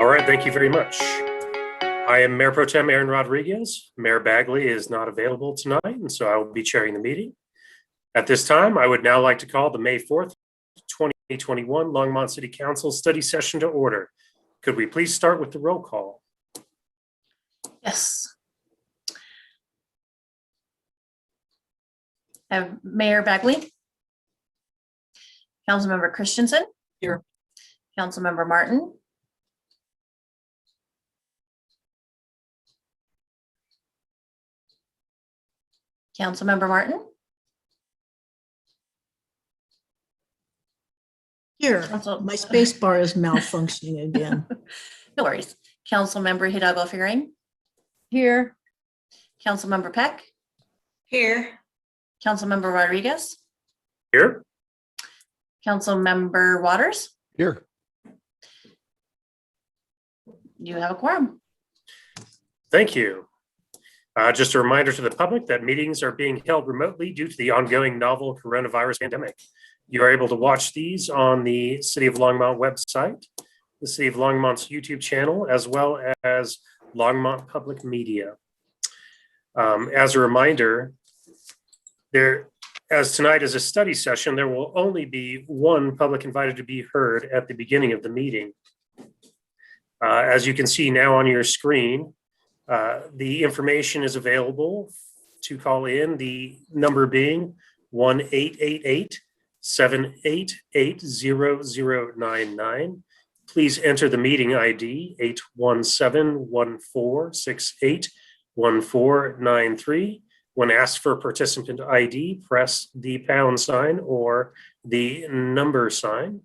All right, thank you very much. I am Mayor Pro Tem Aaron Rodriguez. Mayor Bagley is not available tonight, and so I will be chairing the meeting. At this time, I would now like to call the May 4th, 2021 Longmont City Council study session to order. Could we please start with the roll call? Yes. I have Mayor Bagley. Councilmember Christensen. Here. Councilmember Martin. Councilmember Martin. Here, my space bar is malfunctioning again. No worries. Councilmember Hidalgo Fearing. Here. Councilmember Peck. Here. Councilmember Rodriguez. Here. Councilmember Waters. Here. You have a quorum. Thank you. Just a reminder to the public that meetings are being held remotely due to the ongoing novel coronavirus pandemic. You are able to watch these on the City of Longmont website, the City of Longmont's YouTube channel, as well as Longmont Public Media. As a reminder, as tonight is a study session, there will only be one public invited to be heard at the beginning of the meeting. As you can see now on your screen, the information is available to call in, the number being 1-888-788-0099. Please enter the meeting ID 817-1468-1493. When asked for participant ID, press the pound sign or the number sign.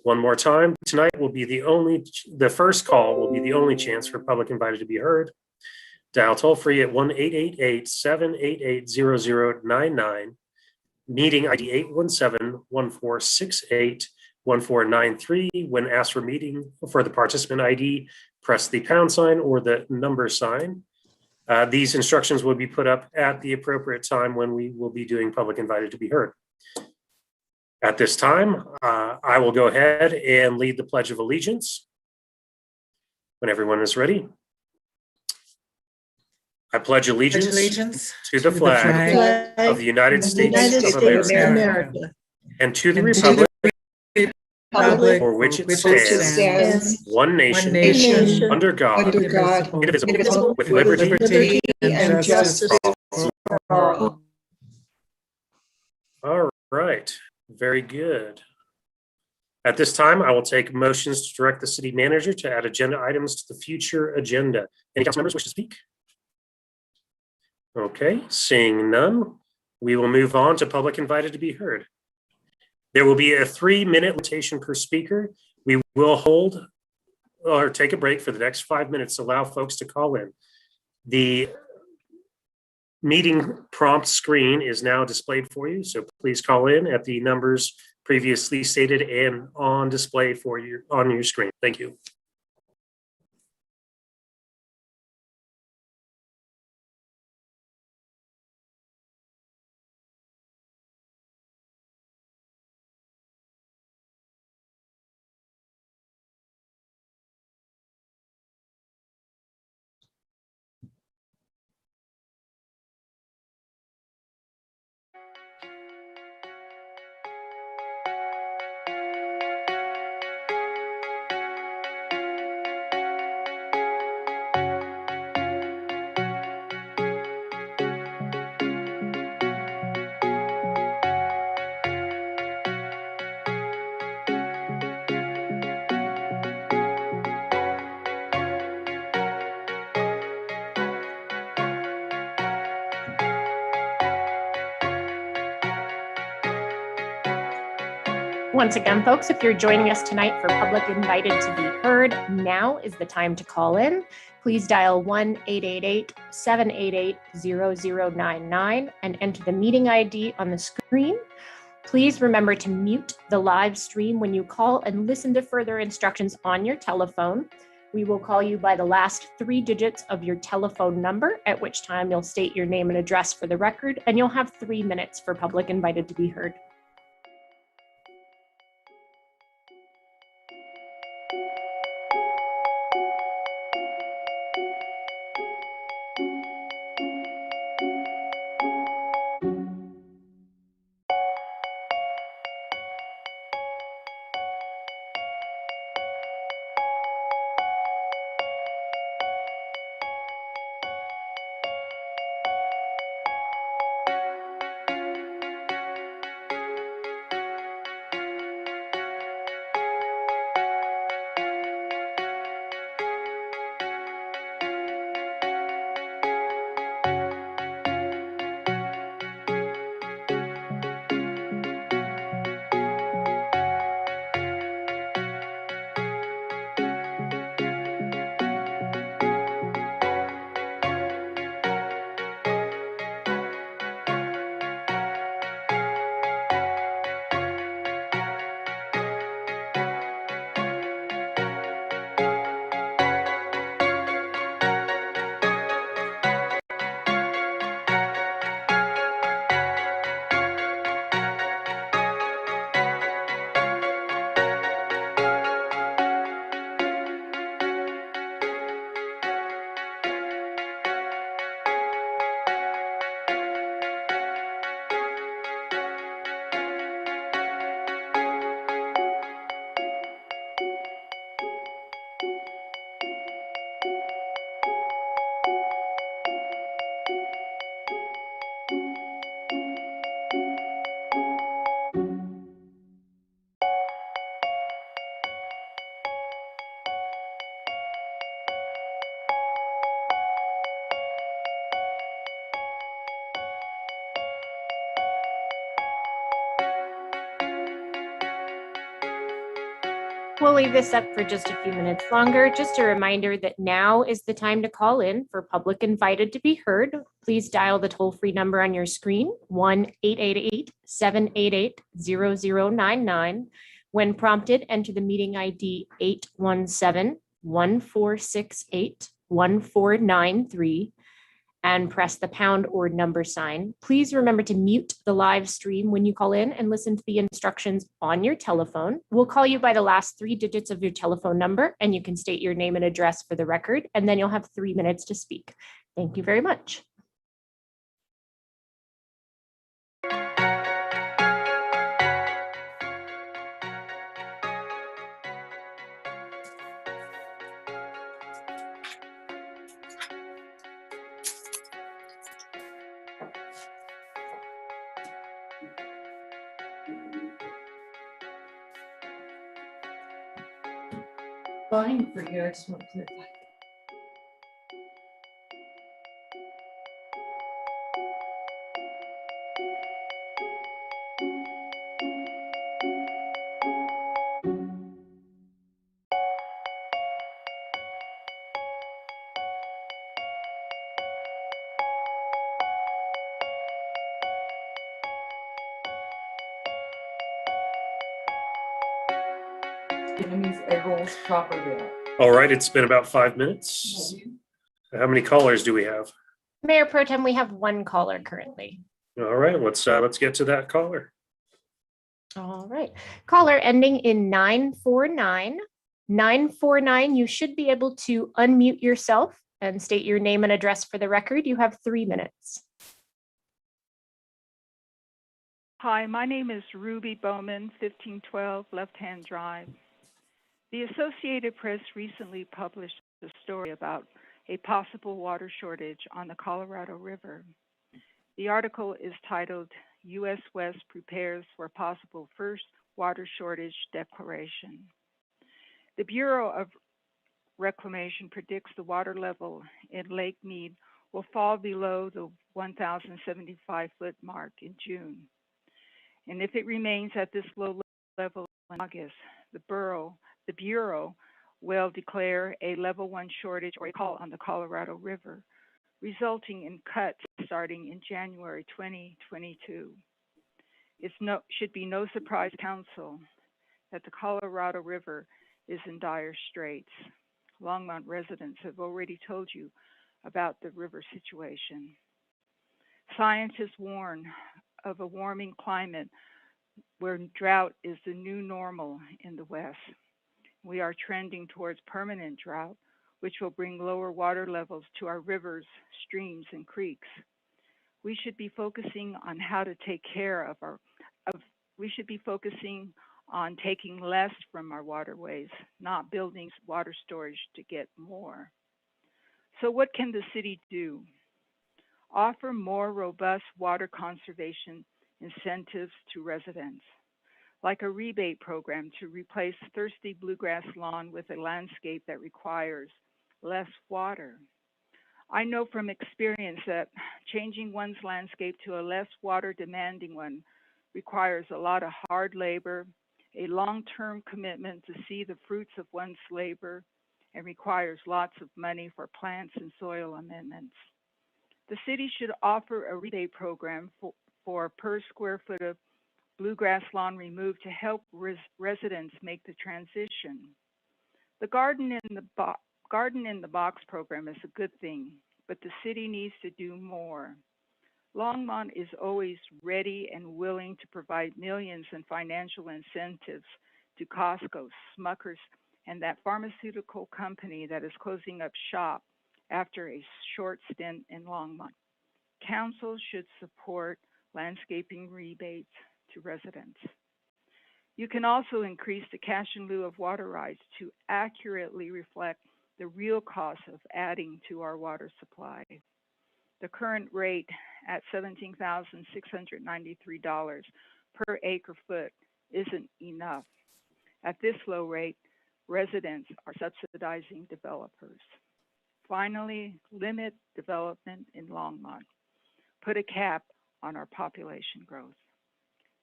One more time, tonight will be the first call will be the only chance for public invited to be heard. Dial toll free at 1-888-788-0099, meeting ID 817-1468-1493. When asked for the participant ID, press the pound sign or the number sign. These instructions will be put up at the appropriate time when we will be doing public invited to be heard. At this time, I will go ahead and lead the Pledge of Allegiance. When everyone is ready. I pledge allegiance to the flag of the United States of America and to the republic for which it stands, one nation, under God, indivisible, with liberty and justice for all. All right. Very good. At this time, I will take motions to direct the city manager to add agenda items to the future agenda. Any council members wish to speak? Okay, seeing none, we will move on to public invited to be heard. There will be a 3-minute limitation per speaker. We will hold or take a break for the next 5 minutes to allow folks to call in. The meeting prompt screen is now displayed for you, so please call in at the numbers previously stated and on display for you on your screen. Thank you. Once again, folks, if you're joining us tonight for Public Invited to be Heard, now is the time to call in. Please dial 1-888-788-0099 and enter the meeting ID on the screen. Please remember to mute the live stream when you call and listen to further instructions on your telephone. We will call you by the last 3 digits of your telephone number, at which time you'll state your name and address for the record, and you'll have 3 minutes for Public Invited to be Heard. We'll leave this up for just a few minutes longer. Just a reminder that now is the time to call in for public invited to be heard. Please dial the toll-free number on your screen, 1-888-788-0099. When prompted, enter the meeting ID 817-1468-1493 and press the pound or number sign. Please remember to mute the live stream when you call in and listen to the instructions on your telephone. We'll call you by the last 3 digits of your telephone number, and you can state your name and address for the record, and then you'll have 3 minutes to speak. Thank you very much. Fine for you, I just want to. Enemies rolls properly. All right, it's been about 5 minutes. How many callers do we have? Mayor Pro Tem, we have 1 caller currently. All right, let's get to that caller. All right. Caller ending in 949. 949, you should be able to unmute yourself and state your name and address for the record. You have 3 minutes. Hi, my name is Ruby Bowman, 1512 Left Hand Drive. The Associated Press recently published a story about a possible water shortage on the Colorado River. The article is titled, U.S. West Prepares for Possible First Water Shortage Declaration. The Bureau of Reclamation predicts the water level in Lake Mead will fall below the 1,075-foot mark in June. And if it remains at this low level in August, the Bureau will declare a level 1 shortage or a call on the Colorado River, resulting in cuts starting in January 2022. It should be no surprise to Council that the Colorado River is in dire straits. Longmont residents have already told you about the river situation. Scientists warn of a warming climate where drought is the new normal in the West. We are trending towards permanent drought, which will bring lower water levels to our rivers, streams, and creeks. We should be focusing on how to take care of we should be focusing on taking less from our waterways, not building water storage to get more. So what can the city do? Offer more robust water conservation incentives to residents, like a rebate program to replace thirsty bluegrass lawn with a landscape that requires less water. I know from experience that changing one's landscape to a less water demanding one requires a lot of hard labor, a long-term commitment to see the fruits of one's labor, and requires lots of money for plants and soil amendments. The city should offer a rebate program for per square foot of bluegrass lawn removed to help residents make the transition. The Garden in the Box program is a good thing, but the city needs to do more. Longmont is always ready and willing to provide millions in financial incentives to Costco, Smuckers, and that pharmaceutical company that is closing up shop after a short stint in Longmont. Council should support landscaping rebates to residents. You can also increase the cash in lieu of water rights to accurately reflect the real cost of adding to our water supply. The current rate at $17,693 per acre foot isn't enough. At this low rate, residents are subsidizing developers. Finally, limit development in Longmont. Put a cap on our population growth.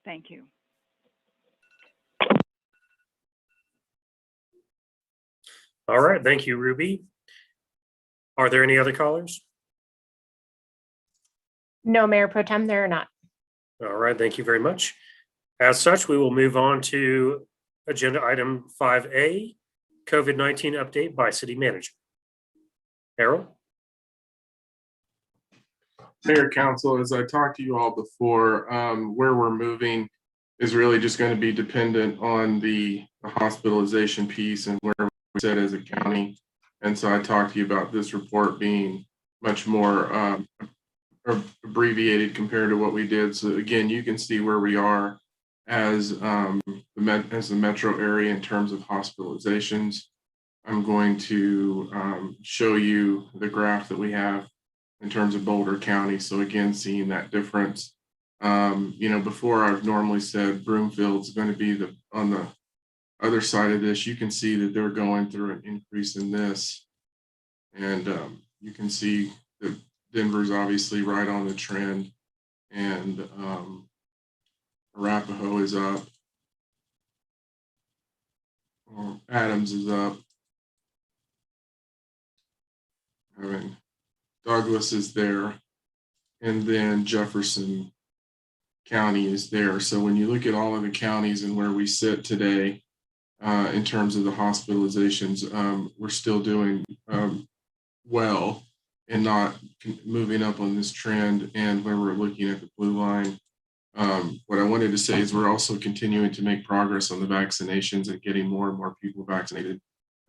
Thank you. All right, thank you, Ruby. Are there any other callers? No, Mayor Pro Tem, there are not. All right, thank you very much. As such, we will move on to agenda item 5A, COVID-19 update by city manager. Harold? Mayor, council, as I talked to you all before, where we're moving is really just going to be dependent on the hospitalization piece and where we sit as a county. And so I talked to you about this report being much more abbreviated compared to what we did. So again, you can see where we are as the metro area in terms of hospitalizations. I'm going to show you the graph that we have in terms of Boulder County. So again, seeing that difference. Before I've normally said Broomfield's going to be on the other side of this. You can see that they're going through an increase in this. And you can see that Denver's obviously right on the trend. And Arapahoe is up. Adams is up. Douglas is there, and then Jefferson County is there. So when you look at all of the counties and where we sit today in terms of the hospitalizations, we're still doing well and not moving up on this trend. And when we're looking at the blue line, what I wanted to say is we're also continuing to make progress on the vaccinations and getting more and more people vaccinated.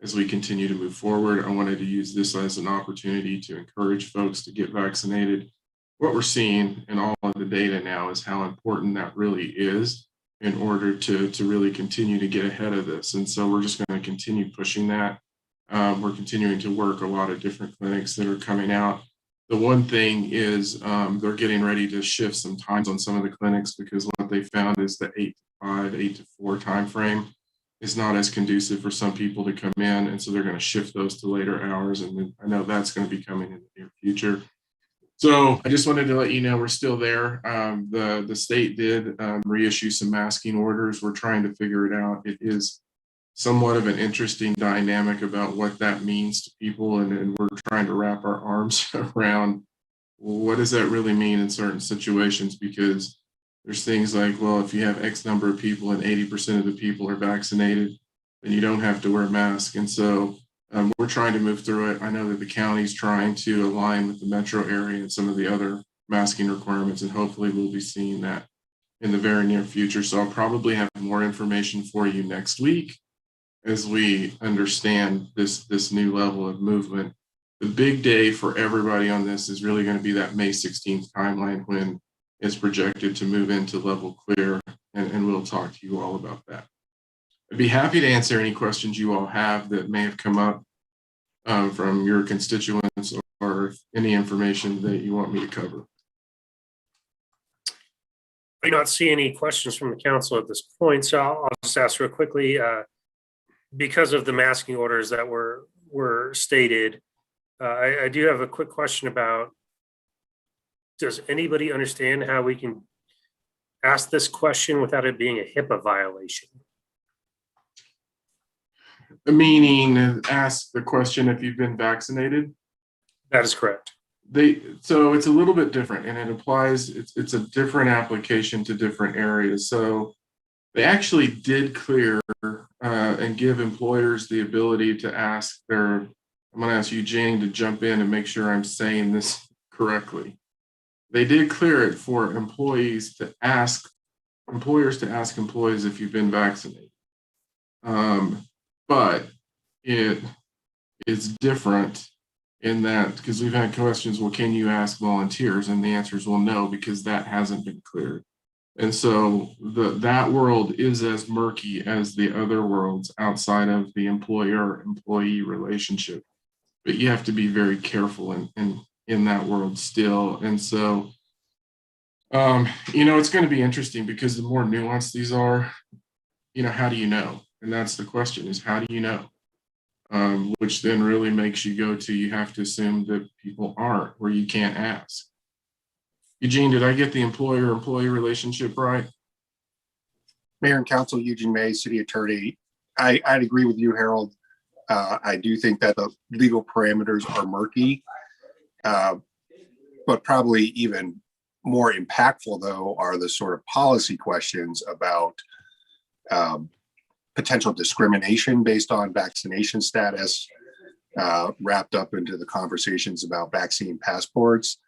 As we continue to move forward, I wanted to use this as an opportunity to encourage folks to get vaccinated. What we're seeing in all of the data now is how important that really is in order to really continue to get ahead of this. And so we're just going to continue pushing that. We're continuing to work a lot of different clinics that are coming out. The one thing is they're getting ready to shift some times on some of the clinics because what they found is the 8 to 5, 8 to 4 timeframe is not as conducive for some people to come in. And so they're going to shift those to later hours. And then I know that's going to be coming in the near future. So I just wanted to let you know we're still there. The state did reissue some masking orders. We're trying to figure it out. It is somewhat of an interesting dynamic about what that means to people. And we're trying to wrap our arms around what does that really mean in certain situations, because there's things like, well, if you have X number of people and 80% of the people are vaccinated, then you don't have to wear a mask. And so we're trying to move through it. I know that the county's trying to align with the metro area and some of the other masking requirements, and hopefully we'll be seeing that in the very near future. So I'll probably have more information for you next week as we understand this new level of movement. The big day for everybody on this is really going to be that May 16th timeline when it's projected to move into level clear, and we'll talk to you all about that. I'd be happy to answer any questions you all have that may have come up from your constituents or any information that you want me to cover. I do not see any questions from the council at this point, so I'll just ask real quickly, because of the masking orders that were stated, I do have a quick question about, does anybody understand how we can ask this question without it being a HIPAA violation? Meaning, ask the question if you've been vaccinated? That is correct. So it's a little bit different, and it applies, it's a different application to different areas. So they actually did clear and give employers the ability to ask I'm going to ask Eugene to jump in and make sure I'm saying this correctly. They did clear it for employers to ask employees if you've been vaccinated. But it is different in that, because we've had questions, well, can you ask volunteers? And the answer is, well, no, because that hasn't been cleared. And so that world is as murky as the other worlds outside of the employer-employee relationship. But you have to be very careful in that world still. And so, it's going to be interesting because the more nuanced these are, how do you know? And that's the question, is how do you know? Which then really makes you go to, you have to assume that people aren't, or you can't ask. Eugene, did I get the employer-employee relationship right? Mayor and Council, Eugene May, City Attorney. I'd agree with you, Harold. I do think that the legal parameters are murky, but probably even more impactful, though, are the sort of policy questions about potential discrimination based on vaccination status, wrapped up into the conversations about vaccine passports.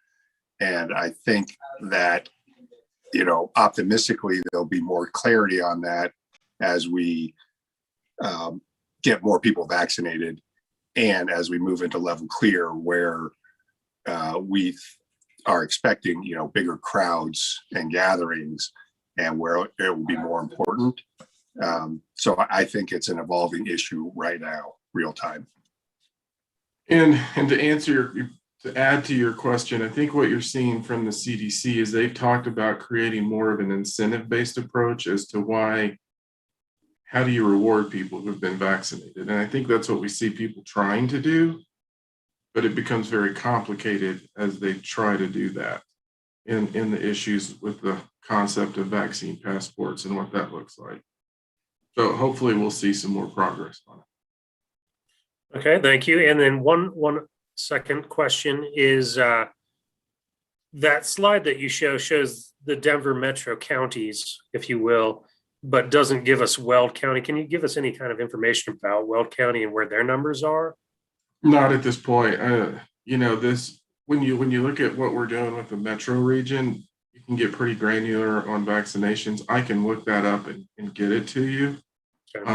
And I think that, optimistically, there'll be more clarity on that as we get more people vaccinated and as we move into level clear, where we are expecting, bigger crowds and gatherings, and where it will be more important. So I think it's an evolving issue right now, real time. And to add to your question, I think what you're seeing from the CDC is they've talked about creating more of an incentive-based approach as to how do you reward people who've been vaccinated? And I think that's what we see people trying to do, but it becomes very complicated as they try to do that in the issues with the concept of vaccine passports and what that looks like. So hopefully we'll see some more progress on it. Okay, thank you. And then one second question is that slide that you shows the Denver metro counties, if you will, but doesn't give us Weld County. Can you give us any kind of information about Weld County and where their numbers are? Not at this point. When you look at what we're doing with the metro region, you can get pretty granular on vaccinations. I can look that up and get it to you. Okay.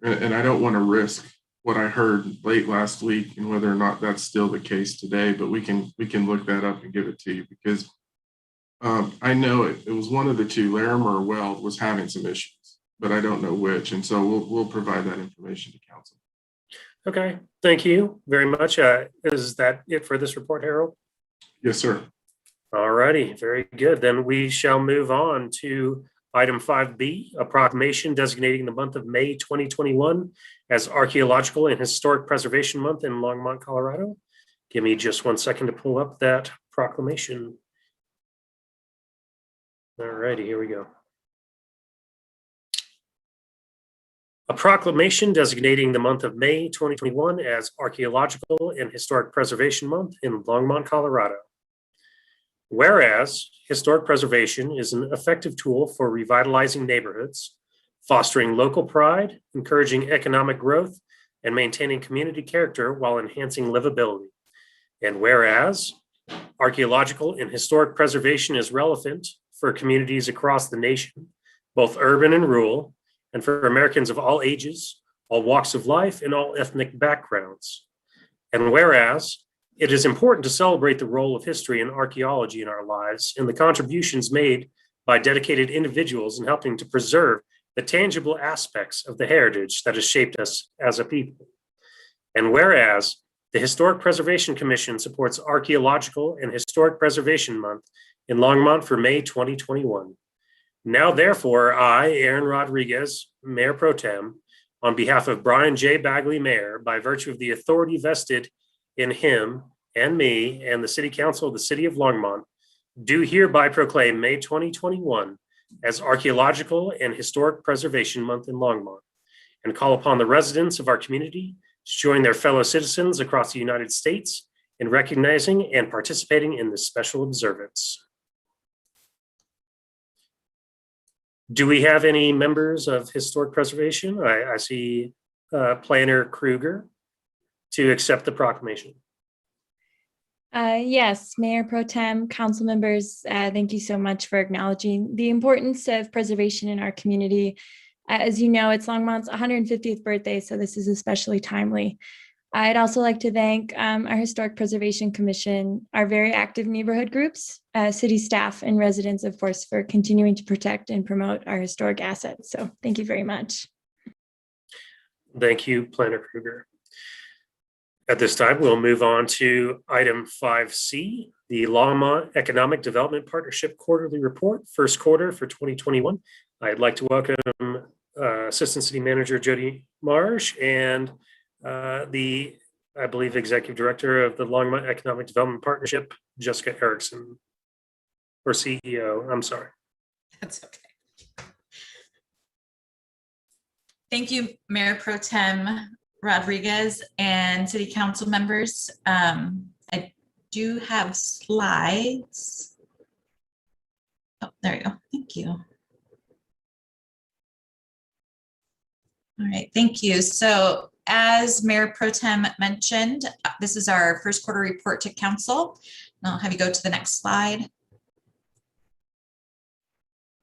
And I don't want to risk what I heard late last week and whether or not that's still the case today, but we can look that up and give it to you, because I know it was one of the two, Larimer or Weld, was having some issues, but I don't know which. And so we'll provide that information to council. Okay, thank you very much. Is that it for this report, Harold? Yes, sir. All righty, very good. Then we shall move on to item 5B, a proclamation designating the month of May 2021 as Archaeological and Historic Preservation Month in Longmont, Colorado. Give me just 1 second to pull up that proclamation. All righty, here we go. A proclamation designating the month of May 2021 as Archaeological and Historic Preservation Month in Longmont, Colorado. Whereas historic preservation is an effective tool for revitalizing neighborhoods, fostering local pride, encouraging economic growth, and maintaining community character while enhancing livability. And whereas archaeological and historic preservation is relevant for communities across the nation, both urban and rural, and for Americans of all ages, all walks of life, and all ethnic backgrounds. And whereas it is important to celebrate the role of history and archaeology in our lives and the contributions made by dedicated individuals in helping to preserve the tangible aspects of the heritage that has shaped us as a people. And whereas the Historic Preservation Commission supports Archaeological and Historic Preservation Month in Longmont for May 2021. Now, therefore, I, Aaron Rodriguez, Mayor Pro Tem, on behalf of Brian J. Bagley, Mayor, by virtue of the authority vested in him and me and the City Council of the City of Longmont, do hereby proclaim May 2021 as Archaeological and Historic Preservation Month in Longmont, and call upon the residents of our community to join their fellow citizens across the United States in recognizing and participating in this special observance. Do we have any members of Historic Preservation? I see Planner Kruger to accept the proclamation. Yes, Mayor Pro Tem, council members, thank you so much for acknowledging the importance of preservation in our community. As you know, it's Longmont's 150th birthday, so this is especially timely. I'd also like to thank our Historic Preservation Commission, our very active neighborhood groups, city staff, and residents, of course, for continuing to protect and promote our historic assets. So thank you very much. Thank you, Planner Kruger. At this time, we'll move on to item 5C, the Longmont Economic Development Partnership Quarterly Report, first quarter for 2021. I'd like to welcome Assistant City Manager Jody Marsh and the, I believe, Executive Director of the Longmont Economic Development Partnership, Jessica Erickson, or CEO, I'm sorry. That's okay. Thank you, Mayor Pro Tem. Rodriguez and City Council members. I do have slides. Oh, there you go. Thank you. All right, thank you. So as Mayor Pro Tem mentioned, this is our first quarter report to council. And I'll have you go to the next slide.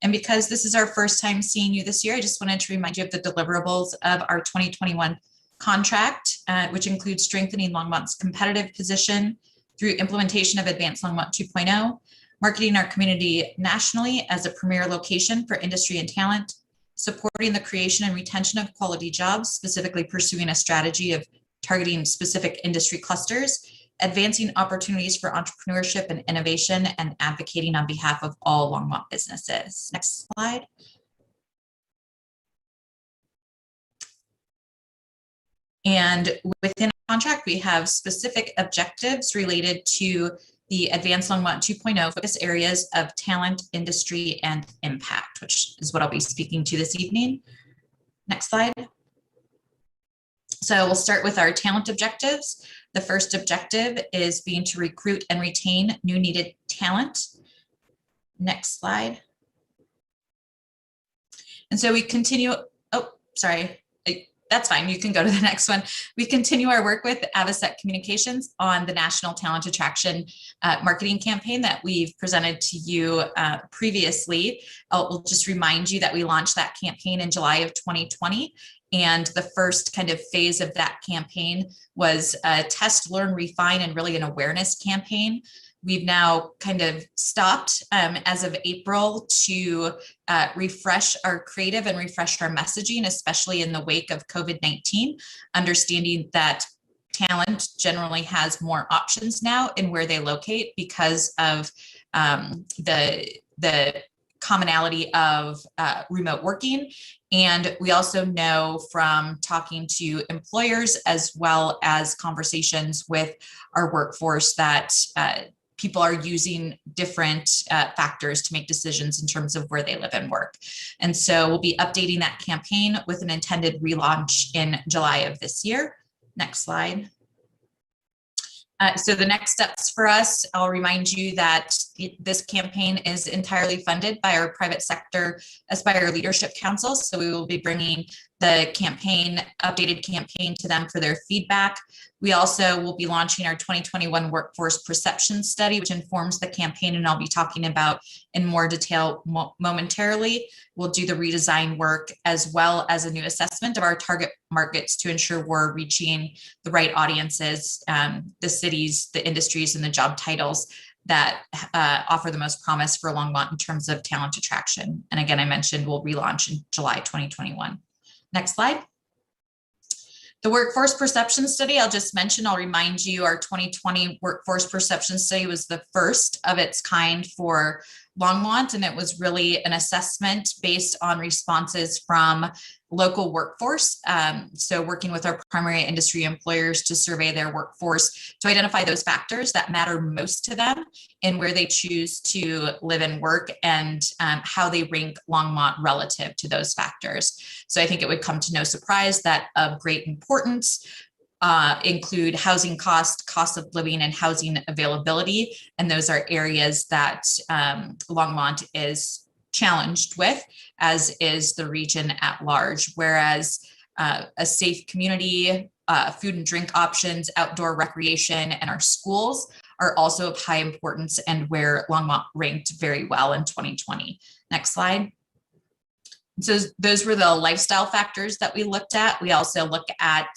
And because this is our first time seeing you this year, I just wanted to remind you of the deliverables of our 2021 contract, which includes strengthening Longmont's competitive position through implementation of Advanced Longmont 2.0, marketing our community nationally as a premier location for industry and talent, supporting the creation and retention of quality jobs, specifically pursuing a strategy of targeting specific industry clusters, advancing opportunities for entrepreneurship and innovation, and advocating on behalf of all Longmont businesses. Next slide. And within our contract, we have specific objectives related to the Advanced Longmont 2.0 focus areas of talent, industry, and impact, which is what I'll be speaking to this evening. Next slide. So we'll start with our talent objectives. The first objective is being to recruit and retain new needed talent. Next slide. And so we continue, oh, sorry. That's fine. You can go to the next one. We continue our work with Avocet Communications on the National Talent Attraction marketing campaign that we've presented to you previously. We'll just remind you that we launched that campaign in July of 2020. And the first kind of phase of that campaign was a test, learn, refine, and really an awareness campaign. We've now kind of stopped as of April to refresh our creative and refresh our messaging, especially in the wake of COVID-19, understanding that talent generally has more options now in where they locate because of the commonality of remote working. And we also know from talking to employers as well as conversations with our workforce that people are using different factors to make decisions in terms of where they live and work. And so we'll be updating that campaign with an intended relaunch in July of this year. Next slide. So the next steps for us, I'll remind you that this campaign is entirely funded by our private sector Aspire Leadership Council. So we will be bringing the updated campaign to them for their feedback. We also will be launching our 2021 Workforce Perception Study, which informs the campaign, and I'll be talking about in more detail momentarily. We'll do the redesign work as well as a new assessment of our target markets to ensure we're reaching the right audiences, the cities, the industries, and the job titles that offer the most promise for Longmont in terms of talent attraction. And again, I mentioned we'll relaunch in July 2021. Next slide. The Workforce Perception Study, I'll just mention, I'll remind you, our 2020 Workforce Perception Study was the first of its kind for Longmont, and it was really an assessment based on responses from local workforce. So working with our primary industry employers to survey their workforce to identify those factors that matter most to them and where they choose to live and work, and how they rank Longmont relative to those factors. So I think it would come to no surprise that of great importance include housing cost of living, and housing availability. And those are areas that Longmont is challenged with, as is the region at large. Whereas a safe community, food and drink options, outdoor recreation, and our schools are also of high importance, and where Longmont ranked very well in 2020. Next slide. So those were the lifestyle factors that we looked at. We also look at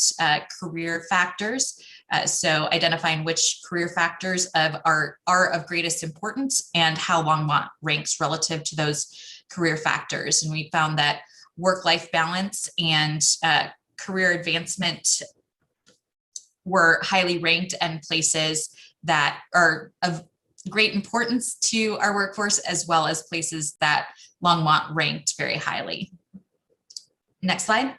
career factors. So identifying which career factors are of greatest importance and how Longmont ranks relative to those career factors. And we found that work-life balance and career advancement were highly ranked, and places that are of great importance to our workforce, as well as places that Longmont ranked very highly. Next slide.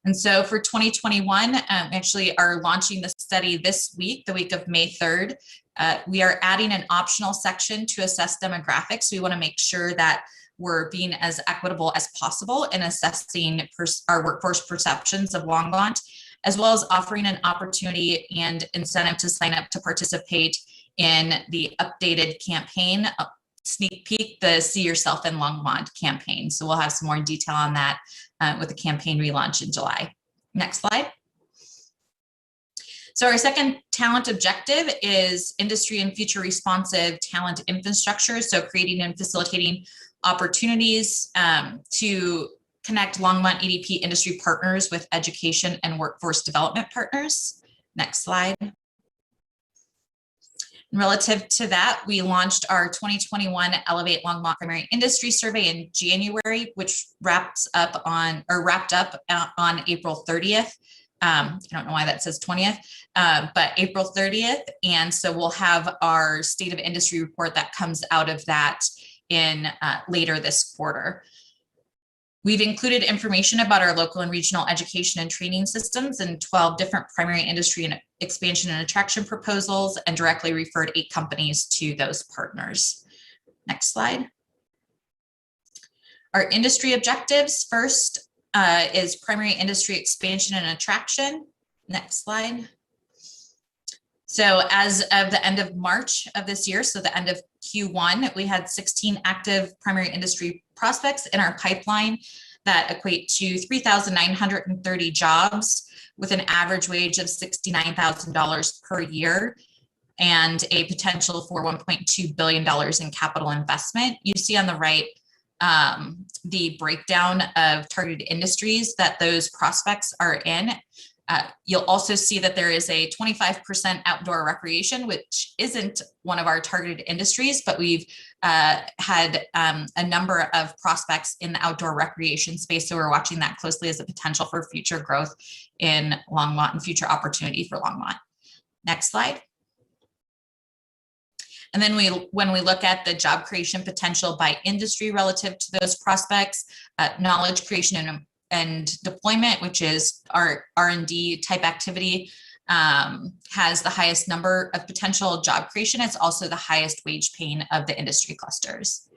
And so for 2021, actually are launching the study this week, the week of May 3rd. We are adding an optional section to assess demographics. We want to make sure that we're being as equitable as possible in assessing our workforce perceptions of Longmont, as well as offering an opportunity and incentive to sign up to participate in the updated campaign, sneak peek, the See Yourself in Longmont campaign. So we'll have some more detail on that with the campaign relaunch in July. Next slide. So our second talent objective is industry and future responsive talent infrastructure. So creating and facilitating opportunities to connect Longmont EDP industry partners with education and workforce development partners. Next slide. Relative to that, we launched our 2021 Elevate Longmont Primary Industry Survey in January, which wrapped up on April 30th. I don't know why that says 20th, but April 30th. And so we'll have our State of Industry report that comes out of that in later this quarter. We've included information about our local and regional education and training systems in 12 different primary industry and expansion and attraction proposals, and directly referred 8 companies to those partners. Next slide. Our industry objectives first is primary industry expansion and attraction. Next slide. So as of the end of March of this year, so the end of Q1, we had 16 active primary industry prospects in our pipeline that equate to 3,930 jobs with an average wage of $69,000 per year and a potential for $1.2 billion in capital investment. You see on the right the breakdown of targeted industries that those prospects are in. You'll also see that there is a 25% outdoor recreation, which isn't one of our targeted industries, but we've had a number of prospects in the outdoor recreation space. So we're watching that closely as a potential for future growth in Longmont and future opportunity for Longmont. Next slide. And then when we look at the job creation potential by industry relative to those prospects, knowledge creation and deployment, which is our R&D type activity, has the highest number of potential job creation. It's also the highest wage paying of the industry clusters.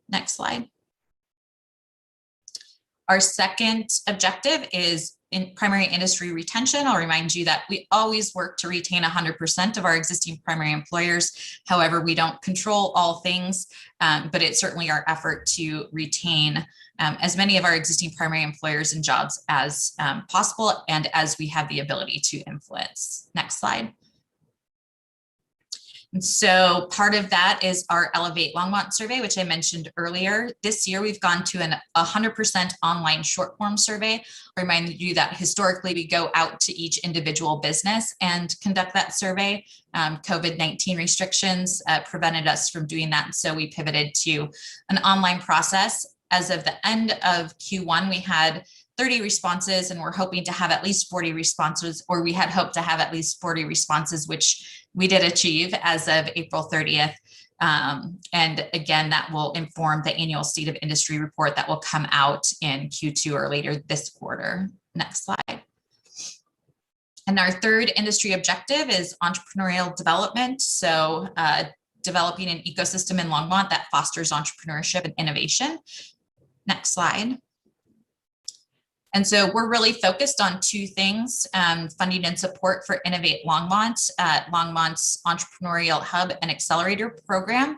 Next slide. Our second objective is in primary industry retention. I'll remind you that we always work to retain 100% of our existing primary employers. However, we don't control all things, but it's certainly our effort to retain as many of our existing primary employers and jobs as possible and as we have the ability to influence. Next slide. And so part of that is our Elevate Longmont survey, which I mentioned earlier. This year, we've gone to an 100% online short form survey. I remind you that historically we go out to each individual business and conduct that survey. COVID-19 restrictions prevented us from doing that. So we pivoted to an online process. As of the end of Q1, we had 30 responses, and we're hoping to have at least 40 responses, or we had hoped to have at least 40 responses, which we did achieve as of April 30th. And again, that will inform the annual State of Industry report that will come out in Q2 or later this quarter. Next slide. And our third industry objective is entrepreneurial development. So developing an ecosystem in Longmont that fosters entrepreneurship and innovation. Next slide. And so we're really focused on two things, funding and support for Innovate Longmont, Longmont's Entrepreneurial Hub and Accelerator program.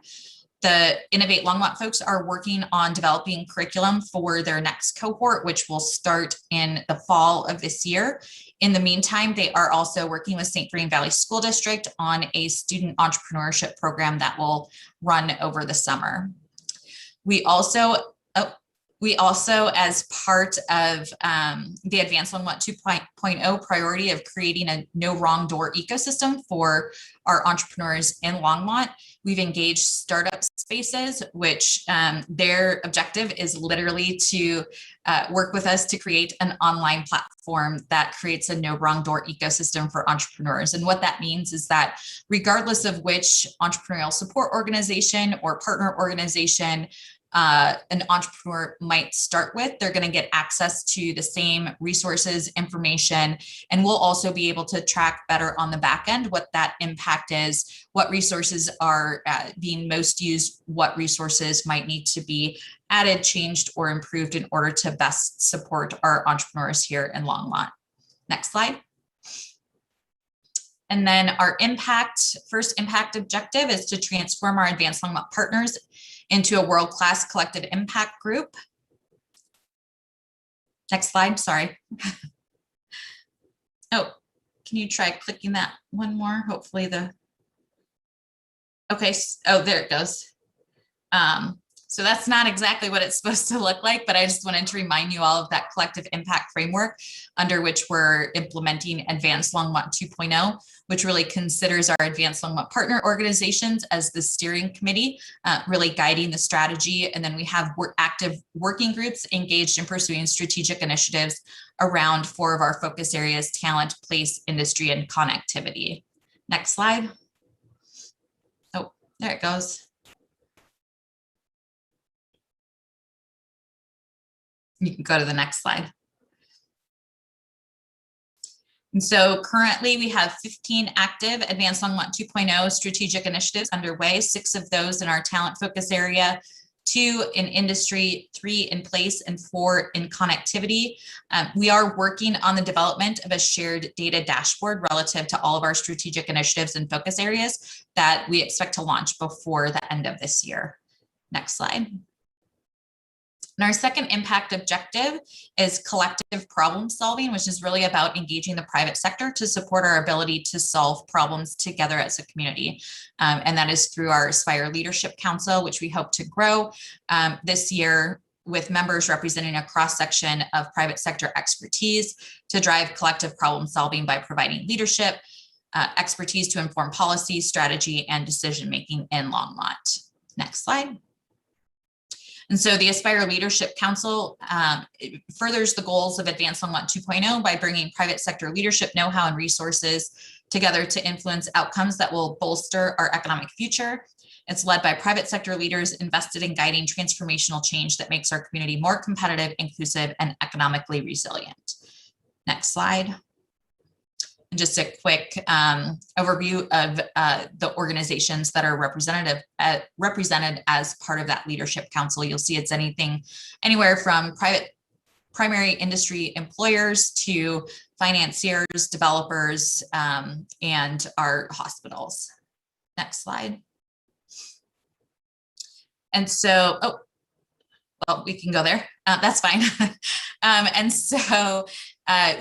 The Innovate Longmont folks are working on developing curriculum for their next cohort, which will start in the fall of this year. In the meantime, they are also working with St. Vrain Valley School District on a student entrepreneurship program that will run over the summer. We also, as part of the Advanced Longmont 2.0 priority of creating a no wrong door ecosystem for our entrepreneurs in Longmont, we've engaged startup spaces, which their objective is literally to work with us to create an online platform that creates a no wrong door ecosystem for entrepreneurs. And what that means is that regardless of which entrepreneurial support organization or partner organization an entrepreneur might start with, they're going to get access to the same resources, information, and we'll also be able to track better on the back end what that impact is, what resources are being most used, what resources might need to be added, changed, or improved in order to best support our entrepreneurs here in Longmont. Next slide. And then our first impact objective is to transform our Advanced Longmont partners into a world-class collective impact group. Next slide, sorry. Oh, can you try clicking that one more? Hopefully okay, oh, there it goes. So that's not exactly what it's supposed to look like, but I just wanted to remind you all of that collective impact framework under which we're implementing Advanced Longmont 2.0, which really considers our Advanced Longmont partner organizations as the steering committee, really guiding the strategy. And then we have active working groups engaged in pursuing strategic initiatives around 4 of our focus areas: talent, place, industry, and connectivity. Next slide. Oh, there it goes. You can go to the next slide. And so currently we have 15 active Advanced Longmont 2.0 strategic initiatives underway, 6 of those in our talent focus area, 2 in industry, 3 in place, and 4 in connectivity. We are working on the development of a shared data dashboard relative to all of our strategic initiatives and focus areas that we expect to launch before the end of this year. Next slide. And our second impact objective is collective problem solving, which is really about engaging the private sector to support our ability to solve problems together as a community. And that is through our Aspire Leadership Council, which we hope to grow this year with members representing a cross-section of private sector expertise to drive collective problem solving by providing leadership, expertise to inform policy, strategy, and decision-making in Longmont. Next slide. And so the Aspire Leadership Council furthers the goals of Advanced Longmont 2.0 by bringing private sector leadership know-how and resources together to influence outcomes that will bolster our economic future. It's led by private sector leaders invested in guiding transformational change that makes our community more competitive, inclusive, and economically resilient. Next slide. And just a quick overview of the organizations that are represented as part of that leadership council. You'll see it's anywhere from primary industry employers to financiers, developers, and our hospitals. Next slide. And so, oh, well, we can go there. That's fine. And so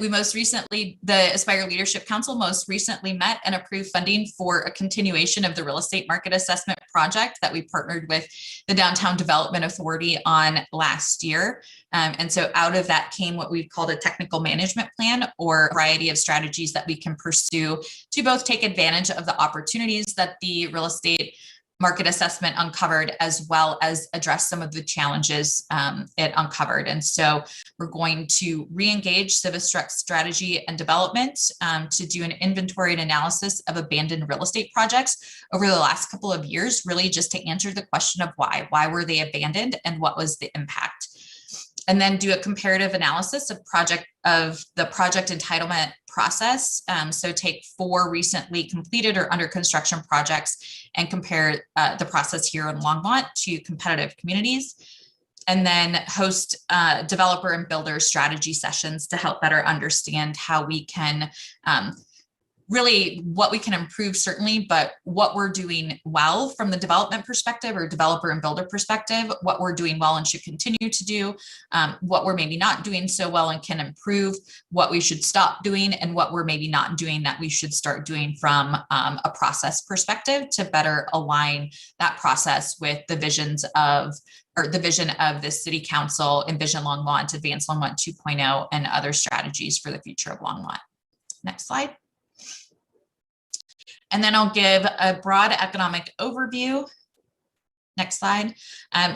we most recently, the Aspire Leadership Council most recently met and approved funding for a continuation of the real estate market assessment project that we partnered with the Downtown Development Authority on last year. And so out of that came what we've called a technical management plan, or a variety of strategies that we can pursue to both take advantage of the opportunities that the real estate market assessment uncovered, as well as address some of the challenges it uncovered. And so we're going to re-engage Civistruct strategy and development to do an inventory and analysis of abandoned real estate projects over the last couple of years, really just to answer the question of why were they abandoned and what was the impact. And then do a comparative analysis of the project entitlement process. So take 4 recently completed or under construction projects and compare the process here in Longmont to competitive communities. And then host developer and builder strategy sessions to help better understand how we can really what we can improve, certainly, but what we're doing well from the development perspective or developer and builder perspective, what we're doing well and should continue to do, what we're maybe not doing so well and can improve, what we should stop doing, and what we're maybe not doing that we should start doing from a process perspective to better align that process with the vision of the City Council, Envision Longmont, Advanced Longmont 2.0, and other strategies for the future of Longmont. Next slide. And then I'll give a broad economic overview. Next slide.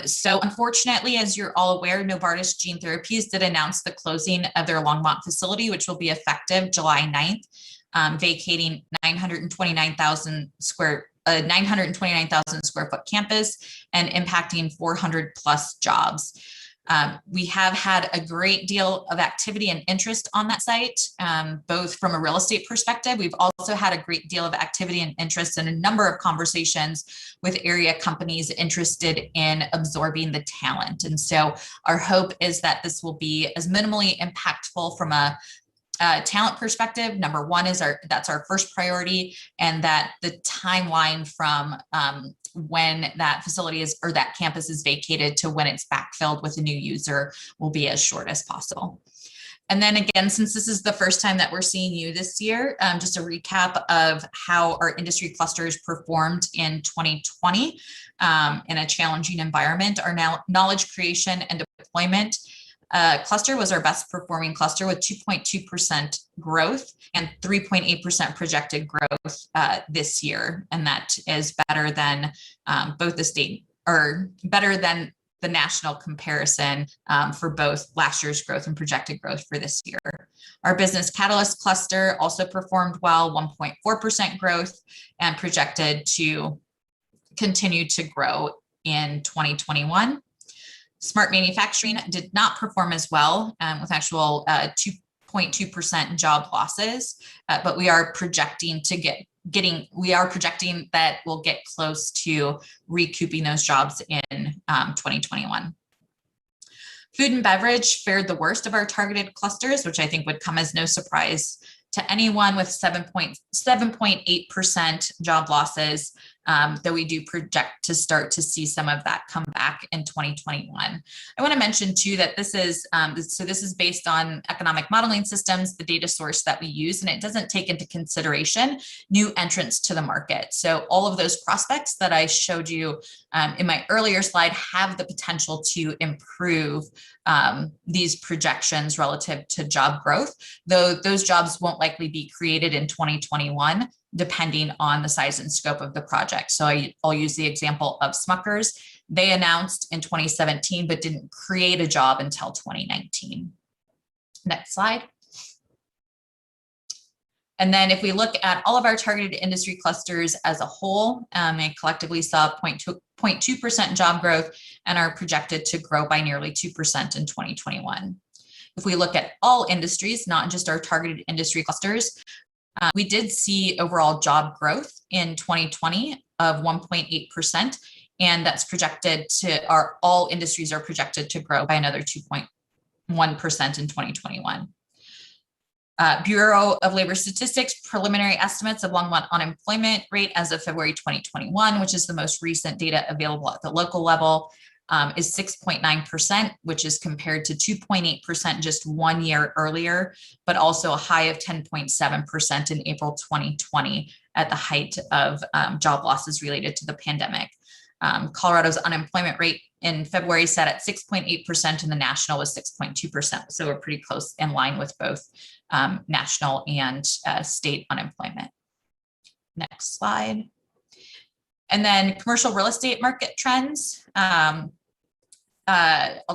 So unfortunately, as you're all aware, Novartis Gene Therapies did announce the closing of their Longmont facility, which will be effective July 9th, vacating 929,000 square foot campus and impacting 400 plus jobs. We have had a great deal of activity and interest on that site, both from a real estate perspective. We've also had a great deal of activity and interest in a number of conversations with area companies interested in absorbing the talent. And so our hope is that this will be as minimally impactful from a talent perspective. Number one is that's our first priority, and that the timeline from when that facility is or that campus is vacated to when it's backfilled with a new user will be as short as possible. And then again, since this is the first time that we're seeing you this year, just a recap of how our industry clusters performed in 2020 in a challenging environment. Our knowledge creation and deployment cluster was our best performing cluster with 2.2% growth and 3.8% projected growth this year. And that is better than both the state or better than the national comparison for both last year's growth and projected growth for this year. Our business catalyst cluster also performed well, 1.4% growth and projected to continue to grow in 2021. Smart manufacturing did not perform as well with actual 2.2% job losses, but we are projecting to we are projecting that we'll get close to recouping those jobs in 2021. Food and beverage fared the worst of our targeted clusters, which I think would come as no surprise to anyone, with 7.8% job losses, though we do project to start to see some of that come back in 2021. I want to mention too that this is this is based on economic modeling systems, the data source that we use, and it doesn't take into consideration new entrants to the market. So all of those prospects that I showed you in my earlier slide have the potential to improve these projections relative to job growth, though those jobs won't likely be created in 2021, depending on the size and scope of the project. So I'll use the example of Smuckers. They announced in 2017, but didn't create a job until 2019. Next slide. And then if we look at all of our targeted industry clusters as a whole, they collectively saw 0.2% job growth and are projected to grow by nearly 2% in 2021. If we look at all industries, not just our targeted industry clusters, we did see overall job growth in 2020 of 1.8%, and that's projected to all industries are projected to grow by another 2.1% in 2021. Bureau of Labor Statistics preliminary estimates of Longmont unemployment rate as of February 2021, which is the most recent data available at the local level, is 6.9%, which is compared to 2.8% just 1 year earlier, but also a high of 10.7% in April 2020 at the height of job losses related to the pandemic. Colorado's unemployment rate in February sat at 6.8% and the national was 6.2%. So we're pretty close in line with both national and state unemployment. Next slide. And then commercial real estate market trends. I'll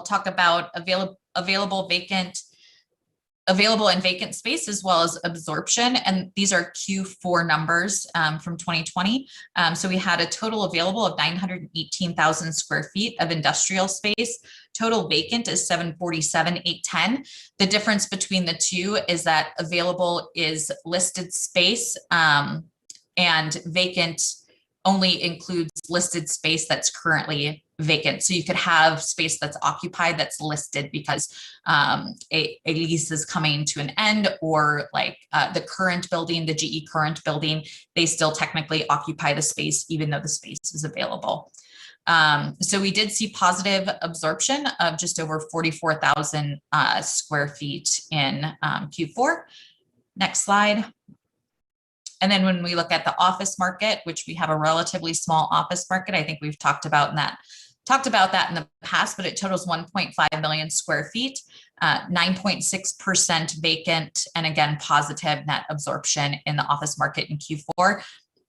talk about available and vacant space as well as absorption. And these are Q4 numbers from 2020. So we had a total available of 918,000 square feet of industrial space. Total vacant is 747,810. The difference between the two is that available is listed space and vacant only includes listed space that's currently vacant. So you could have space that's occupied that's listed because a lease is coming to an end, or like the current building, the GE current building, they still technically occupy the space even though the space is available. So we did see positive absorption of just over 44,000 square feet in Q4. Next slide. And then when we look at the office market, which we have a relatively small office market, I think we've talked about that in the past, but it totals 1.5 million square feet, 9.6% vacant, and again, positive net absorption in the office market in Q4.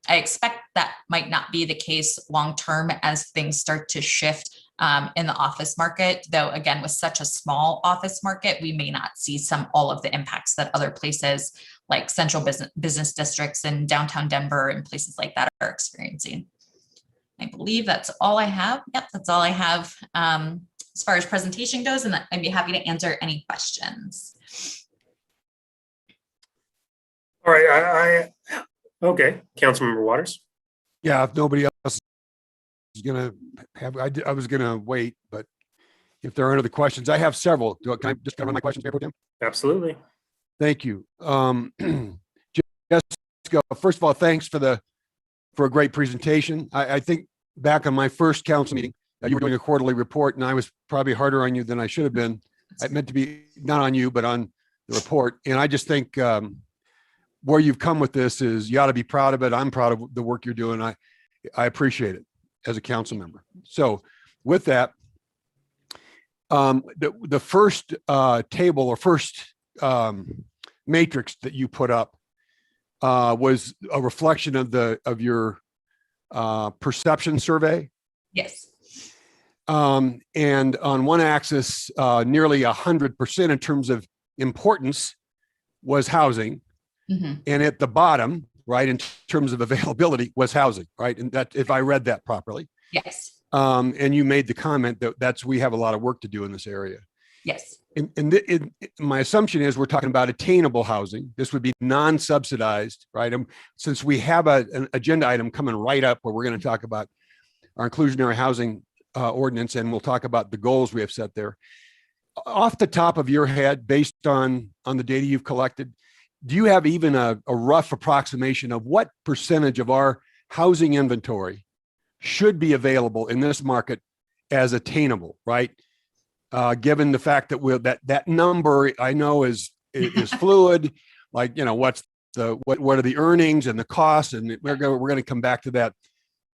I expect that might not be the case long-term as things start to shift in the office market, though again, with such a small office market, we may not see all of the impacts that other places like central business districts in downtown Denver and places like that are experiencing. I believe that's all I have. Yep, that's all I have as far as presentation goes, and I'd be happy to answer any questions. All right, okay, Councilmember Waters. Yeah, if nobody else is gonna have, I was gonna wait, but if there are other questions, I have several. Can I just cover my questions, Mayor Pro Tem? Absolutely. Thank you. Jessica, first of all, thanks for a great presentation. I think back on my first council meeting, you were doing a quarterly report, and I was probably harder on you than I should have been. I meant to be not on you, but on the report. And I just think where you've come with this is you ought to be proud of it. I'm proud of the work you're doing. I appreciate it as a council member. So with that, the first table or first matrix that you put up was a reflection of your perception survey. Yes. And on one axis, nearly 100% in terms of importance was housing. Mm-hmm. And at the bottom, right, in terms of availability was housing, right? And that, if I read that properly. Yes. And you made the comment that we have a lot of work to do in this area. Yes. And my assumption is we're talking about attainable housing. This would be non-subsidized, right? Since we have an agenda item coming right up where we're going to talk about our inclusionary housing ordinance, and we'll talk about the goals we have set there. Off the top of your head, based on the data you've collected, do you have even a rough approximation of what percentage of our housing inventory should be available in this market as attainable, right? Given the fact that that number I know is fluid, like, you know, what are the earnings and the costs, and we're going to come back to that,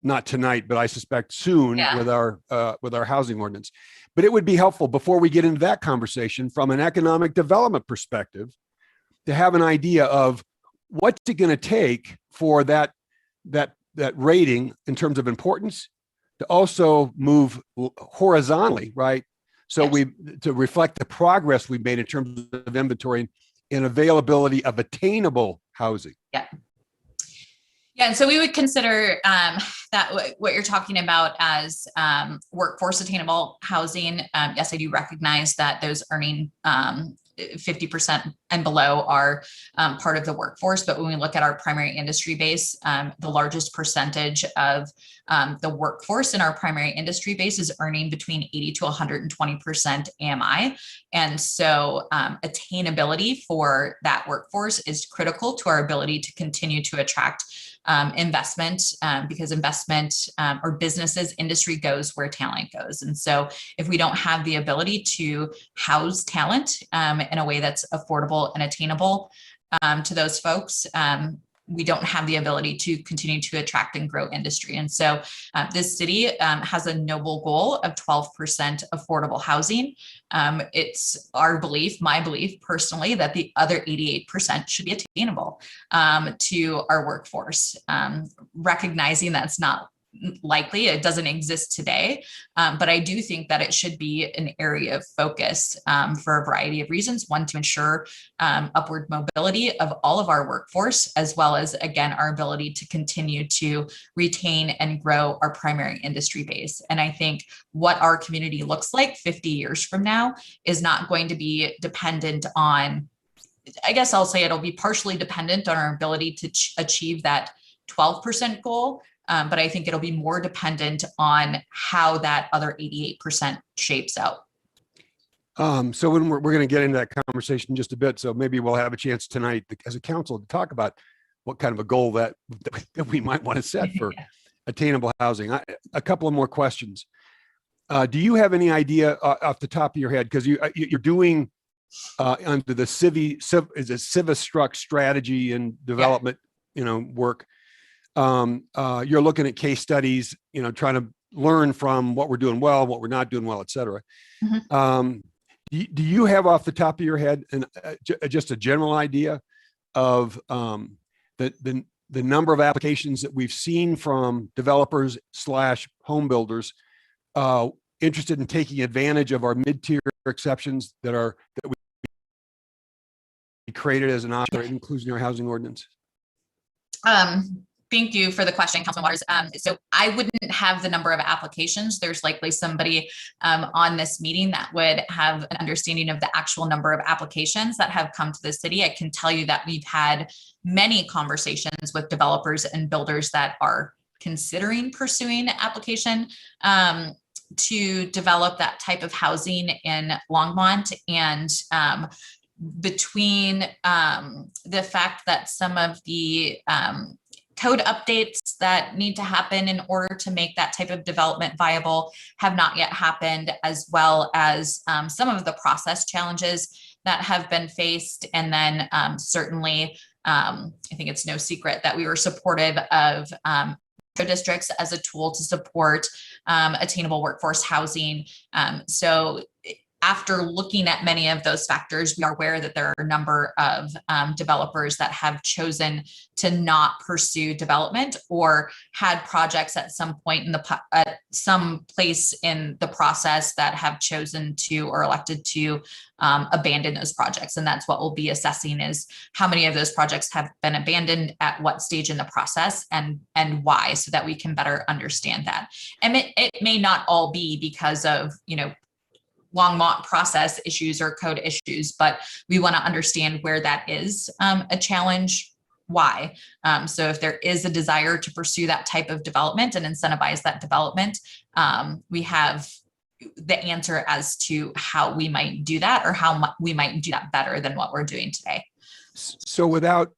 not tonight, but I suspect soon. Yeah. with our housing ordinance. But it would be helpful before we get into that conversation from an economic development perspective to have an idea of what's it going to take for that rating in terms of importance to also move horizontally, right? So Yes. to reflect the progress we've made in terms of inventory and availability of attainable housing. Yeah. Yeah, and so we would consider that what you're talking about as workforce attainable housing. Yes, I do recognize that those earning 50% and below are part of the workforce. But when we look at our primary industry base, the largest percentage of the workforce in our primary industry base is earning between 80 to 120% AMI. And so attainability for that workforce is critical to our ability to continue to attract investment, because investment or businesses, industry goes where talent goes. And so if we don't have the ability to house talent in a way that's affordable and attainable to those folks, we don't have the ability to continue to attract and grow industry. And so this city has a noble goal of 12% affordable housing. It's our belief, my belief personally, that the other 88% should be attainable to our workforce. Recognizing that's not likely, it doesn't exist today, but I do think that it should be an area of focus for a variety of reasons. One, to ensure upward mobility of all of our workforce, as well as, again, our ability to continue to retain and grow our primary industry base. And I think what our community looks like 50 years from now is not going to be dependent on, I guess I'll say it'll be partially dependent on our ability to achieve that 12% goal. But I think it'll be more dependent on how that other 88% shapes out. So when we're going to get into that conversation in just a bit, so maybe we'll have a chance tonight as a council to talk about what kind of a goal that we might want to set for attainable housing. A couple of more questions. Do you have any idea off the top of your head, because you're doing under the Civistruct strategy and development, work. You're looking at case studies, trying to learn from what we're doing well, what we're not doing well, et cetera. Mm-hmm. Do you have off the top of your head just a general idea of the number of applications that we've seen from developers / home builders interested in taking advantage of our mid-tier exceptions that we created as an option in inclusionary housing ordinance? Thank you for the question, Councilman Waters. So I wouldn't have the number of applications. There's likely somebody on this meeting that would have an understanding of the actual number of applications that have come to the city. I can tell you that we've had many conversations with developers and builders that are considering pursuing application to develop that type of housing in Longmont. And between the fact that some of the code updates that need to happen in order to make that type of development viable have not yet happened, as well as some of the process challenges that have been faced. And then certainly, I think it's no secret that we were supportive of districts as a tool to support attainable workforce housing. So after looking at many of those factors, we are aware that there are a number of developers that have chosen to not pursue development or had projects at some point in at some place in the process that have chosen to or elected to abandon those projects. And that's what we'll be assessing, is how many of those projects have been abandoned, at what stage in the process, and why, so that we can better understand that. And it may not all be because of, Longmont process issues or code issues, but we want to understand where that is a challenge, why. So if there is a desire to pursue that type of development and incentivize that development, we have the answer as to how we might do that, or how we might do that better than what we're doing today. So without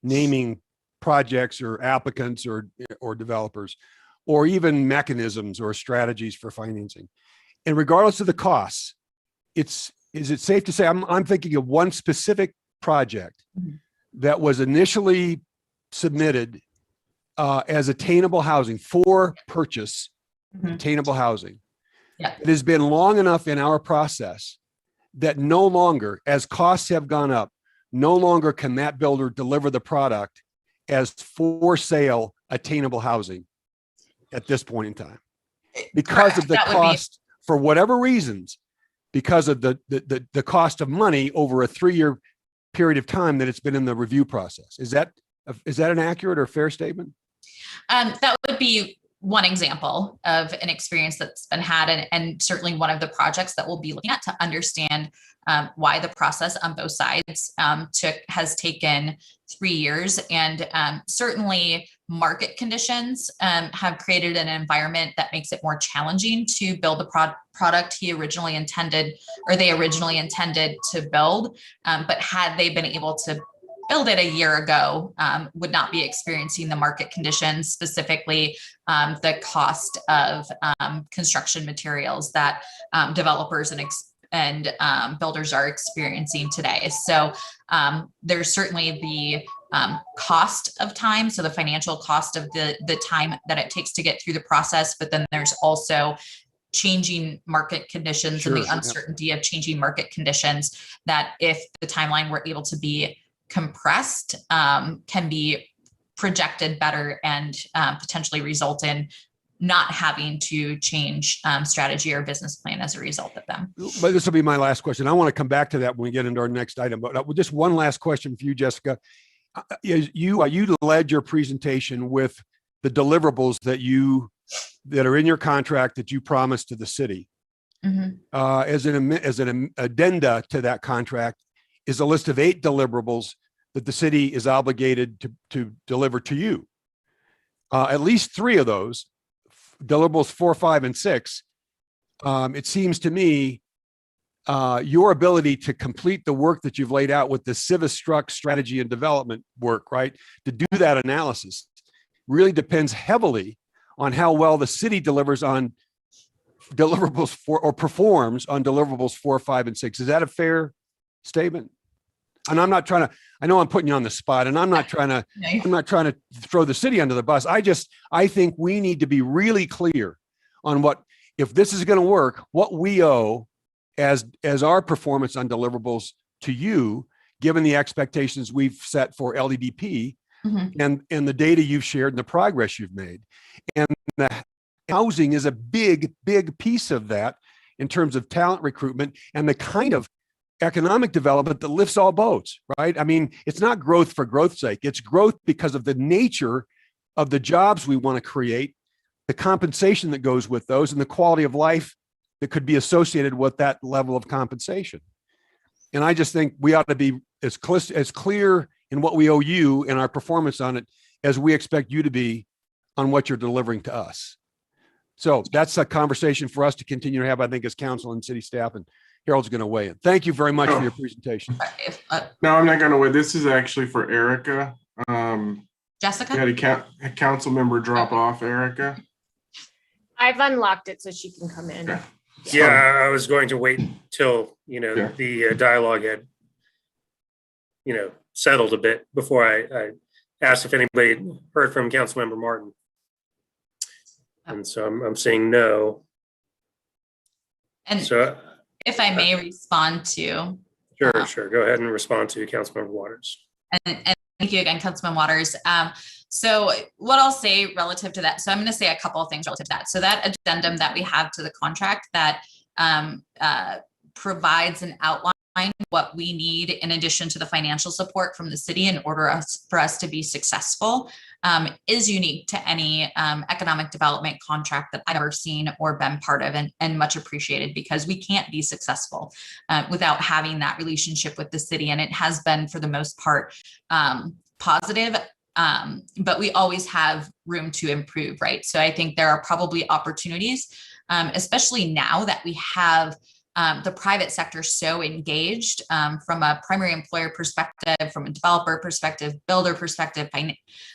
naming projects or applicants or developers, or even mechanisms or strategies for financing, and regardless of the costs, is it safe to say, I'm thinking of one specific project that was initially submitted as attainable housing for purchase, attainable housing. Yeah. It has been long enough in our process that no longer, as costs have gone up, no longer can that builder deliver the product as for sale attainable housing at this point in time, because Correct. of the That would be- cost, for whatever reasons, because of the cost of money over a 3-year period of time that it's been in the review process. Is that an accurate or fair statement? That would be one example of an experience that's been had, and certainly one of the projects that we'll be looking at to understand why the process on both sides has taken 3 years. And certainly market conditions have created an environment that makes it more challenging to build the product they originally intended to build. But had they been able to build it a year ago, would not be experiencing the market conditions, specifically the cost of construction materials that developers and builders are experiencing today. So there's certainly the cost of time, so the financial cost of the time that it takes to get through the process, but then there's also changing market conditions and the uncertainty of changing market conditions, that if the timeline were able to be compressed, can be projected better and potentially result in not having to change strategy or business plan as a result of them. But this will be my last question. I want to come back to that when we get into our next item, but just one last question for you, Jessica. You led your presentation with the deliverables that are in your contract that you promised to the city. As an addenda to that contract is a list of 8 deliverables that the city is obligated to deliver to you. At least 3 of those, deliverables 4, 5, and 6, it seems to me your ability to complete the work that you've laid out with the Civistruct strategy and development work, right, to do that analysis really depends heavily on how well the city delivers on deliverables or performs on deliverables 4, 5, and 6. Is that a fair statement? And I'm not trying to, I know I'm putting you on the spot, and I'm not trying to throw the city under the bus. I think we need to be really clear on if this is going to work, what we owe as our performance on deliverables to you, given the expectations we've set for LDDP and the data you've shared and the progress you've made. And the housing is a big, big piece of that in terms of talent recruitment and the kind of economic development that lifts all boats, right? I mean, it's not growth for growth's sake. It's growth because of the nature of the jobs we want to create, the compensation that goes with those, and the quality of life that could be associated with that level of compensation. And I just think we ought to be as clear in what we owe you and our performance on it as we expect you to be on what you're delivering to us. So that's a conversation for us to continue to have, I think, as council and city staff, and Harold's going to weigh in. Thank you very much for your presentation. No, I'm not going to wait. This is actually for Erica. Jessica? We had a council member drop off, Erica. I've unlocked it so she can come in. Okay. Yeah, I was going to wait till, Yeah. the dialogue had, settled a bit before I asked if anybody had heard from Councilmember Martin. And so I'm saying no. And So if I may respond to. sure. Go ahead and respond to Councilmember Waters. And thank you again, Councilman Waters. So what I'll say relative to that, so I'm going to say a couple of things relative to that. So that addendum that we have to the contract that provides an outline what we need in addition to the financial support from the city in order for us to be successful is unique to any economic development contract that I've ever seen or been part of, and much appreciated, because we can't be successful without having that relationship with the city. And it has been, for the most part, positive. But we always have room to improve, right? So I think there are probably opportunities, especially now that we have the private sector so engaged from a primary employer perspective, from a developer perspective, builder perspective,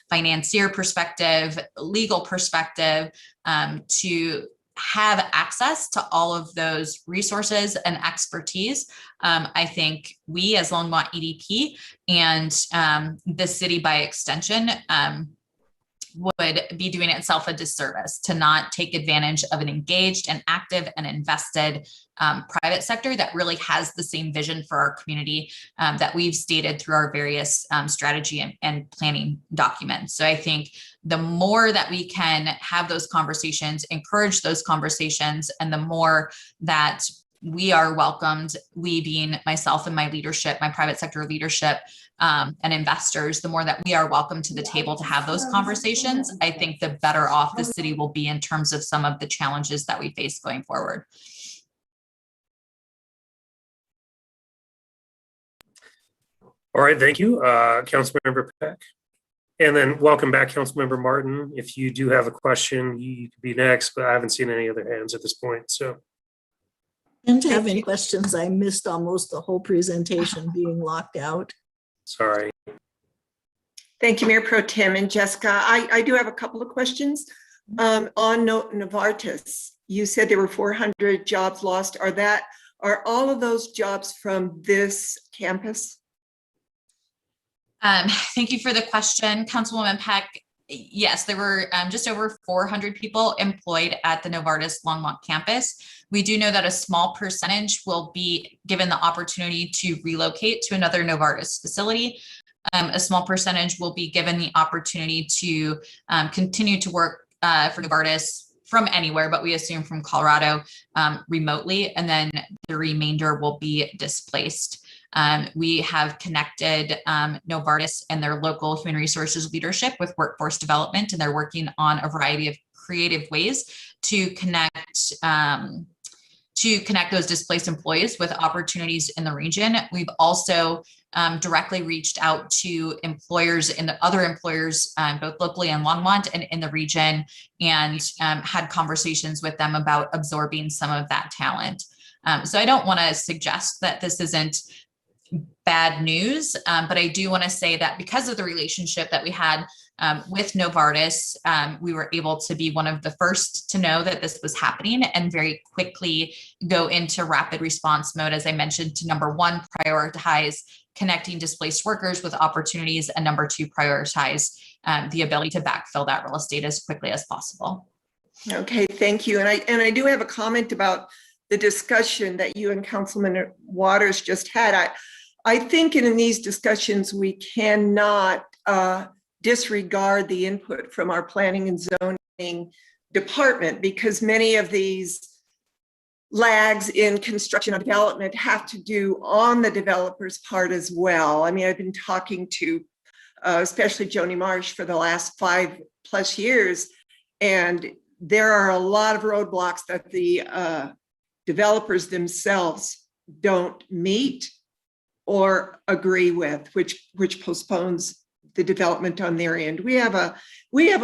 financier perspective, legal perspective, to have access to all of those resources and expertise. I think we as Longmont EDP and the city by extension would be doing itself a disservice to not take advantage of an engaged and active and invested private sector that really has the same vision for our community that we've stated through our various strategy and planning documents. So I think the more that we can have those conversations, encourage those conversations, and the more that we are welcomed, we being myself and my leadership, my private sector leadership, and investors, the more that we are welcome to the table to have those conversations, I think the better off the city will be in terms of some of the challenges that we face going forward. All right, thank you, Councilmember Peck. And then welcome back, Councilmember Martin. If you do have a question, you could be next, but I haven't seen any other hands at this point, so. Didn't have any questions. I missed almost the whole presentation being locked out. Sorry. Thank you, Mayor Pro Tem and Jessica. I do have a couple of questions. On Novartis, you said there were 400 jobs lost. Are all of those jobs from this campus? Thank you for the question, Councilwoman Peck. Yes, there were just over 400 people employed at the Novartis Longmont campus. We do know that a small percentage will be given the opportunity to relocate to another Novartis facility. A small percentage will be given the opportunity to continue to work for Novartis from anywhere, but we assume from Colorado remotely, and then the remainder will be displaced. We have connected Novartis and their local human resources leadership with workforce development, and they're working on a variety of creative ways to connect those displaced employees with opportunities in the region. We've also directly reached out to employers and the other employers, both locally in Longmont and in the region, and had conversations with them about absorbing some of that talent. So I don't want to suggest that this isn't bad news, but I do want to say that because of the relationship that we had with Novartis, we were able to be one of the first to know that this was happening and very quickly go into rapid response mode, as I mentioned, to number one, prioritize connecting displaced workers with opportunities, and number two, prioritize the ability to backfill that real estate as quickly as possible. Okay, thank you. And I do have a comment about the discussion that you and Councilman Waters just had. I think in these discussions, we cannot disregard the input from our planning and zoning department, because many of these lags in construction and development have to do on the developer's part as well. I mean, I've been talking to especially Joni Marsh for the last 5+ years, and there are a lot of roadblocks that the developers themselves don't meet or agree with, which postpones the development on their end. We have a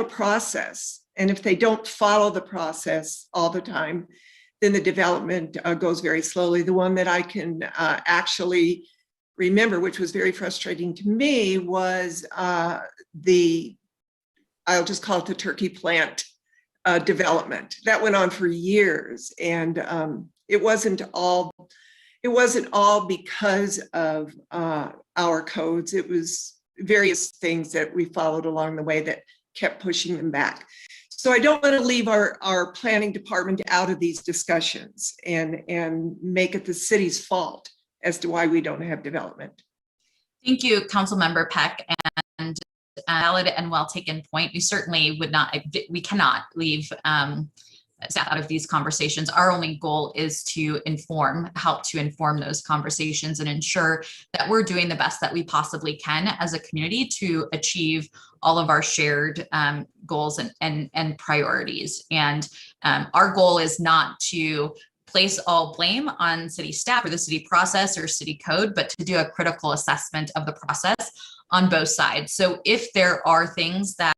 process, and if they don't follow the process all the time, then the development goes very slowly. The one that I can actually remember, which was very frustrating to me, was I'll just call it the turkey plant development. That went on for years, and it wasn't all because of our codes. It was various things that we followed along the way that kept pushing them back. So I don't want to leave our planning department out of these discussions and make it the city's fault as to why we don't have development. Thank you, Councilmember Peck, and valid and well taken point. We certainly we cannot leave staff out of these conversations. Our only goal is to help to inform those conversations and ensure that we're doing the best that we possibly can as a community to achieve all of our shared goals and priorities. And our goal is not to place all blame on city staff or the city process or city code, but to do a critical assessment of the process on both sides. So if there are things that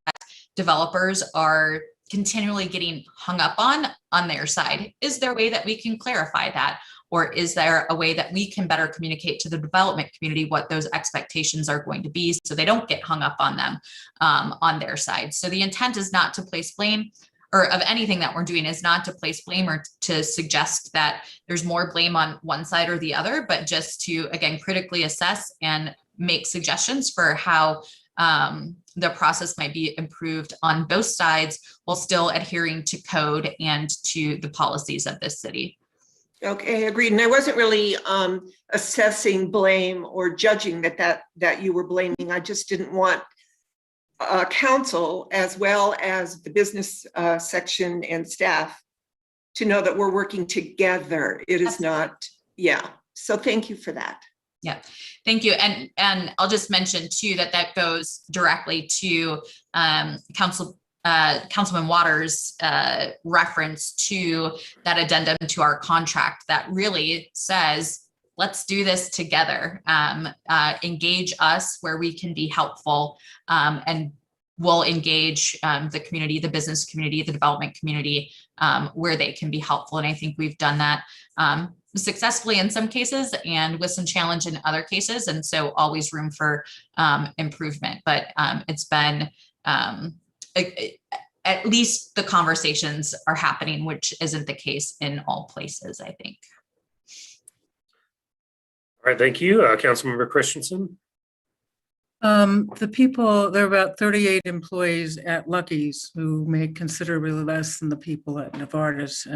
developers are continually getting hung up on their side, is there a way that we can clarify that? Or is there a way that we can better communicate to the development community what those expectations are going to be so they don't get hung up on them on their side? So the intent is not to place blame, or of anything that we're doing is not to place blame or to suggest that there's more blame on one side or the other, but just to, again, critically assess and make suggestions for how the process might be improved on both sides while still adhering to code and to the policies of this city. Okay, agreed. And I wasn't really assessing blame or judging that you were blaming. I just didn't want council, as well as the business section and staff, to know that we're working together. It is not, yeah. So thank you for that. Yeah, thank you. And I'll just mention too that goes directly to Councilman Waters' reference to that addendum to our contract that really says, let's do this together. Engage us where we can be helpful, and we'll engage the community, the business community, the development community, where they can be helpful. And I think we've done that successfully in some cases and with some challenge in other cases. And so always room for improvement. But it's been, at least the conversations are happening, which isn't the case in all places, I think. All right, thank you. Councilmember Christensen. The people, there are about 38 employees at Lucky's who make considerably less than the people at Novartis.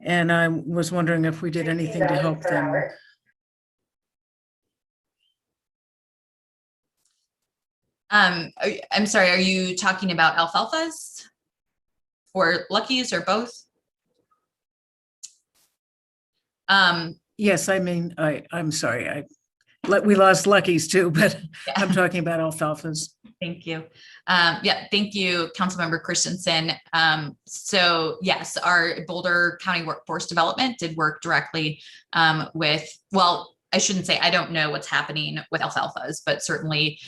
And I was wondering if we did anything to help them. I'm sorry, are you talking about Alfalfa's or Lucky's or both? Yes, I mean, I'm sorry. We lost Lucky's too, but yeah. I'm talking about Alfalfa's. Thank you. Yeah, thank you, Councilmember Christensen. So yes, our Boulder County Workforce Development did work directly with, well, I shouldn't say, I don't know what's happening with Alfalfa's, but certainly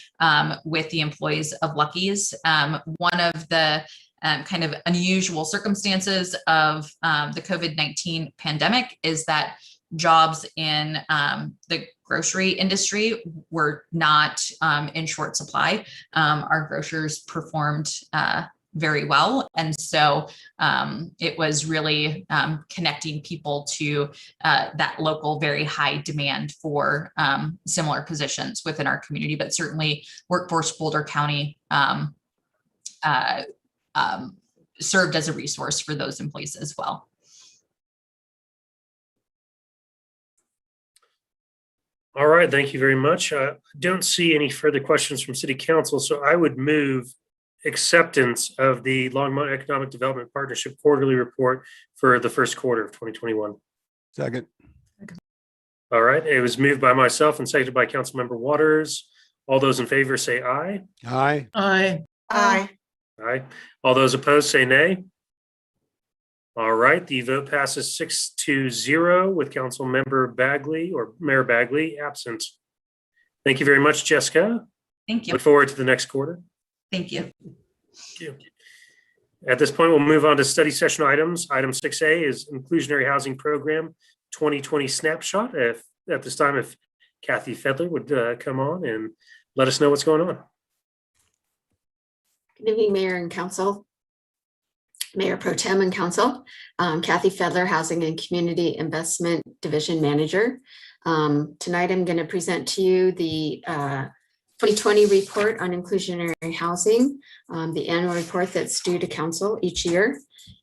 with the employees of Lucky's. One of the kind of unusual circumstances of the COVID-19 pandemic is that jobs in the grocery industry were not in short supply. Our grocers performed very well. And so it was really connecting people to that local, very high demand for similar positions within our community, but certainly Workforce Boulder County served as a resource for those employees as well. All right, thank you very much. Don't see any further questions from City Council, so I would move acceptance of the Longmont Economic Development Partnership quarterly report for the first quarter of 2021. Second. All right, it was moved by myself and seconded by Councilmember Waters. All those in favor say aye. Aye. Aye. Aye. Aye. All those opposed say nay. All right, the vote passes 6-0 with Councilmember Bagley or Mayor Bagley absent. Thank you very much, Jessica. Thank you. Look forward to the next quarter. Thank you. Thank you. At this point, we'll move on to study session items. Item 6A is Inclusionary Housing Program 2020 Snapshot. If at this time, if Kathy Fedler would come on and let us know what's going on. Good evening, Mayor and Council. Mayor Pro Tem and Council. Kathy Fedler, Housing and Community Investment Division Manager. Tonight, I'm going to present to you the 2020 report on inclusionary housing, the annual report that's due to Council each year.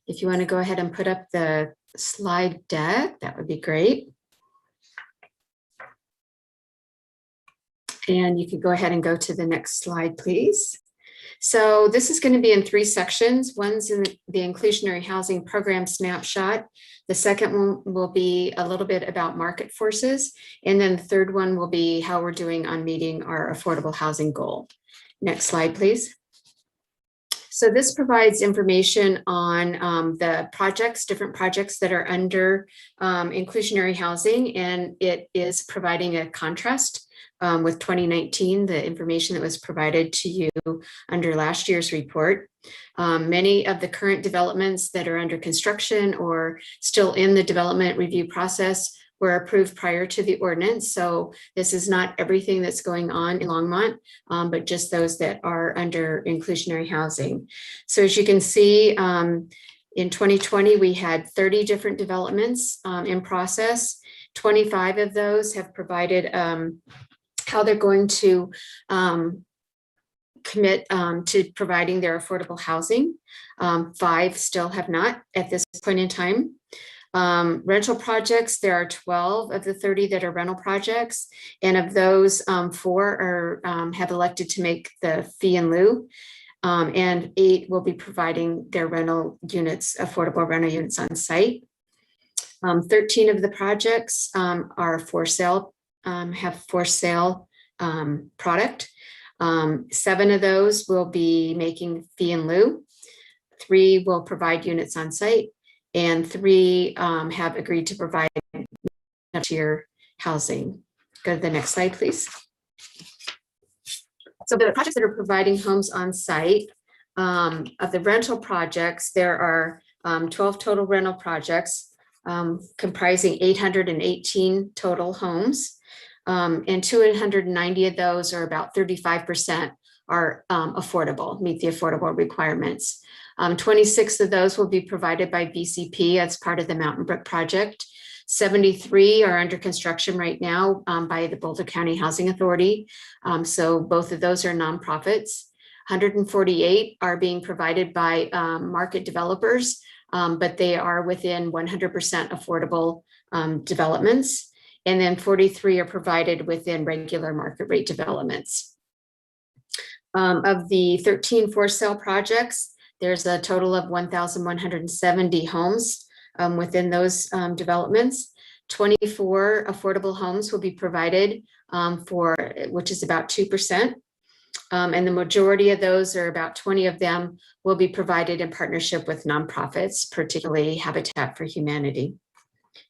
If you want to go ahead and put up the slide deck, that would be great. And you could go ahead and go to the next slide, please. So this is going to be in 3 sections. One's in the inclusionary housing program snapshot. The second one will be a little bit about market forces. And then the third one will be how we're doing on meeting our affordable housing goal. Next slide, please. So this provides information on the projects, different projects that are under inclusionary housing, and it is providing a contrast with 2019, the information that was provided to you under last year's report. Many of the current developments that are under construction or still in the development review process were approved prior to the ordinance. So this is not everything that's going on in Longmont, but just those that are under inclusionary housing. So as you can see, in 2020, we had 30 different developments in process. 25 of those have provided how they're going to commit to providing their affordable housing. 5 still have not at this point in time. Rental projects, there are 12 of the 30 that are rental projects. And of those, 4 are have elected to make the fee in lieu. And 8 will be providing their rental units, affordable rental units on site. 13 of the projects are for sale, have for sale product. 7 of those will be making fee in lieu. 3 will provide units on site, and 3 have agreed to provide tier housing. Go to the next slide, please. So the projects that are providing homes on site, of the rental projects, there are 12 total rental projects comprising 818 total homes. And 290 of those, or about 35%, are affordable, meet the affordable requirements. 26 of those will be provided by BCP as part of the Mountain Brook project. 73 are under construction right now by the Boulder County Housing Authority. So both of those are nonprofits. 148 are being provided by market developers, but they are within 100% affordable developments. And then 43 are provided within regular market rate developments. Of the 13 for sale projects, there's a total of 1,170 homes within those developments. 24 affordable homes will be provided which is about 2%. And the majority of those, or about 20 of them, will be provided in partnership with nonprofits, particularly Habitat for Humanity.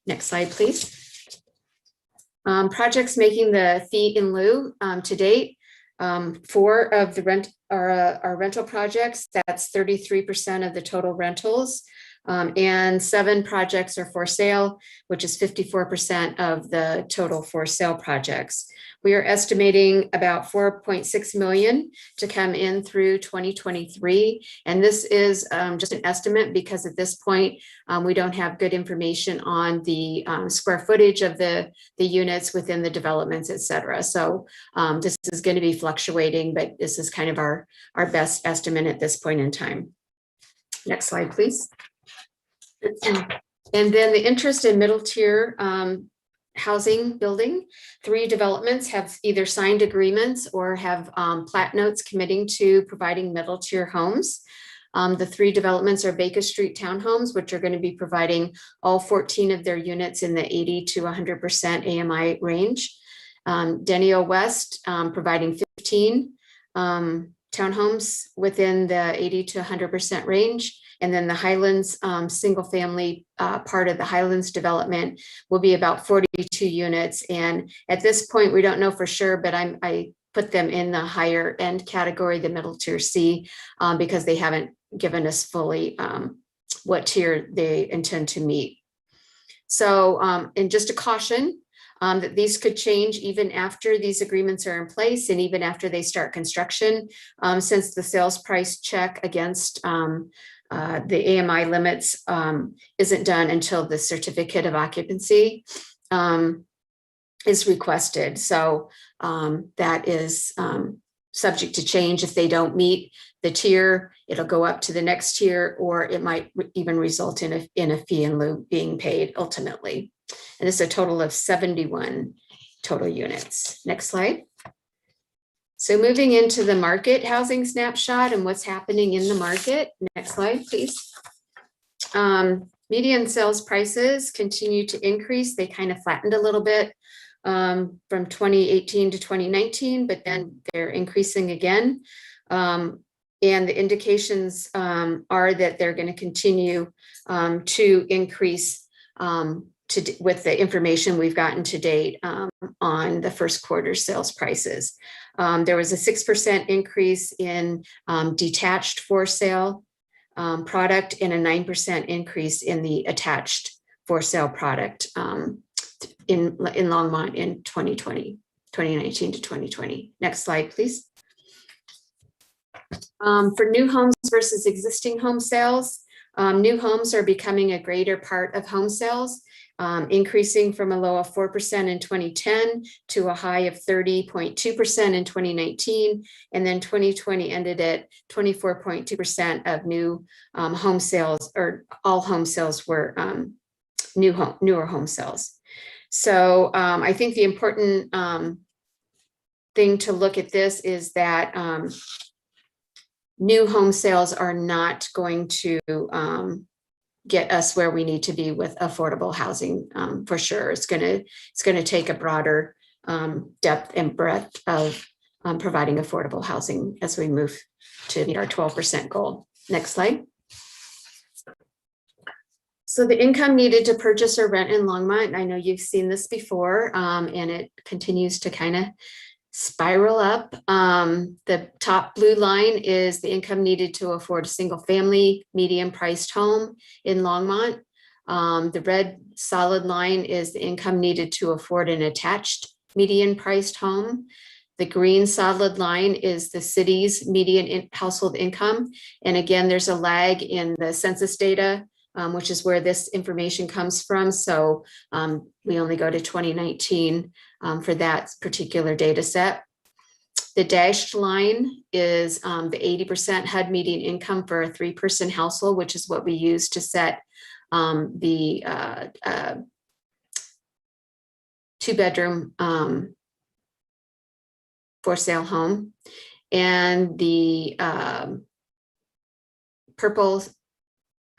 Next slide, please. Projects making the fee in lieu to date. 4 of the are rental projects. That's 33% of the total rentals. And 7 projects are for sale, which is 54% of the total for sale projects. We are estimating about 4.6 million to come in through 2023. And this is just an estimate because at this point, we don't have good information on the square footage of the units within the developments, et cetera. So this is going to be fluctuating, but this is kind of our best estimate at this point in time. Next slide, please. And then the interest in middle tier housing building. 3 developments have either signed agreements or have plat notes committing to providing middle tier homes. The 3 developments are Baker Street Townhomes, which are going to be providing all 14 of their units in the 80 to 100% AMI range. Denio West providing 15 townhomes within the 80 to 100% range. And then the Highlands single family part of the Highlands development will be about 42 units. And at this point, we don't know for sure, but I put them in the higher end category, the middle tier C, because they haven't given us fully what tier they intend to meet. So, and just a caution that these could change even after these agreements are in place and even after they start construction, since the sales price check against the AMI limits isn't done until the certificate of occupancy is requested. So that is subject to change. If they don't meet the tier, it'll go up to the next tier, or it might even result in a fee in lieu being paid ultimately. And it's a total of 71 total units. Next slide. So moving into the market housing snapshot and what's happening in the market. Next slide, please. Median sales prices continue to increase. They kind of flattened a little bit from 2018 to 2019, but then they're increasing again. And the indications are that they're going to continue to increase with the information we've gotten to date on the first quarter sales prices. There was a 6% increase in detached for sale product and a 9% increase in the attached for sale product in Longmont in 2019 to 2020. Next slide, please. For new homes versus existing home sales, new homes are becoming a greater part of home sales, increasing from a low of 4% in 2010 to a high of 30.2% in 2019. And then 2020 ended at 24.2% of new home sales, or all home sales were newer home sales. So I think the important thing to look at this is that new home sales are not going to get us where we need to be with affordable housing for sure. It's gonna take a broader depth and breadth of providing affordable housing as we move to meet our 12% goal. Next slide. So the income needed to purchase or rent in Longmont, I know you've seen this before, and it continues to kind of spiral up. The top blue line is the income needed to afford a single family medium priced home in Longmont. The red solid line is the income needed to afford an attached median priced home. The green solid line is the city's median household income. And again, there's a lag in the census data, which is where this information comes from. So we only go to 2019 for that particular data set. The dashed line is the 80% HUD median income for a 3-person household, which is what we use to set the 2-bedroom for sale home. And the purple,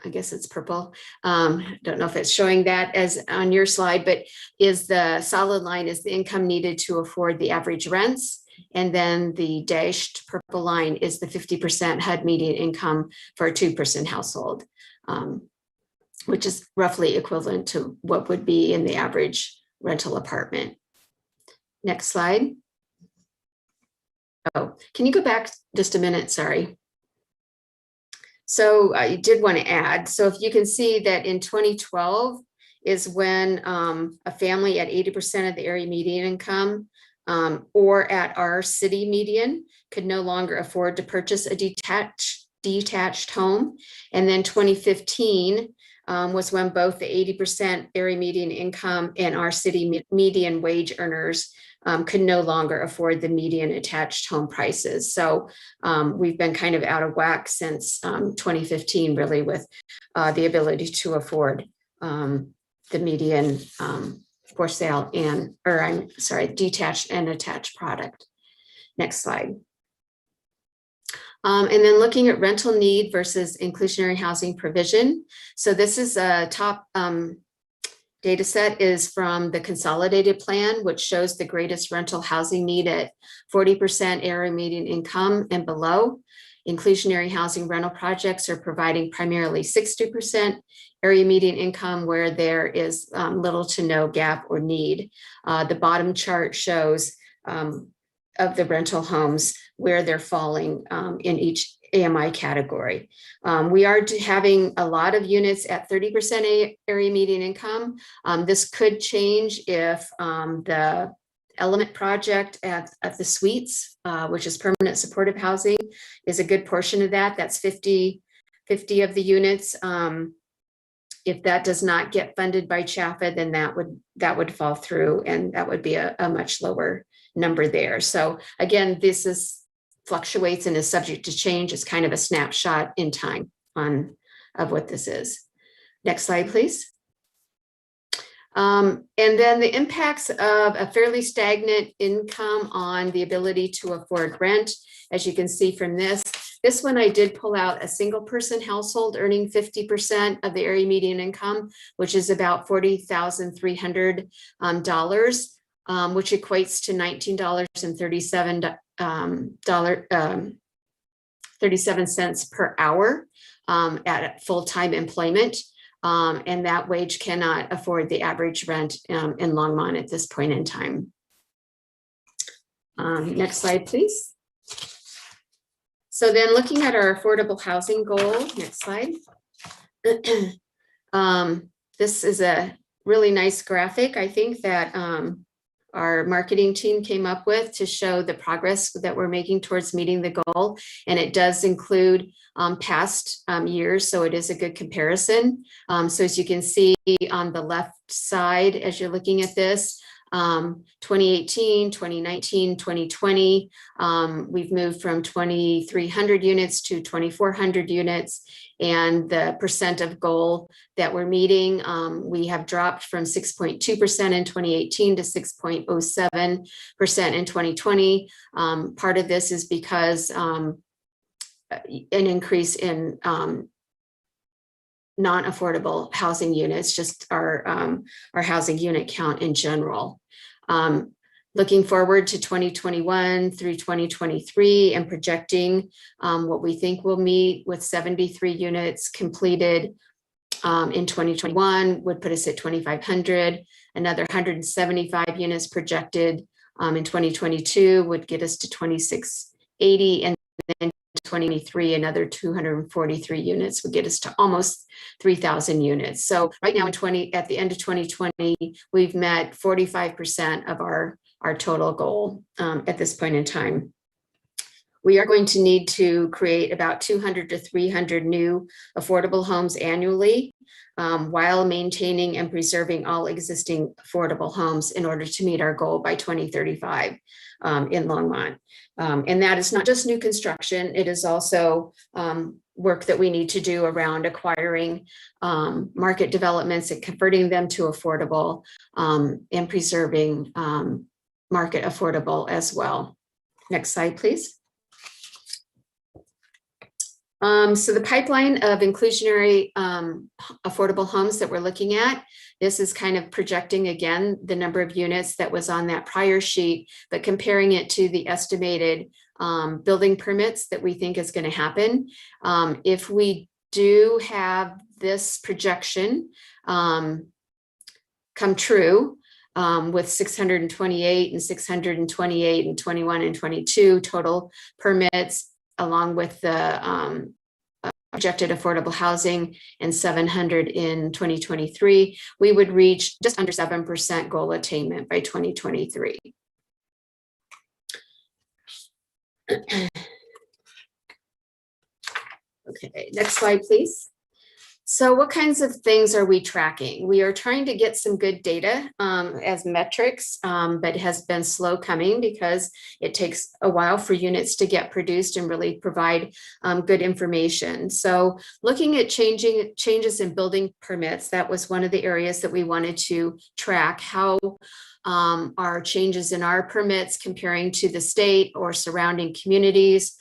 I guess it's purple. Don't know if it's showing that as on your slide, but is the solid line is the income needed to afford the average rents. And then the dashed purple line is the 50% HUD median income for a 2-person household, which is roughly equivalent to what would be in the average rental apartment. Next slide. Oh, can you go back just a minute? Sorry. So I did want to add, so if you can see that in 2012 is when a family at 80% of the area median income or at our city median could no longer afford to purchase a detached home. And then 2015 was when both the 80% area median income and our city median wage earners could no longer afford the median attached home prices. So we've been kind of out of whack since 2015, really, with the ability to afford the median for sale and, or I'm sorry, detached and attached product. Next slide. And then looking at rental need versus inclusionary housing provision. So this is a top data set is from the consolidated plan, which shows the greatest rental housing need at 40% area median income and below. Inclusionary housing rental projects are providing primarily 60% area median income where there is little to no gap or need. The bottom chart shows of the rental homes where they're falling in each AMI category. We are having a lot of units at 30% area median income. This could change if the Element project at the Suites, which is permanent supportive housing, is a good portion of that. That's 50 of the units. If that does not get funded by CHAFA, then that would fall through, and that would be a much lower number there. So again, this fluctuates and is subject to change. It's kind of a snapshot in time of what this is. Next slide, please. And then the impacts of a fairly stagnant income on the ability to afford rent. As you can see from this one, I did pull out a single person household earning 50% of the area median income, which is about $40,300, which equates to $19.37 per hour at full-time employment. And that wage cannot afford the average rent in Longmont at this point in time. Next slide, please. So then looking at our affordable housing goal, next slide. This is a really nice graphic, I think, that our marketing team came up with to show the progress that we're making towards meeting the goal. And it does include past years, so it is a good comparison. So as you can see on the left side, as you're looking at this, 2018, 2019, 2020, we've moved from 2,300 units to 2,400 units. And the percent of goal that we're meeting, we have dropped from 6.2% in 2018 to 6.07% in 2020. Part of this is because an increase in non-affordable housing units, just our housing unit count in general. Looking forward to 2021 through 2023 and projecting what we think we'll meet with 73 units completed in 2021 would put us at 2,500. Another 175 units projected in 2022 would get us to 2,680, and then 2023, another 243 units would get us to almost 3,000 units. So right now at the end of 2020, we've met 45% of our total goal at this point in time. We are going to need to create about 200 to 300 new affordable homes annually while maintaining and preserving all existing affordable homes in order to meet our goal by 2035 in Longmont. And that is not just new construction, it is also work that we need to do around acquiring market developments and converting them to affordable and preserving market affordable as well. Next slide, please. So the pipeline of inclusionary affordable homes that we're looking at, this is kind of projecting again the number of units that was on that prior sheet, but comparing it to the estimated building permits that we think is going to happen. If we do have this projection come true, with 628 and 628 and 21 and 22 total permits, along with the projected affordable housing and 700 in 2023, we would reach just under 7% goal attainment by 2023. Okay, next slide, please. So what kinds of things are we tracking? We are trying to get some good data as metrics, but it has been slow coming because it takes a while for units to get produced and really provide good information. So looking at changes in building permits, that was one of the areas that we wanted to track. How are changes in our permits comparing to the state or surrounding communities?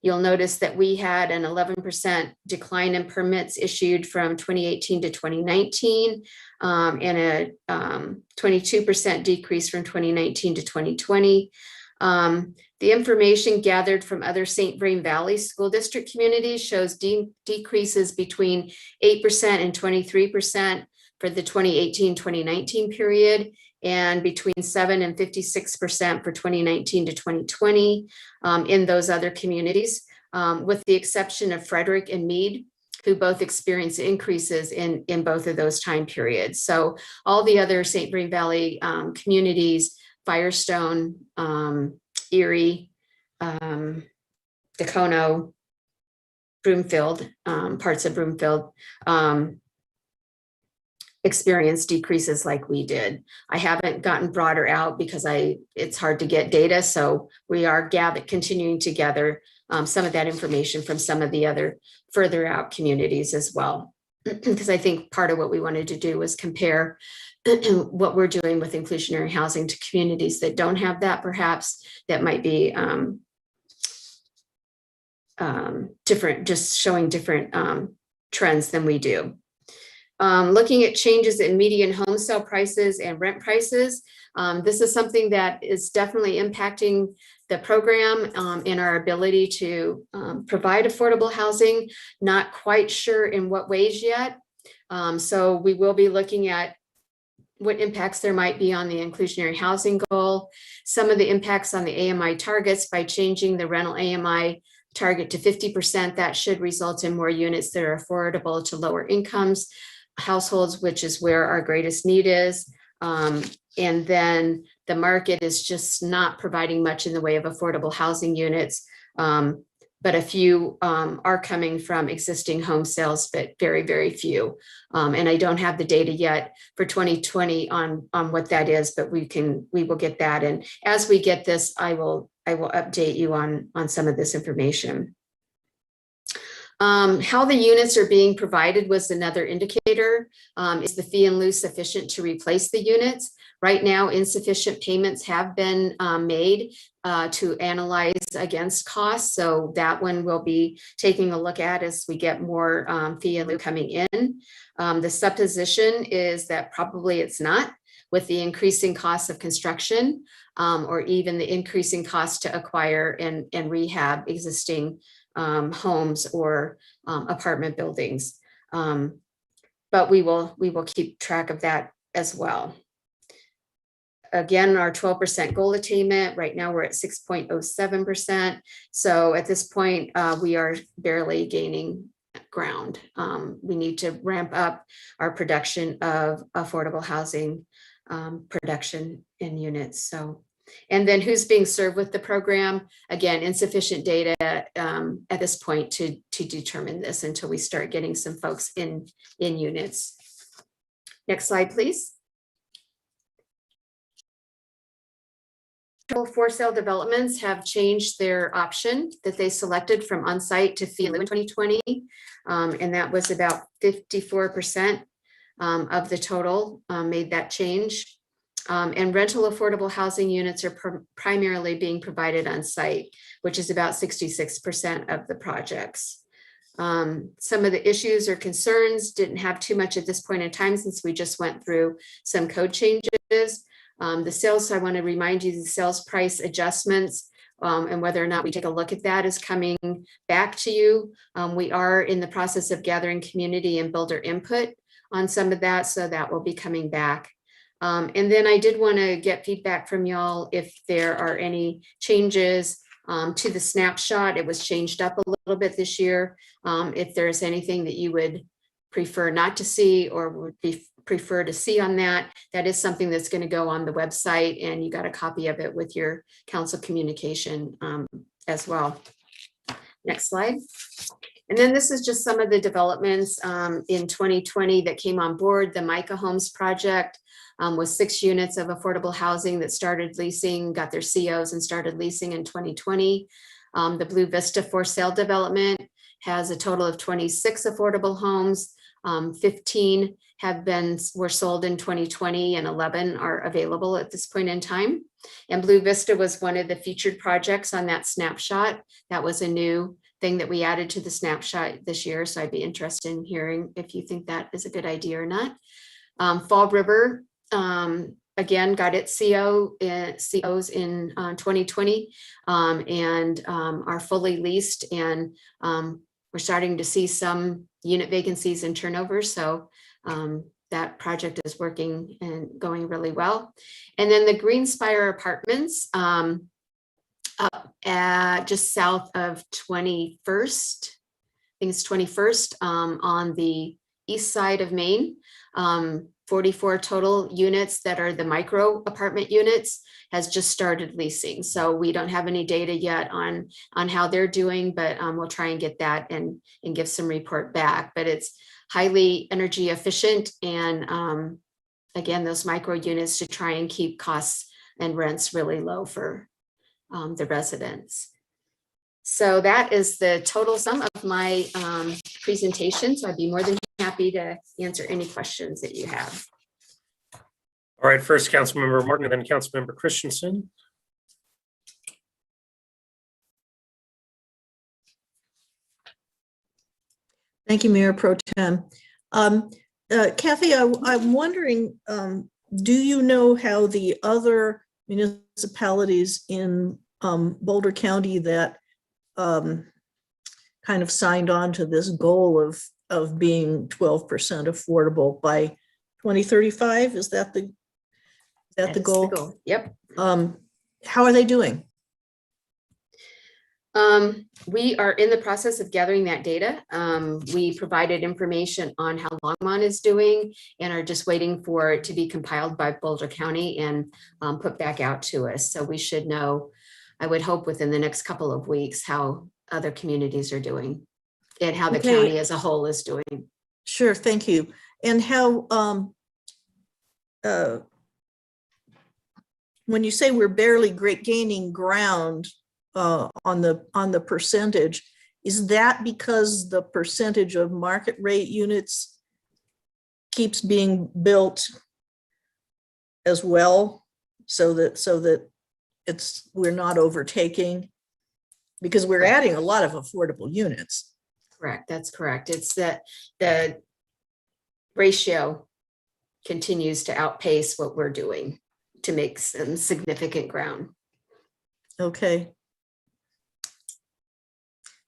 You'll notice that we had an 11% decline in permits issued from 2018 to 2019 and a 22% decrease from 2019 to 2020. The information gathered from other St. Vrain Valley School District communities shows decreases between 8% and 23% for the 2018-2019 period, and between 7 and 56% for 2019 to 2020 in those other communities, with the exception of Frederick and Meade, who both experienced increases in both of those time periods. So all the other St. Vrain Valley communities, Firestone, Erie, Dacono, Broomfield, parts of Broomfield, experienced decreases like we did. I haven't gotten broader out because it's hard to get data. So we are continuing to gather some of that information from some of the other further out communities as well. Because I think part of what we wanted to do was compare what we're doing with inclusionary housing to communities that don't have that, perhaps that might be different, just showing different trends than we do. Looking at changes in median home sale prices and rent prices. This is something that is definitely impacting the program and our ability to provide affordable housing. Not quite sure in what ways yet. So we will be looking at what impacts there might be on the inclusionary housing goal, some of the impacts on the AMI targets by changing the rental AMI target to 50%. That should result in more units that are affordable to lower incomes households, which is where our greatest need is. And then the market is just not providing much in the way of affordable housing units. But a few are coming from existing home sales, but very, very few. And I don't have the data yet for 2020 on what that is, but we will get that. And as we get this, I will update you on some of this information. How the units are being provided was another indicator. Is the fee in lieu sufficient to replace the units? Right now, insufficient payments have been made to analyze against costs. So that one we'll be taking a look at as we get more fee in lieu coming in. The supposition is that probably it's not, with the increasing costs of construction or even the increasing cost to acquire and rehab existing homes or apartment buildings. But we will keep track of that as well. Again, our 12% goal attainment, right now we're at 6.07%. So at this point, we are barely gaining ground. We need to ramp up our production of affordable housing production in units. So, and then who's being served with the program? Again, insufficient data at this point to determine this until we start getting some folks in units. Next slide, please. For sale developments have changed their option that they selected from on-site to fee in lieu in 2020. And that was about 54% of the total made that change. And rental affordable housing units are primarily being provided on site, which is about 66% of the projects. Some of the issues or concerns didn't have too much at this point in time since we just went through some code changes. The sales, I want to remind you, the sales price adjustments and whether or not we take a look at that is coming back to you. We are in the process of gathering community and builder input on some of that, so that will be coming back. And then I did want to get feedback from y'all if there are any changes to the snapshot. It was changed up a little bit this year. If there's anything that you would prefer not to see or would prefer to see on that, that is something that's going to go on the website, and you got a copy of it with your council communication as well. Next slide. And then this is just some of the developments in 2020 that came on board. The Micah Homes project was 6 units of affordable housing that started leasing, got their COs and started leasing in 2020. The Blue Vista for sale development has a total of 26 affordable homes. 15 were sold in 2020 and 11 are available at this point in time. And Blue Vista was one of the featured projects on that snapshot. That was a new thing that we added to the snapshot this year. So I'd be interested in hearing if you think that is a good idea or not. Fall River, again, got its COs in 2020 and are fully leased, and we're starting to see some unit vacancies and turnover. So that project is working and going really well. And then the Greenspire Apartments up at just south of 21st, I think it's 21st on the east side of Maine. 44 total units that are the micro apartment units has just started leasing. So we don't have any data yet on how they're doing, but we'll try and get that and give some report back. But it's highly energy efficient, and again, those micro units to try and keep costs and rents really low for the residents. So that is the total sum of my presentation. So I'd be more than happy to answer any questions that you have. All right, first Councilmember Martin and then Councilmember Christensen. Thank you, Mayor Pro Tem. Kathy, I'm wondering, do you know how the other municipalities in Boulder County that kind of signed on to this goal of being 12% affordable by 2035? Is that the goal? Yep. How are they doing? We are in the process of gathering that data. We provided information on how Longmont is doing and are just waiting for it to be compiled by Boulder County and put back out to us. So we should know, I would hope within the next couple of weeks, how other communities are doing and how the county as a whole is doing. Sure, thank you. And how, when you say we're barely gaining ground on the percentage, is that because the percentage of market rate units keeps being built as well, so that we're not overtaking, because we're adding a lot of affordable units? Correct, that's correct. It's that the ratio continues to outpace what we're doing to make some significant ground. Okay.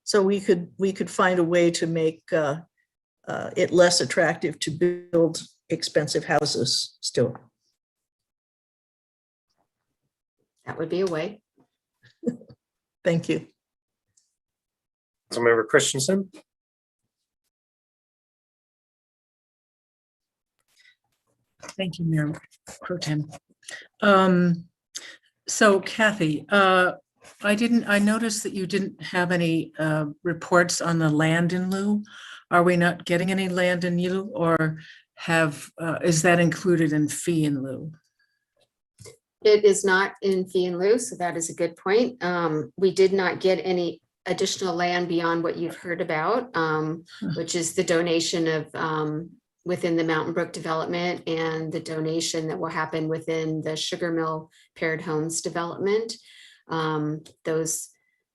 So we could find a way to make it less attractive to build expensive houses still. That would be a way. Thank you. Councilmember Christensen. Thank you, Mayor Pro Tem. So Kathy, I noticed that you didn't have any reports on the land in lieu. Are we not getting any land in lieu, or is that included in fee in lieu? It is not in fee in lieu, so that is a good point. We did not get any additional land beyond what you've heard about, which is the donation of within the Mountain Brook development and the donation that will happen within the Sugar Mill Paired Homes development. Both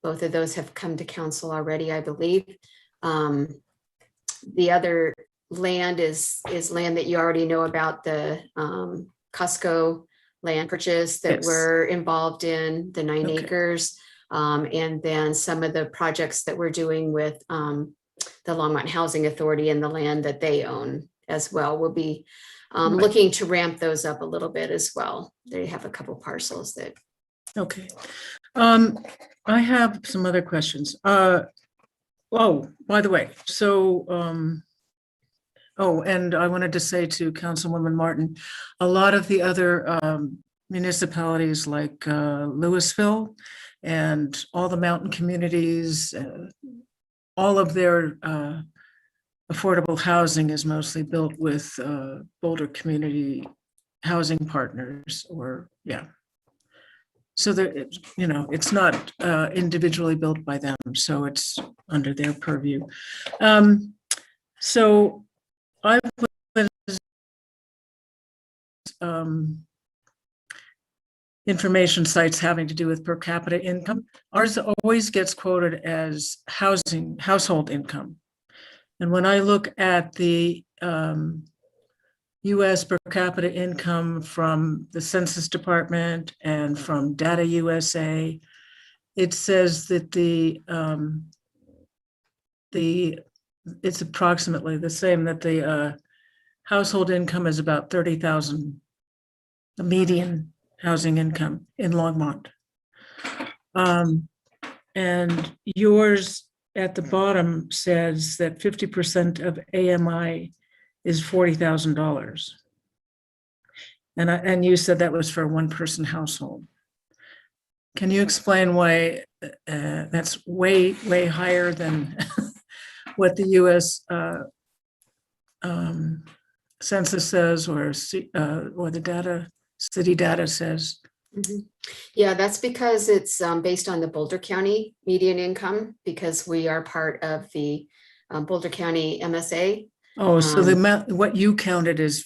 of those have come to council already, I believe. The other land is land that you already know about, the Costco land purchase that we're involved in, the 9 acres. And then some of the projects that we're doing with the Longmont Housing Authority and the land that they own as well. We'll be looking to ramp those up a little bit as well. They have a couple parcels that. Okay. I have some other questions. Oh, by the way, so, and I wanted to say to Councilwoman Martin, a lot of the other municipalities like Louisville and all the mountain communities, all of their affordable housing is mostly built with Boulder Community Housing Partners, or yeah. So that, you know, it's not individually built by them, so it's under their purview. So I was information sites having to do with per capita income. Ours always gets quoted as household income. And when I look at the US per capita income from the Census Department and from Data USA, it says that it's approximately the same, that the household income is about 30,000, the median housing income in Longmont. And yours at the bottom says that 50% of AMI is $40,000. And you said that was for a one-person household. Can you explain why that's way higher than what the US census says, or the city data says? Mhm. Yeah, that's because it's based on the Boulder County median income, because we are part of the Boulder County MSA. Oh, so the amount, what you counted is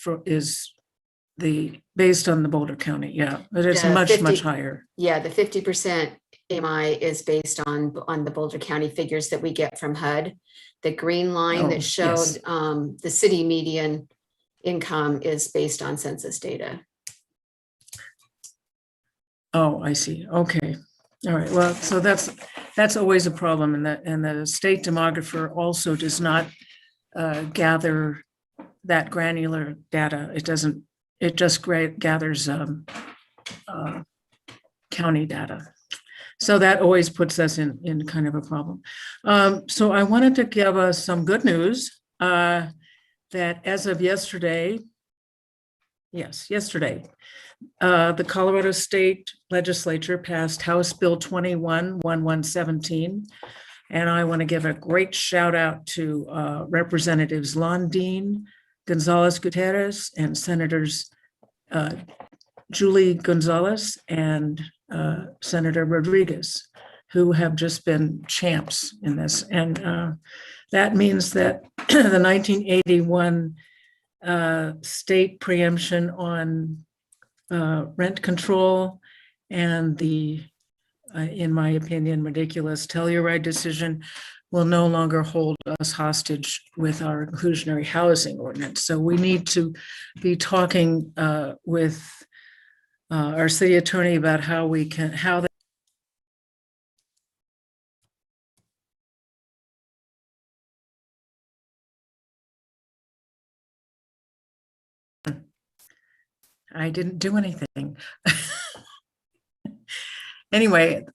based on the Boulder County, yeah, but it's much higher. Yeah, the 50% AMI is based on the Boulder County figures that we get from HUD. The green line that showed the city median income is based on census data. Oh, I see. Okay. All right. Well, so that's always a problem, and the state demographer also does not gather that granular data. It doesn't. It just gathers county data. So that always puts us in kind of a problem. So I wanted to give us some good news that as of yesterday, the Colorado State Legislature passed House Bill 21-1117. And I want to give a great shout out to Representatives Londine, Gonzalez Gutierrez, and Senators Julie Gonzalez and Senator Rodriguez, who have just been champs in this. And that means that the 1981 state preemption on rent control and the, in my opinion, ridiculous Telluride decision will no longer hold us hostage with our inclusionary housing ordinance. So we need to be talking with our city attorney about how that I didn't do anything. Anyway,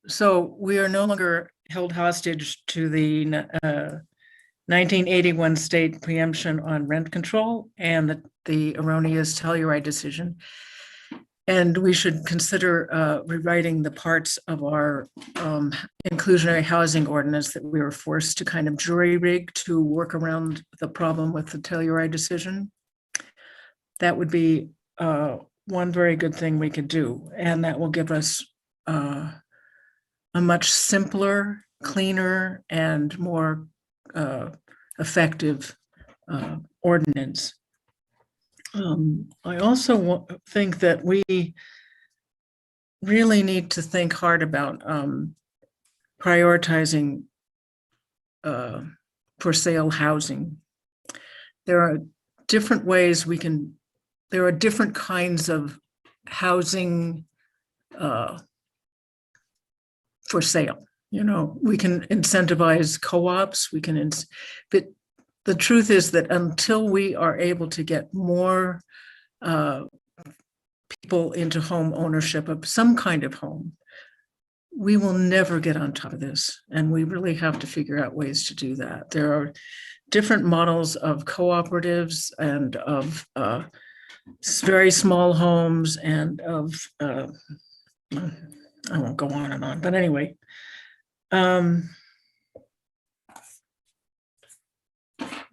so we are no longer held hostage to the 1981 state preemption on rent control and the erroneous Telluride decision. And we should consider rewriting the parts of our inclusionary housing ordinance that we were forced to kind of jury rig to work around the problem with the Telluride decision. That would be one very good thing we could do. And that will give us a much simpler, cleaner, and more effective ordinance. I also think that we really need to think hard about prioritizing for sale housing. There are different ways there are different kinds of housing for sale. You know, we can incentivize co-ops, but the truth is that until we are able to get more people into home ownership of some kind of home, we will never get on top of this. And we really have to figure out ways to do that. There are different models of cooperatives and of very small homes and of, I won't go on and on, but anyway.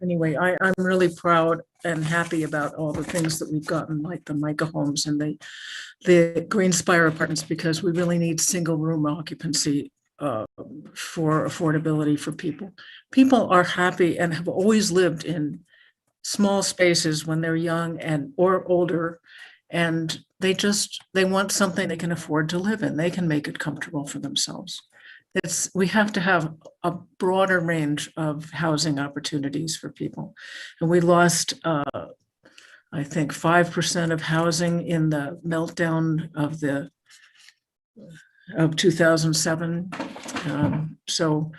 anyway, I'm really proud and happy about all the things that we've gotten, like the Micah homes and the Green Spire apartments, because we really need single room occupancy for affordability for people. People are happy and have always lived in small spaces when they're young or older, and they want something they can afford to live in. They can make it comfortable for themselves. We have to have a broader range of housing opportunities for people. And we lost, I think, 5% of housing in the meltdown of 2007. So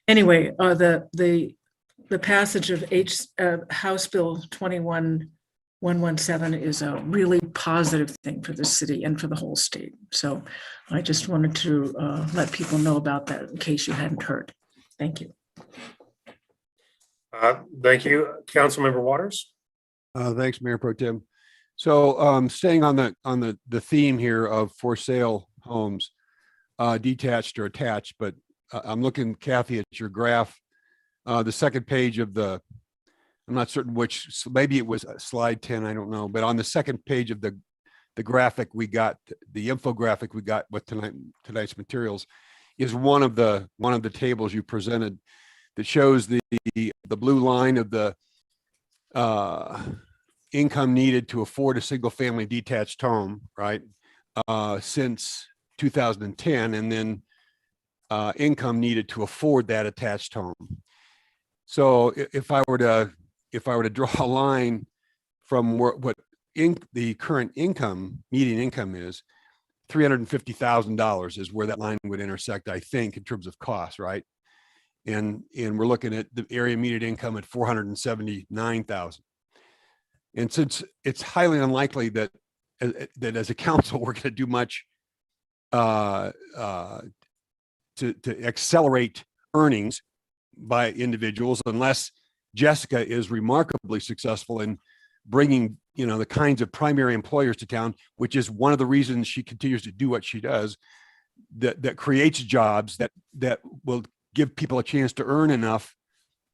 anyway, the passage of House Bill 21117 is a really positive thing for the city and for the whole state. So I just wanted to let people know about that in case you hadn't heard. Thank you. Thank you, Councilmember Waters. Thanks, Mayor Pro Tem. So staying on the theme here of for sale homes, detached or attached, but I'm looking, Kathy, at your graph, the second page of I'm not certain which, maybe it was slide 10, I don't know, but on the second page of the graphic we got, the infographic we got with tonight's materials, is one of the tables you presented that shows the blue line of the income needed to afford a single family detached home, right? Since 2010, and then income needed to afford that attached home. So if I were to draw a line from the current median income is, $350,000 is where that line would intersect, I think, in terms of cost, right? And we're looking at the area median income at 479,000. And since it's highly unlikely that as a council we're going to do much to accelerate earnings by individuals, unless Jessica is remarkably successful in bringing, the kinds of primary employers to town, which is one of the reasons she continues to do what she does, that creates jobs that will give people a chance to earn enough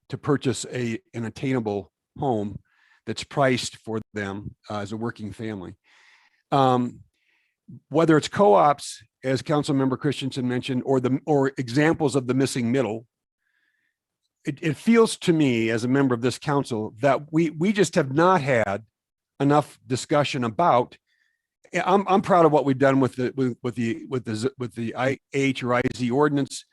to purchase an attainable home that's priced for them as a working family. Whether it's co-ops, as Councilmember Christensen mentioned, or examples of the missing middle, it feels to me as a member of this council that we just have not had enough discussion about. I'm proud of what we've done with the IH or IZ ordinance.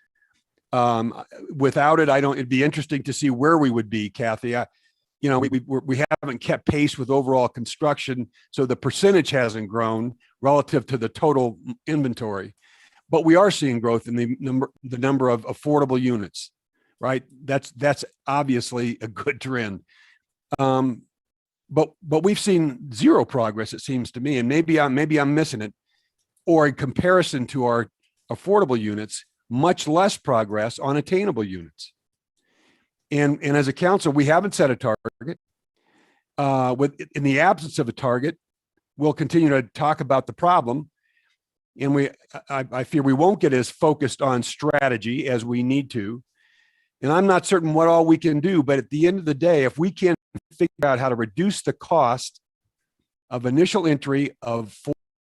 Without it, it'd be interesting to see where we would be, Kathy. We haven't kept pace with overall construction, so the percentage hasn't grown relative to the total inventory, but we are seeing growth in the number of affordable units, right? That's obviously a good trend. But we've seen zero progress, it seems to me, and maybe I'm missing it, or in comparison to our affordable units, much less progress on attainable units. And as a council, we haven't set a target. In the absence of a target, we'll continue to talk about the problem. And I fear we won't get as focused on strategy as we need to. And I'm not certain what all we can do, but at the end of the day, if we can't figure out how to reduce the cost of initial entry of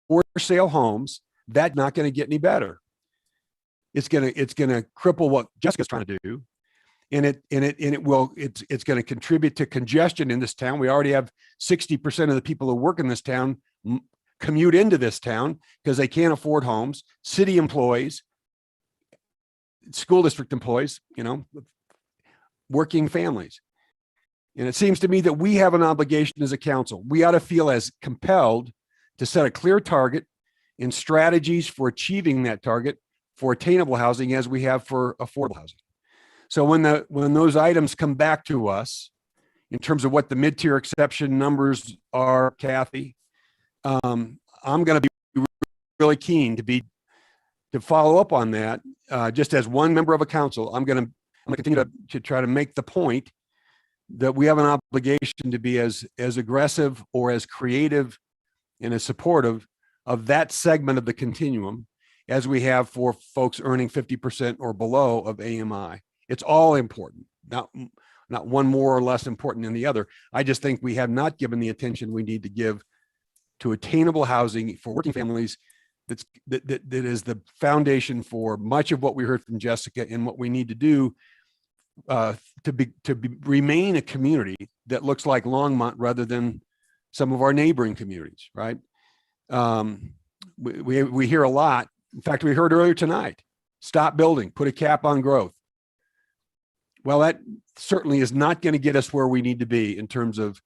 for sale homes, that's not going to get any better. It's going to cripple what Jessica's trying to do. And it's going to contribute to congestion in this town. We already have 60% of the people who work in this town commute into this town because they can't afford homes. City employees, school district employees, working families. And it seems to me that we have an obligation as a council. We ought to feel as compelled to set a clear target and strategies for achieving that target for attainable housing as we have for affordable housing. So when those items come back to us in terms of what the mid-tier exception numbers are, Kathy, I'm going to be really keen to follow up on that. Just as one member of a council, I'm going to continue to try to make the point that we have an obligation to be as aggressive or as creative and as supportive of that segment of the continuum as we have for folks earning 50% or below of AMI. It's all important. Now, not one more or less important than the other. I just think we have not given the attention we need to give to attainable housing for working families. That is the foundation for much of what we heard from Jessica and what we need to do remain a community that looks like Longmont rather than some of our neighboring communities, right? We hear a lot. In fact, we heard earlier tonight, stop building, put a cap on growth. Well, that certainly is not going to get us where we need to be in terms of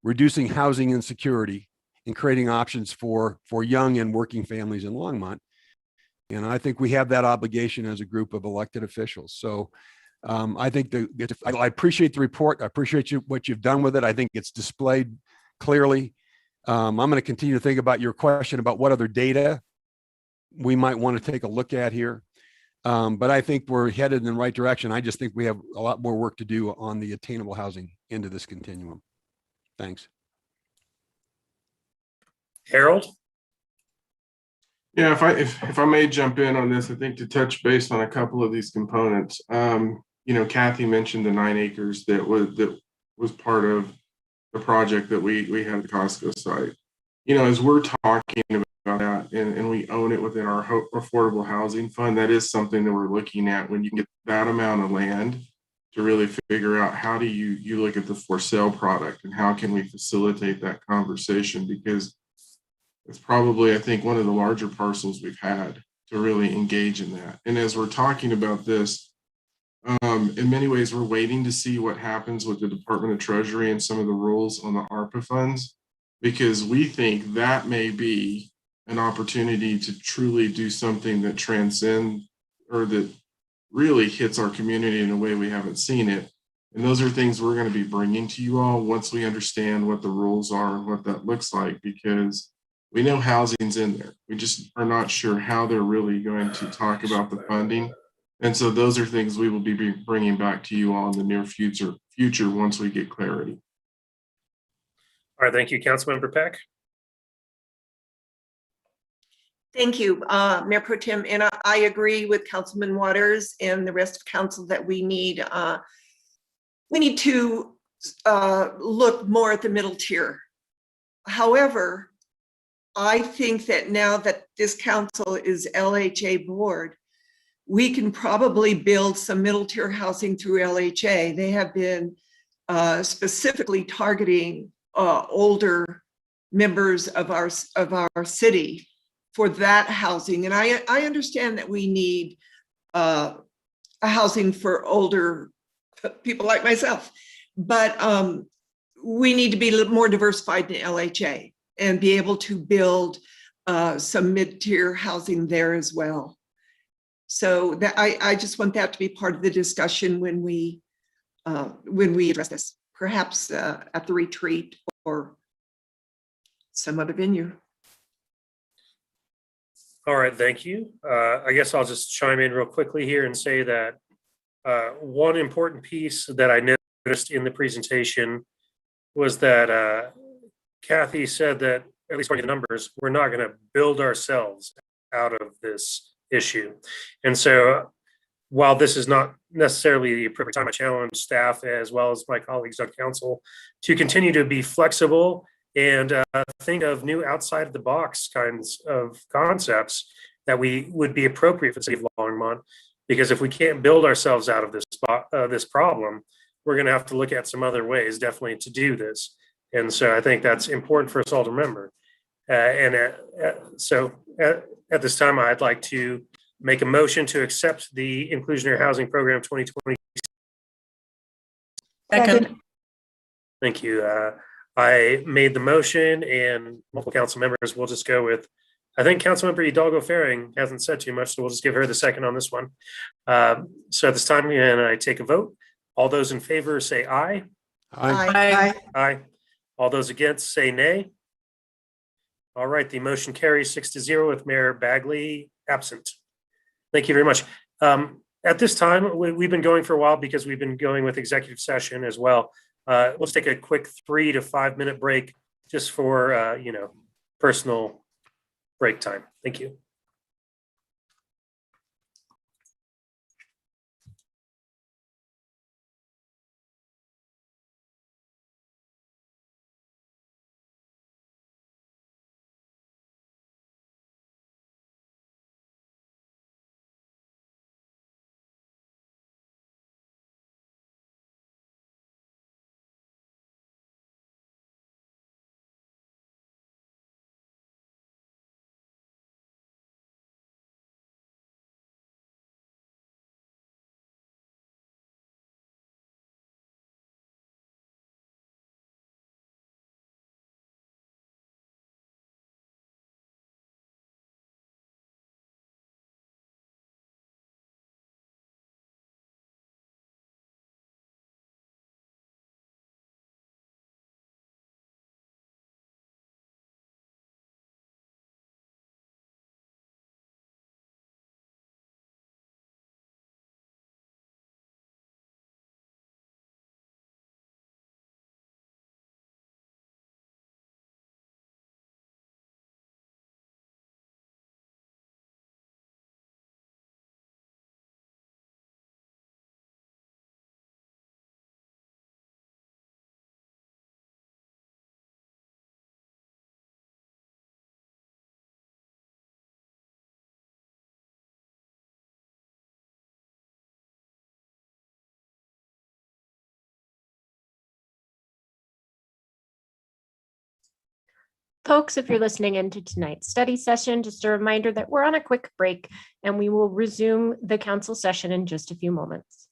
reducing housing insecurity and creating options for young and working families in Longmont. And I think we have that obligation as a group of elected officials. So I think I appreciate the report. I appreciate what you've done with it. I think it's displayed clearly. I'm going to continue to think about your question about what other data we might want to take a look at here. But I think we're headed in the right direction. I just think we have a lot more work to do on the attainable housing end of this continuum. Thanks. Harold? Yeah, if I may jump in on this, I think to touch base on a couple of these components. Kathy mentioned the 9 acres that was part of the project that we had at the Costco site. As we're talking about that and we own it within our affordable housing fund, that is something that we're looking at when you get that amount of land to really figure out how do you look at the for sale product and how can we facilitate that conversation, because it's probably, I think, one of the larger parcels we've had to really engage in that. And as we're talking about this, in many ways, we're waiting to see what happens with the Department of Treasury and some of the rules on the ARPA funds, because we think that may be an opportunity to truly do something that transcends or that really hits our community in a way we haven't seen it. And those are things we're going to be bringing to you all once we understand what the rules are and what that looks like, because we know housing's in there. We just are not sure how they're really going to talk about the funding. And so those are things we will be bringing back to you all in the near future once we get clarity. All right, thank you, Councilmember Peck. Thank you, Mayor Pro Tem. And I agree with Councilman Waters and the rest of council that we need to look more at the middle tier. However, I think that now that this council is LHA board, we can probably build some middle tier housing through LHA. They have been specifically targeting older members of our city for that housing. And I understand that we need a housing for older people like myself, but we need to be a little more diversified in LHA and be able to build some mid-tier housing there as well. So that I just want that to be part of the discussion when we address this, perhaps at the retreat or some other venue. All right, thank you. I guess I'll just chime in real quickly here and say that one important piece that I noticed in the presentation was that Kathy said that, at least according to the numbers, we're not going to build ourselves out of this issue. And so while this is not necessarily the appropriate time, I challenge staff as well as my colleagues on council to continue to be flexible and think of new outside of the box kinds of concepts that would be appropriate for the city of Longmont. Because if we can't build ourselves out of this problem, we're going to have to look at some other ways, definitely, to do this. And so I think that's important for us all to remember. So at this time, I'd like to make a motion to accept the Inclusionary Housing Program 2020. Second. Thank you. I made the motion and multiple council members will just go with, I think Councilmember Hidalgo Faring hasn't said too much, so we'll just give her the second on this one. So at this time, and I take a vote. All those in favor say aye. Aye. Aye. All those against say nay. All right, the motion carries 6-0 with Mayor Bagley absent. Thank you very much. At this time, we've been going for a while because we've been going with executive session as well. Let's take a quick 3 to 5 minute break just for, personal break time. Thank you. Folks, if you're listening into tonight's study session, just a reminder that we're on a quick break and we will resume the council session in just a few moments.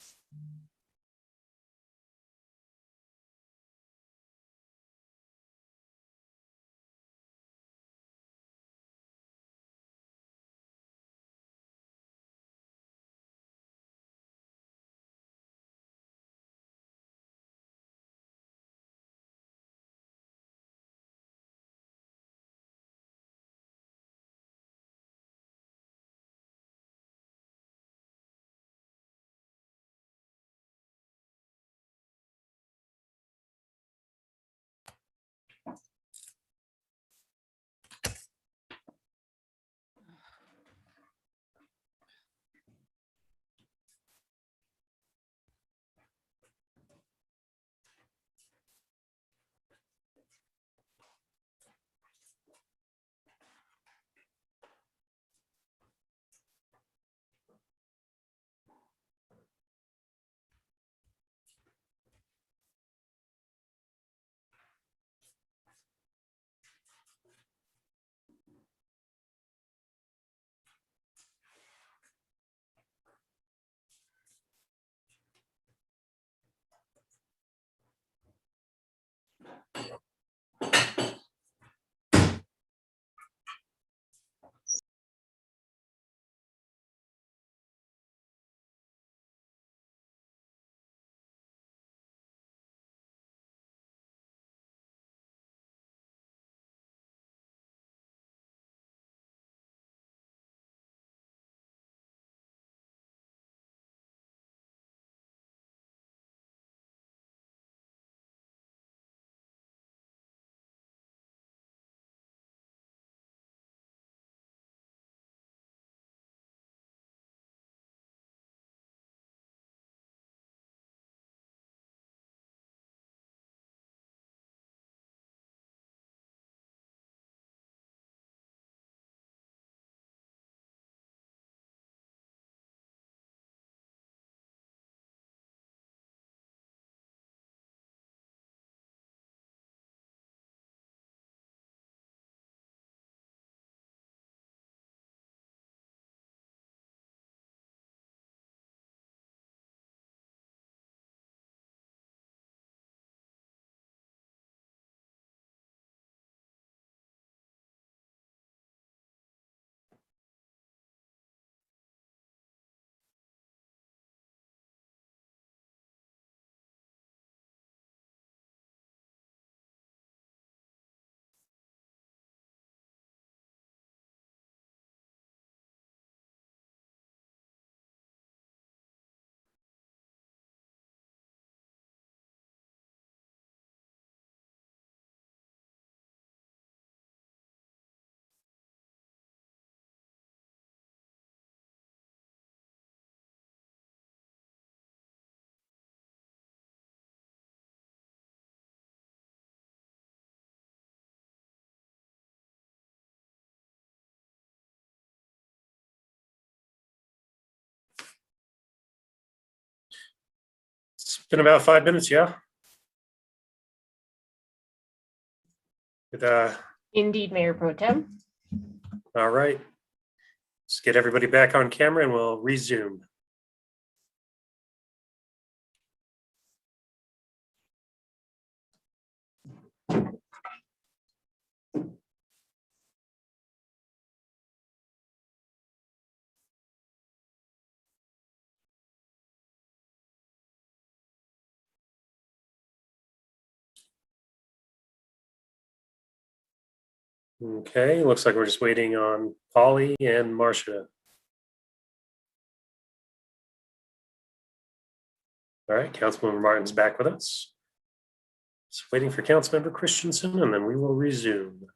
It's been about 5 minutes, yeah? Good, Indeed, Mayor Pro Tem. all right. Let's get everybody back on camera and we'll resume. Okay, looks like we're just waiting on Polly and Marcia. All right, Councilmember Martin's back with us. Just waiting for Councilmember Christensen and then we will resume.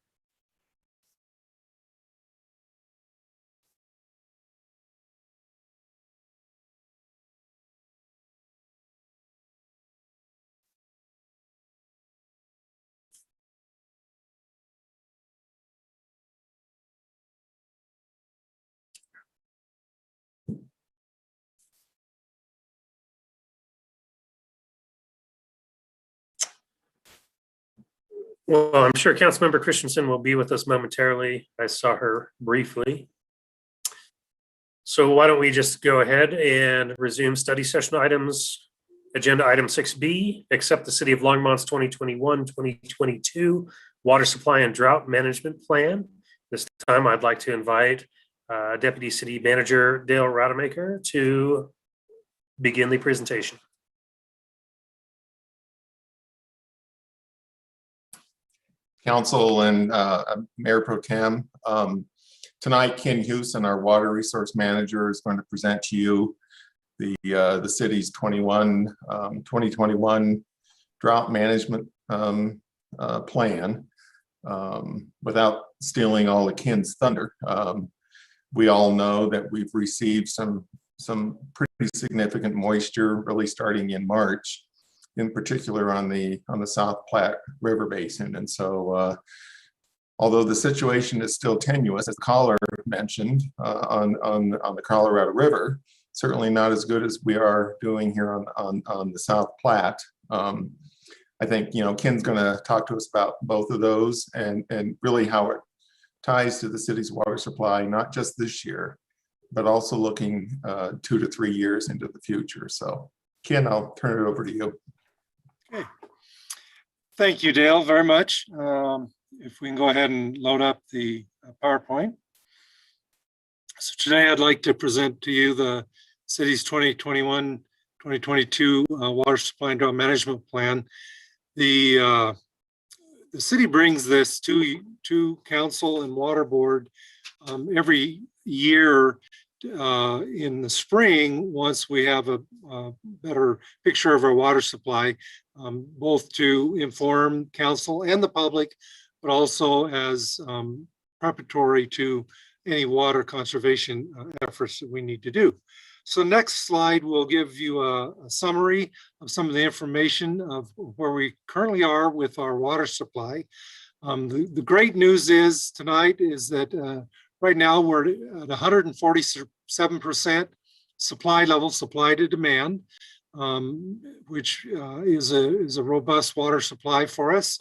Well, I'm sure Councilmember Christensen will be with us momentarily. I saw her briefly. So why don't we just go ahead and resume study session items. Agenda item 6B, accept the City of Longmont's 2021-2022 Water Supply and Drought Management Plan. This time I'd like to invite Deputy City Manager Dale Rademacher to begin the presentation. Council and Mayor Pro Tem. Tonight, Ken Houston, our Water Resource Manager, is going to present to you the city's 2021 drought management plan. Without stealing all of Ken's thunder, we all know that we've received some pretty significant moisture, really starting in March, in particular on the South Platte River Basin. And so although the situation is still tenuous, as the caller mentioned, on the Colorado River, certainly not as good as we are doing here on the South Platte. I think, Ken's going to talk to us about both of those and really how it ties to the city's water supply, not just this year, but also looking 2 to 3 years into the future. So Ken, I'll turn it over to you. Okay. Thank you, Dale, very much. If we can go ahead and load up the PowerPoint. So today I'd like to present to you the city's 2021-2022 Water Supply and Drought Management Plan. The city brings this to council and water board every year in the spring, once we have a better picture of our water supply, both to inform council and the public, but also as preparatory to any water conservation efforts that we need to do. So next slide will give you a summary of some of the information of where we currently are with our water supply. The great news is tonight is that right now we're at 147% supply level, supply to demand, which is a robust water supply for us.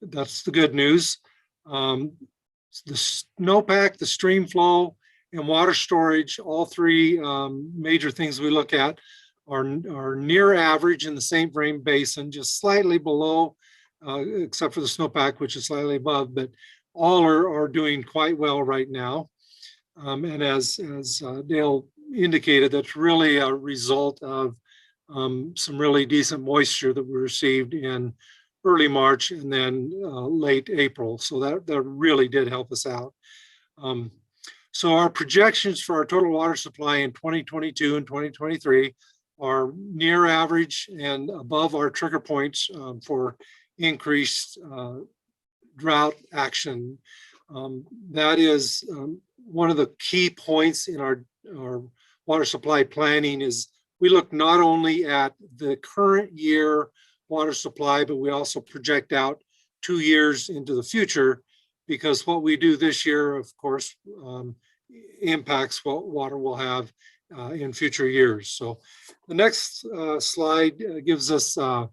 That's the good news. The snowpack, the stream flow, and water storage, all three major things we look at are near average in the St. Vrain Basin, just slightly below, except for the snowpack, which is slightly above, but all are doing quite well right now. And as Dale indicated, that's really a result of some really decent moisture that we received in early March and then late April. So that really did help us out. So our projections for our total water supply in 2022 and 2023 are near average and above our trigger points for increased drought action. That is one of the key points in our water supply planning is we look not only at the current year water supply, but we also project out 2 years into the future, because what we do this year, of course, impacts what water we'll have in future years. So the next slide gives us a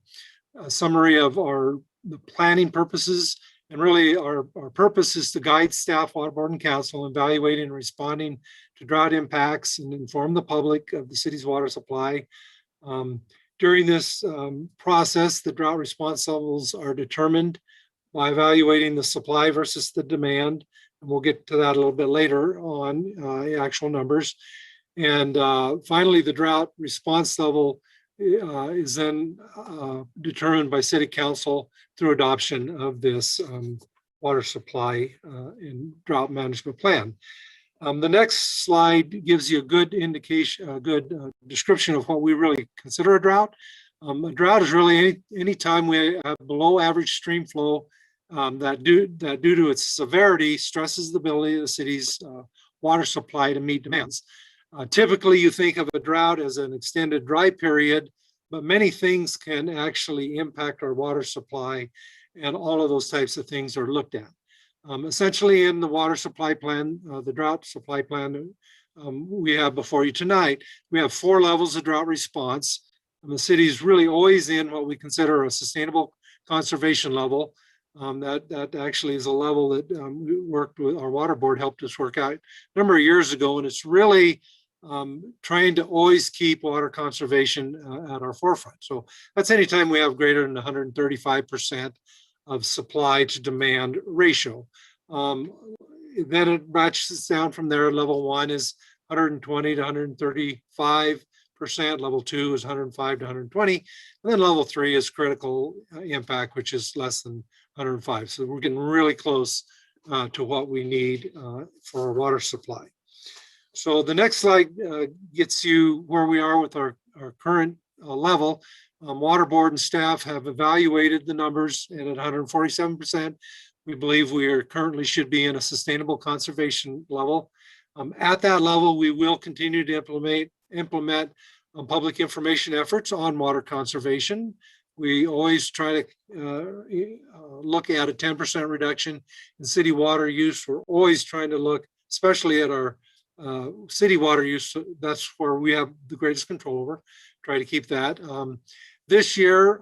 summary of the planning purposes. And really our purpose is to guide staff, water board and council, evaluating and responding to drought impacts and inform the public of the city's water supply. During this process, the drought response levels are determined by evaluating the supply versus the demand. And we'll get to that a little bit later on, actual numbers. And finally, the drought response level is then determined by City Council through adoption of this water supply and drought management plan. The next slide gives you a good indication, a good description of what we really consider a drought. A drought is really any time we have below average stream flow that due to its severity stresses the ability of the city's water supply to meet demands. Typically, you think of a drought as an extended dry period, but many things can actually impact our water supply, and all of those types of things are looked at. Essentially, in the water supply plan, the drought supply plan we have before you tonight, we have 4 levels of drought response. And the city is really always in what we consider a sustainable conservation level. That actually is a level that we worked with, our water board helped us work out a number of years ago, and it's really trying to always keep water conservation at our forefront. So that's anytime we have greater than 135% of supply to demand ratio. Then it ratchets down from there. Level 1 is 120 to 135%. Level 2 is 105 to 120. And then level 3 is critical impact, which is less than 105. So we're getting really close to what we need for our water supply. So the next slide gets you where we are with our current level. Water board and staff have evaluated the numbers, and at 147%, we believe we are currently should be in a sustainable conservation level. At that level, we will continue to implement public information efforts on water conservation. We always try to look at a 10% reduction in city water use. We're always trying to look, especially at our city water use. That's where we have the greatest control over. Try to keep that. This year,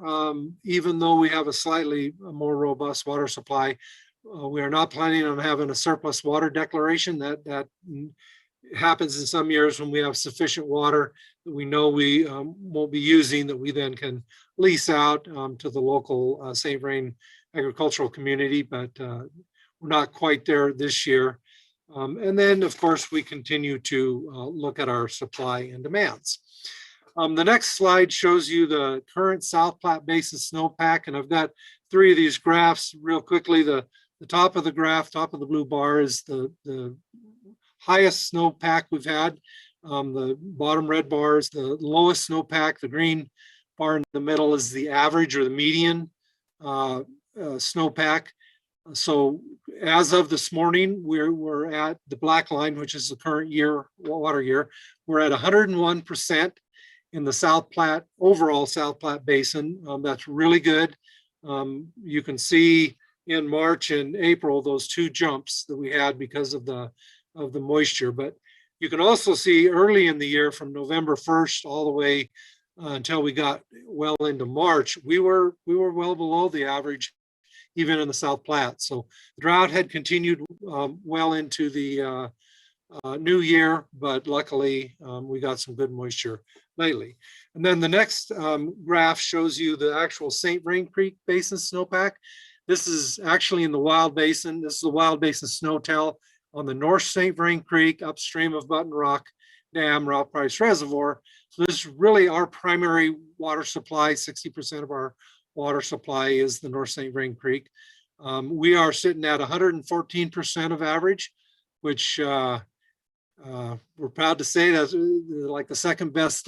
even though we have a slightly more robust water supply, we are not planning on having a surplus water declaration. That happens in some years when we have sufficient water that we know we won't be using, that we then can lease out to the local St. Vrain agricultural community, but we're not quite there this year. And then, of course, we continue to look at our supply and demands. The next slide shows you the current South Platte Basin snowpack, and I've got 3 of these graphs real quickly. The top of the graph, top of the blue bar, is the highest snowpack we've had. The bottom red bar is the lowest snowpack. The green bar in the middle is the average or the median snowpack. So as of this morning, we're at the black line, which is the current year, water year. We're at 101% in the South Platte, overall South Platte Basin. That's really good. You can see in March and April, those 2 jumps that we had because of the moisture. But you can also see early in the year, from November 1st all the way until we got well into March, we were well below the average, even in the South Platte. So the drought had continued well into the new year, but luckily we got some good moisture lately. And then the next graph shows you the actual St. Vrain Creek Basin snowpack. This is actually in the Wild Basin. This is the Wild Basin snow tell on the North St. Vrain Creek, upstream of Button Rock Dam, Ralph Price Reservoir. So this is really our primary water supply. 60% of our water supply is the North St. Vrain Creek. We are sitting at 114% of average, which we're proud to say that's like the second best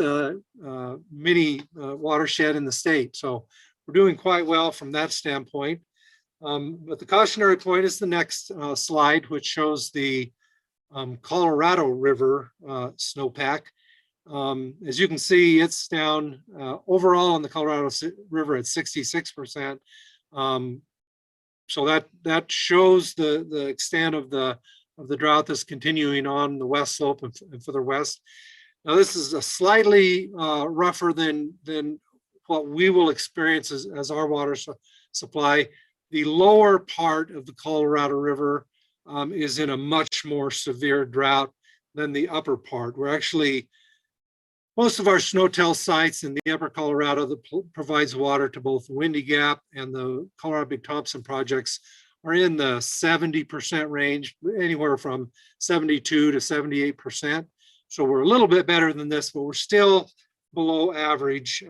mini watershed in the state. So we're doing quite well from that standpoint. But the cautionary point is the next slide, which shows the Colorado River snowpack. As you can see, it's down overall on the Colorado River at 66%. So that shows the extent of the drought that's continuing on the west slope and further west. Now, this is a slightly rougher than what we will experience as our water supply. The lower part of the Colorado River is in a much more severe drought than the upper part. We're actually, most of our snowtell sites in the upper Colorado that provides water to both Windy Gap and the Colorado Big Thompson projects are in the 70% range, anywhere from 72 to 78%. So we're a little bit better than this, but we're still below average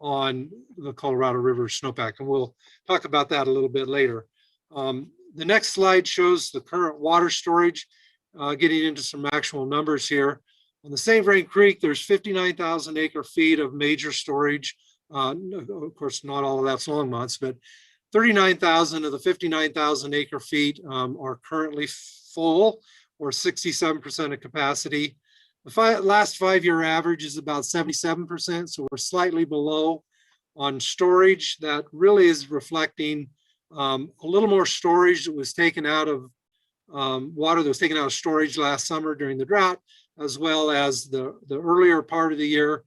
on the Colorado River snowpack. And we'll talk about that a little bit later. The next slide shows the current water storage, getting into some actual numbers here. On the St. Vrain Creek, there's 59,000 acre feet of major storage. Of course, not all of that's Longmont's, but 39,000 of the 59,000 acre feet are currently full, or 67% of capacity. The last 5-year average is about 77%, so we're slightly below on storage. That really is reflecting a little more storage that was taken out of water that was taken out of storage last summer during the drought, as well as the earlier part of the year.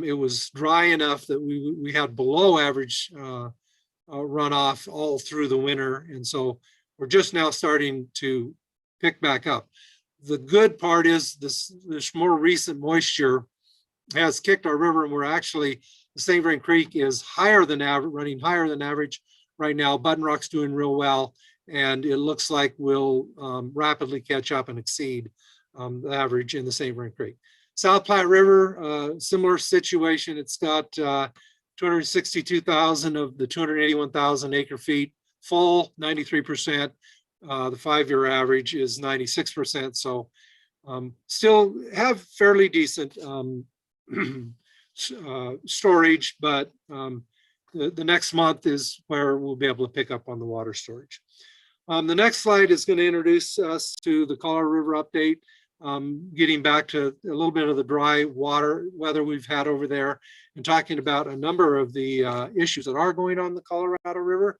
It was dry enough that we had below average runoff all through the winter. And so we're just now starting to pick back up. The good part is this more recent moisture has kicked our river, and we're actually, the St. Vrain Creek is higher than average, running higher than average right now. Button Rock's doing real well, and it looks like we'll rapidly catch up and exceed the average in the St. Vrain Creek. South Platte River, similar situation. It's got 262,000 of the 281,000 acre feet full, 93%. The 5-year average is 96%. So still have fairly decent storage, but the next month is where we'll be able to pick up on the water storage. The next slide is going to introduce us to the Colorado River update, getting back to a little bit of the dry weather we've had over there, and talking about a number of the issues that are going on the Colorado River.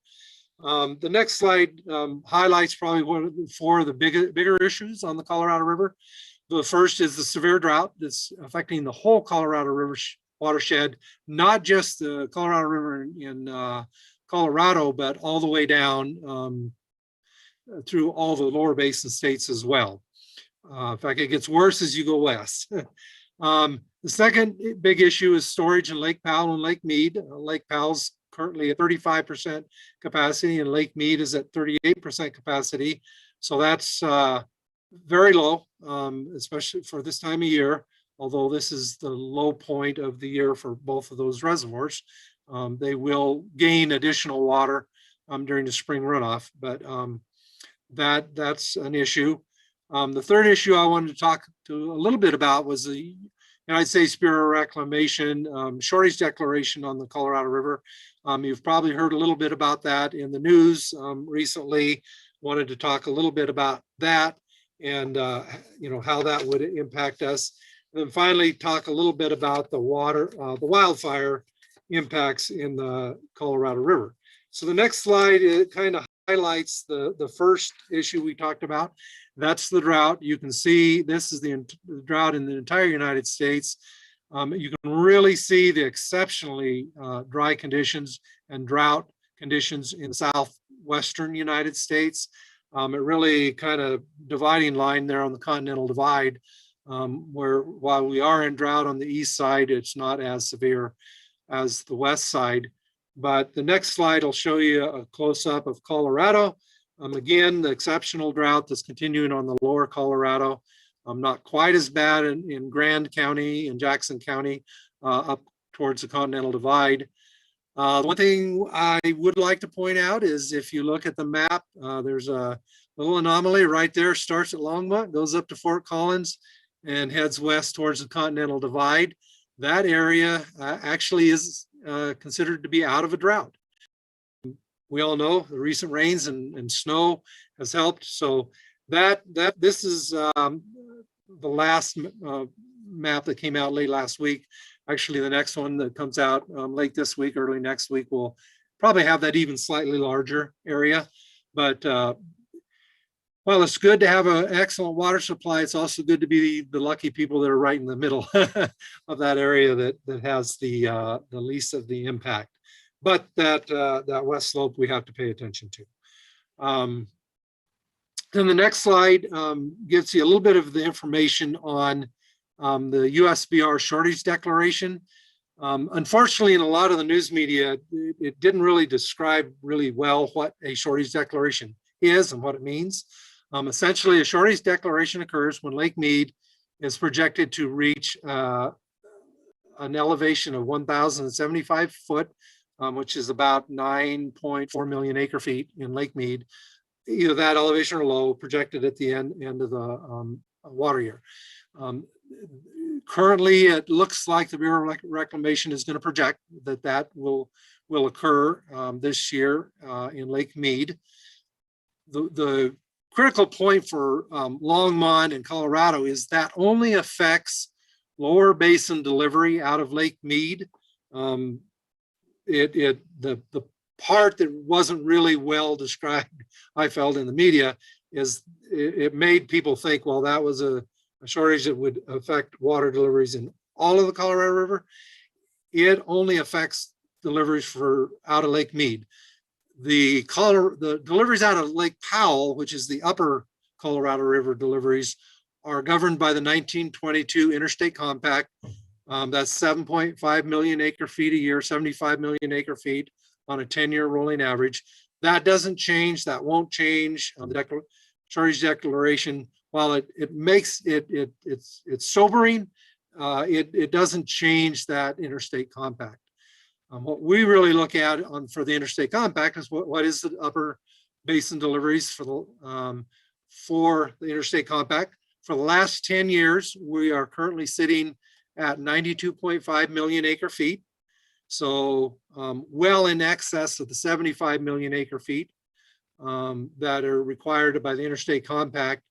The next slide highlights probably four of the bigger issues on the Colorado River. The first is the severe drought that's affecting the whole Colorado River watershed, not just the Colorado River in Colorado, but all the way down through all the lower basin states as well. In fact, it gets worse as you go west. The second big issue is storage in Lake Powell and Lake Mead. Lake Powell's currently at 35% capacity, and Lake Mead is at 38% capacity. So that's very low, especially for this time of year, although this is the low point of the year for both of those reservoirs. They will gain additional water during the spring runoff, but that's an issue. The third issue I wanted to talk to a little bit about was the United States Bureau of Reclamation shortage declaration on the Colorado River. You've probably heard a little bit about that in the news recently. Wanted to talk a little bit about that and how that would impact us. And then finally talk a little bit about the wildfire impacts in the Colorado River. So the next slide, it kind of highlights the first issue we talked about. That's the drought. You can see this is the drought in the entire United States. You can really see the exceptionally dry conditions and drought conditions in the southwestern United States. It really kind of dividing line there on the Continental Divide, where while we are in drought on the east side, it's not as severe as the west side. But the next slide will show you a close-up of Colorado. Again, the exceptional drought that's continuing on the lower Colorado, not quite as bad in Grand County and Jackson County, up towards the Continental Divide. One thing I would like to point out is if you look at the map, there's a little anomaly right there, starts at Longmont, goes up to Fort Collins, and heads west towards the Continental Divide. That area actually is considered to be out of a drought. We all know the recent rains and snow has helped. So this is the last map that came out late last week. Actually, the next one that comes out late this week, early next week, will probably have that even slightly larger area. But well, it's good to have an excellent water supply. It's also good to be the lucky people that are right in the middle of that area that has the least of the impact. But that west slope we have to pay attention to. Then the next slide gives you a little bit of the information on the USBR shortage declaration. Unfortunately, in a lot of the news media, it didn't really describe really well what a shortage declaration is and what it means. Essentially, a shortage declaration occurs when Lake Mead is projected to reach an elevation of 1,075 foot, which is about 9.4 million acre feet in Lake Mead, either that elevation or low, projected at the end of the water year. Currently, it looks like the Bureau of Reclamation is going to project that will occur this year in Lake Mead. The critical point for Longmont and Colorado is that only affects lower basin delivery out of Lake Mead. The part that wasn't really well described, I felt in the media, is it made people think, well, that was a shortage that would affect water deliveries in all of the Colorado River. It only affects deliveries for out of Lake Mead. the deliveries out of Lake Powell, which is the upper Colorado River deliveries, are governed by the 1922 Interstate Compact. That's 7.5 million acre feet a year, 75 million acre feet on a 10-year rolling average. That doesn't change. That won't change. The Shortage Declaration, while it makes it's sobering, it doesn't change that Interstate Compact. What we really look at for the Interstate Compact is what is the upper basin deliveries for the Interstate Compact. For the last 10 years, we are currently sitting at 92.5 million acre feet. So well in excess of the 75 million acre feet that are required by the Interstate Compact.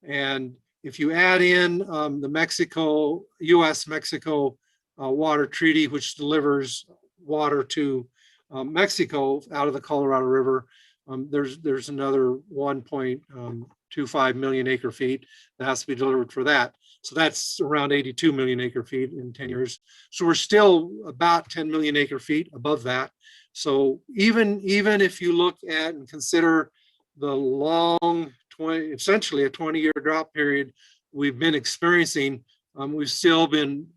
And if you add in the US-Mexico water treaty, which delivers water to Mexico out of the Colorado River, there's another 1.25 million acre feet that has to be delivered for that. So that's around 82 million acre feet in 10 years. So we're still about 10 million acre feet above that. So even if you look at and consider the long essentially a 20-year drought period we've been experiencing, we've still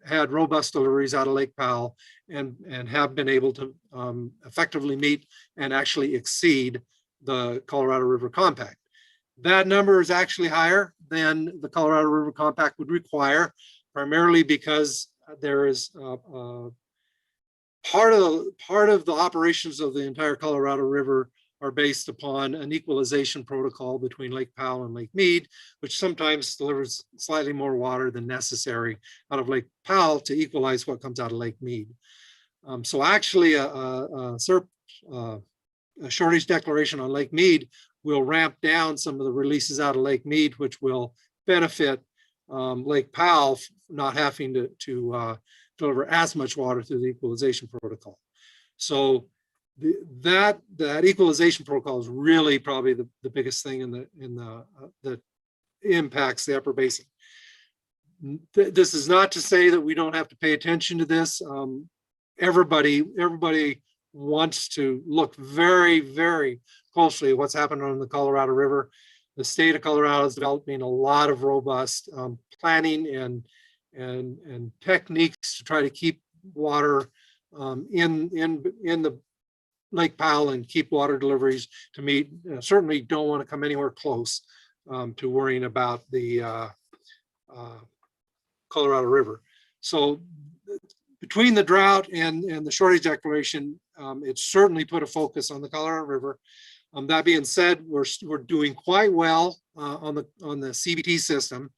had robust deliveries out of Lake Powell and have been able to effectively meet and actually exceed the Colorado River Compact. That number is actually higher than the Colorado River Compact would require, primarily because there is part of the operations of the entire Colorado River are based upon an equalization protocol between Lake Powell and Lake Mead, which sometimes delivers slightly more water than necessary out of Lake Powell to equalize what comes out of Lake Mead. So actually a shortage declaration on Lake Mead will ramp down some of the releases out of Lake Mead, which will benefit Lake Powell not having to deliver as much water through the equalization protocol. So that equalization protocol is really probably the biggest thing that impacts the upper basin. This is not to say that we don't have to pay attention to this. Everybody wants to look very, very closely at what's happening on the Colorado River. The state of Colorado is developing a lot of robust planning and techniques to try to keep water in the Lake Powell and keep water deliveries to meet. Certainly don't want to come anywhere close to worrying about the Colorado River. So between the drought and the shortage declaration, it certainly put a focus on the Colorado River. That being said, we're doing quite well on the CBT system.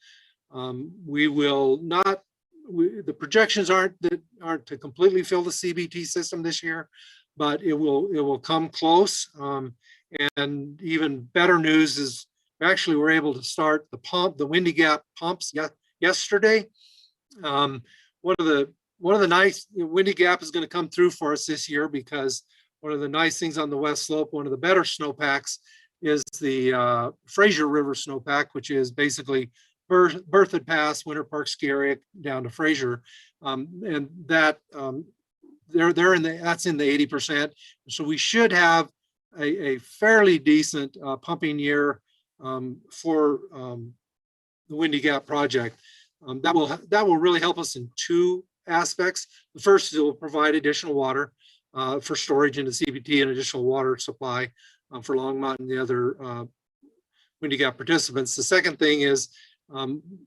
We will not. The projections aren't to completely fill the CBT system this year, but it will come close. And even better news is actually we're able to start the Windy Gap pumps yesterday. One of the nice Windy Gap is going to come through for us this year because one of the nice things on the west slope, one of the better snowpacks is the Fraser River snowpack, which is basically Berthoud Pass, Winter Park ski area down to Fraser, and that that's in the 80%. So we should have a fairly decent pumping year for the Windy Gap project. That will really help us in two aspects. The first is it will provide additional water for storage into CBT and additional water supply for Longmont and the other Windy Gap participants. The second thing is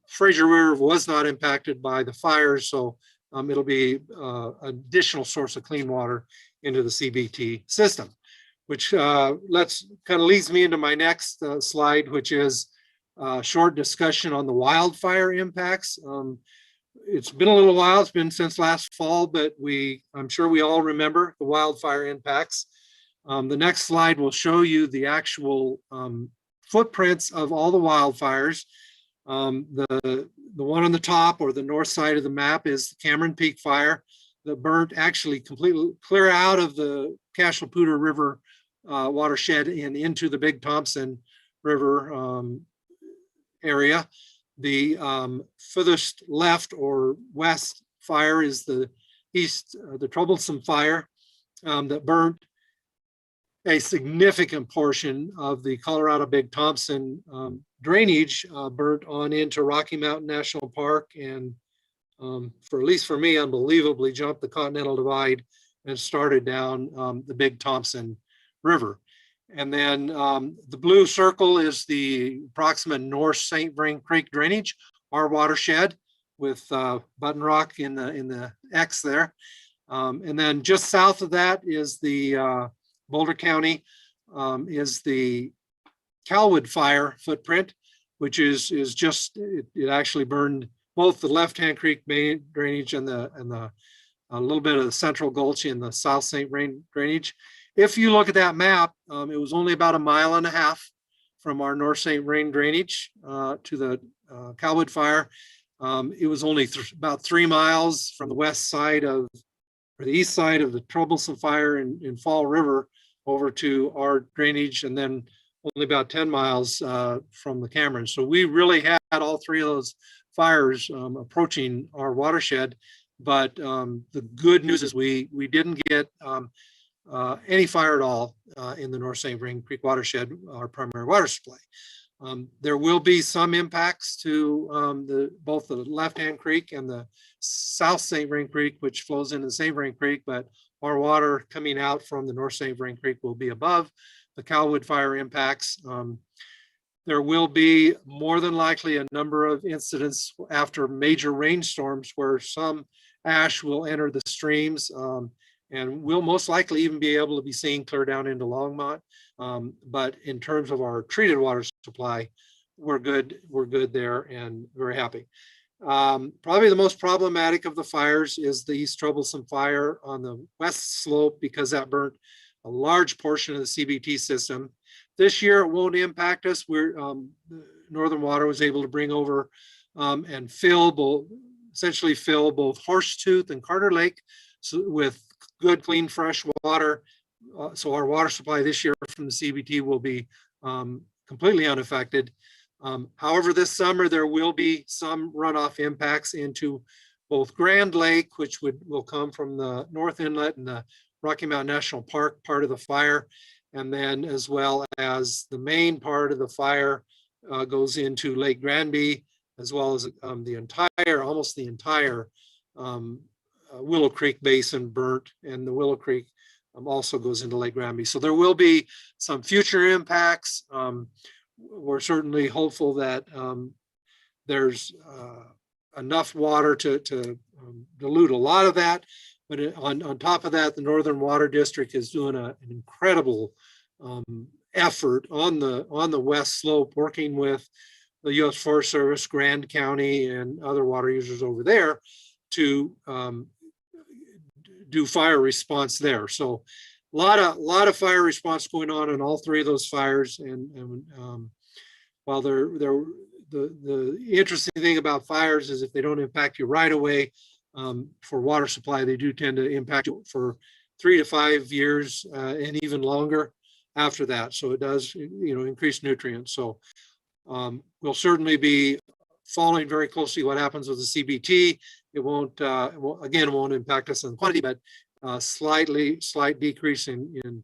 Fraser River was not impacted by the fires, so it'll be an additional source of clean water into the CBT system, which kind of leads me into my next slide, which is a short discussion on the wildfire impacts. It's been a little while, it's been since last fall, but I'm sure we all remember the wildfire impacts. The next slide will show you the actual footprints of all the wildfires. The one on the top or the north side of the map is the Cameron Peak fire that burnt actually completely clear out of the Cache-la-Poudre River watershed and into the Big Thompson River area. The furthest left or west fire is the troublesome fire that burnt a significant portion of the Colorado Big Thompson drainage burnt on into Rocky Mountain National Park, and for at least for me, unbelievably jumped the Continental Divide and started down the Big Thompson River. And then the blue circle is the approximate North St. Vrain Creek drainage, our watershed, with Button Rock in the X there. And then just south of that is the Boulder County, is the Calwood fire footprint, which is just, it actually burned both the left-hand creek main drainage and a little bit of the Central Gulch in the South St. Vrain drainage. If you look at that map, it was only about 1.5 miles from our North St. Vrain drainage to the Calwood fire. It was only about 3 miles from the west side of, or the east side of the troublesome fire in Fall River over to our drainage, and then only about 10 miles from the Cameron. So we really had all three of those fires approaching our watershed. But the good news is we didn't get any fire at all in the North St. Vrain Creek watershed, our primary water supply. There will be some impacts to both the left-hand creek and the South St. Vrain Creek, which flows into the St. Vrain Creek, but our water coming out from the North St. Vrain Creek will be above the Calwood fire impacts. There will be more than likely a number of incidents after major rainstorms where some ash will enter the streams, and we'll most likely even be able to be seen clear down into Longmont. But in terms of our treated water supply, we're good there and very happy. Probably the most problematic of the fires is the East Troublesome fire on the west slope, because that burnt a large portion of the CBT system. This year it won't impact us. Northern Water was able to bring over and essentially fill both Horsetooth and Carter Lake with good, clean, fresh water. So our water supply this year from the CBT will be completely unaffected. However, this summer there will be some runoff impacts into both Grand Lake, which will come from the North Inlet and the Rocky Mountain National Park part of the fire, and then as well as the main part of the fire goes into Lake Granby, as well as almost the entire Willow Creek Basin burnt, and the Willow Creek also goes into Lake Granby. So there will be some future impacts. We're certainly hopeful that there's enough water to dilute a lot of that. But on top of that, the Northern Water District is doing an incredible effort on the west slope, working with the U.S. Forest Service, Grand County, and other water users over there to do fire response there. So a lot of fire response going on in all three of those fires. And while the interesting thing about fires is if they don't impact you right away, for water supply, they do tend to impact you for 3 to 5 years and even longer after that. So it does, increase nutrients. So we'll certainly be following very closely what happens with the CBT. It won't impact us in quantity, but slight decrease in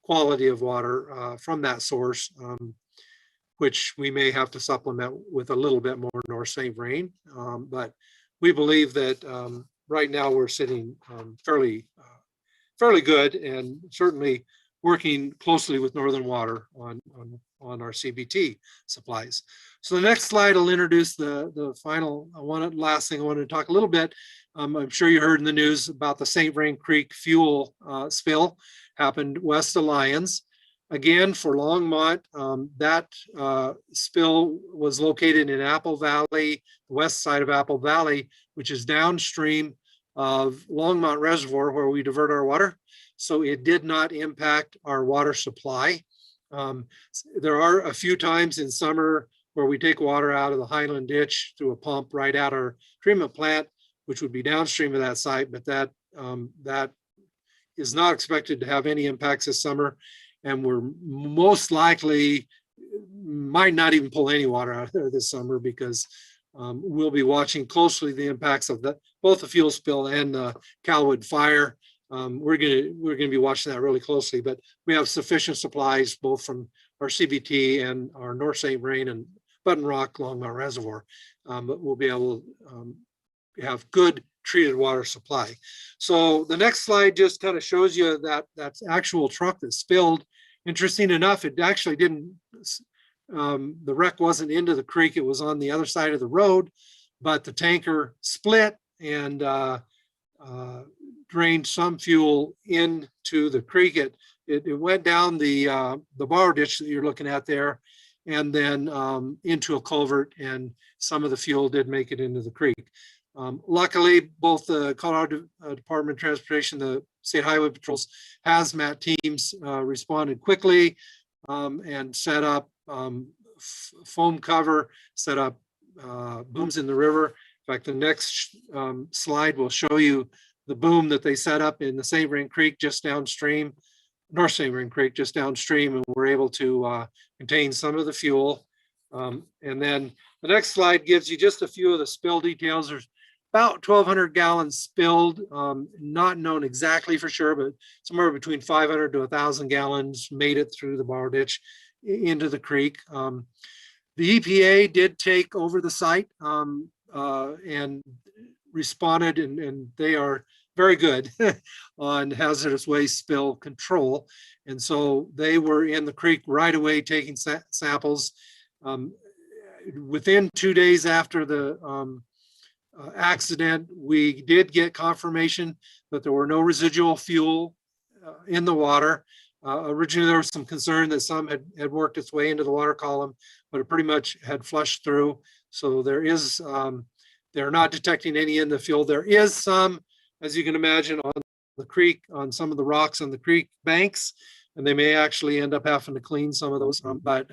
quality of water from that source, which we may have to supplement with a little bit more North St. Vrain. But we believe that right now we're sitting fairly good, and certainly working closely with Northern Water on our CBT supplies. So the next slide will introduce the final last thing I wanted to talk a little bit. I'm sure you heard in the news about the St. Vrain Creek fuel spill happened west of Lyons. Again, for Longmont, that spill was located in Apple Valley, the west side of Apple Valley, which is downstream of Longmont Reservoir, where we divert our water. So it did not impact our water supply. There are a few times in summer where we take water out of the Highland ditch through a pump right at our treatment plant, which would be downstream of that site, but that is not expected to have any impacts this summer. And we're most likely might not even pull any water out of there this summer, because we'll be watching closely the impacts of both the fuel spill and the Calwood fire. we're gonna be watching that really closely, but we have sufficient supplies both from our CBT and our North St. Vrain and Button Rock Longmont Reservoir. But we'll be able to have good treated water supply. So the next slide just kind of shows you that actual truck that spilled. Interesting enough, it actually didn't, the wreck wasn't into the creek, it was on the other side of the road, but the tanker split and drained some fuel into the creek. It went down the borrow ditch that you're looking at there, and then into a culvert, and some of the fuel did make it into the creek. Luckily, both the Colorado Department of Transportation, the State Highway Patrol's hazmat teams responded quickly and set up foam cover, set up booms in the river. In fact, the next slide will show you the boom that they set up in the St. Vrain Creek just downstream, North St. Vrain Creek just downstream, and we're able to contain some of the fuel. And then the next slide gives you just a few of the spill details. There's about 1,200 gallons spilled, not known exactly for sure, but somewhere between 500 to 1,000 gallons made it through the borrow ditch into the creek. The EPA did take over the site and responded, and they are very good on hazardous waste spill control. And so they were in the creek right away taking samples. Within 2 days after the accident, we did get confirmation that there were no residual fuel in the water. Originally, there was some concern that some had worked its way into the water column, but it pretty much had flushed through. So there is, they're not detecting any in the fuel. There is some, as you can imagine, on the creek, on some of the rocks on the creek banks, and they may actually end up having to clean some of those. But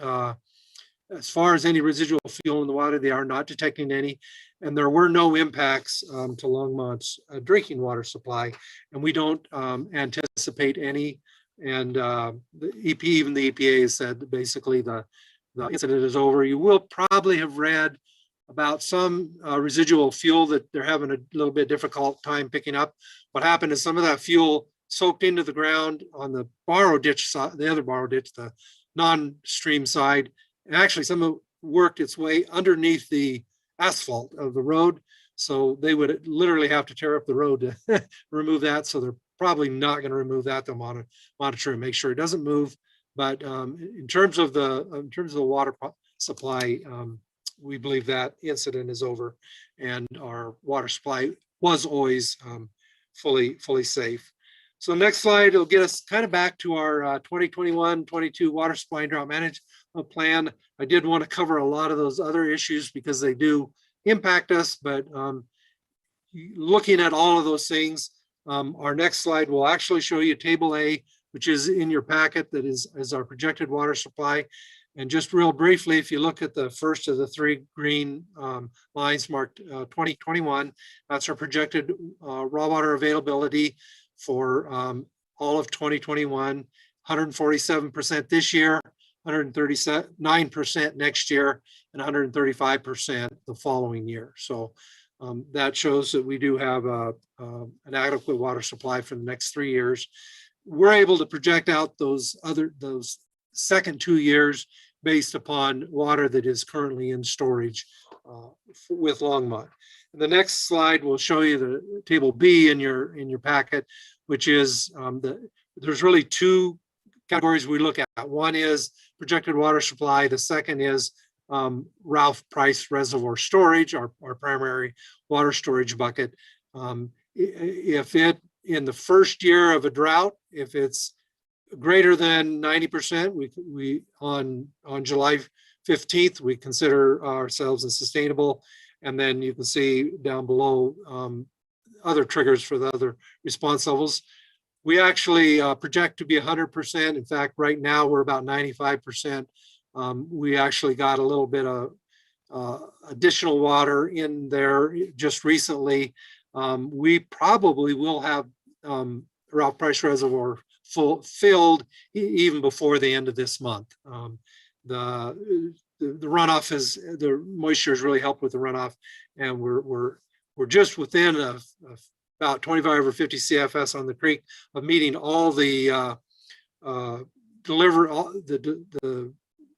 as far as any residual fuel in the water, they are not detecting any. And there were no impacts to Longmont's drinking water supply, and we don't anticipate any. And even the EPA has said that basically the incident is over. You will probably have read about some residual fuel that they're having a little bit difficult time picking up. What happened is some of that fuel soaked into the ground on the borrow ditch side, the other borrow ditch, the non-stream side, and actually some of it worked its way underneath the asphalt of the road. So they would literally have to tear up the road to remove that. So they're probably not going to remove that. They'll monitor and make sure it doesn't move. But in terms of the water supply, we believe that incident is over, and our water supply was always fully safe. So next slide will get us kind of back to our 2021-22 water supply and drought management plan. I did want to cover a lot of those other issues because they do impact us, but looking at all of those things, our next slide will actually show you table A, which is in your packet, that is our projected water supply. And just real briefly, if you look at the first of the three green lines marked 2021, that's our projected raw water availability for all of 2021, 147% this year, 139% next year, and 135% the following year. So that shows that we do have an adequate water supply for the next 3 years. We're able to project out those second 2 years based upon water that is currently in storage with Longmont. And the next slide will show you the table B in your packet, which is there's really two categories we look at. One is projected water supply. The second is Ralph Price Reservoir Storage, our primary water storage bucket. If it, in the first year of a drought, if it's greater than 90%, we on July 15th, we consider ourselves as sustainable. And then you can see down below other triggers for the other response levels. We actually project to be 100%. In fact, right now we're about 95%. We actually got a little bit of additional water in there just recently. We probably will have Ralph Price Reservoir filled even before the end of this month. The runoff is, the moisture has really helped with the runoff, and we're just within a about 25 or 50 CFS on the creek of meeting all the deliver all the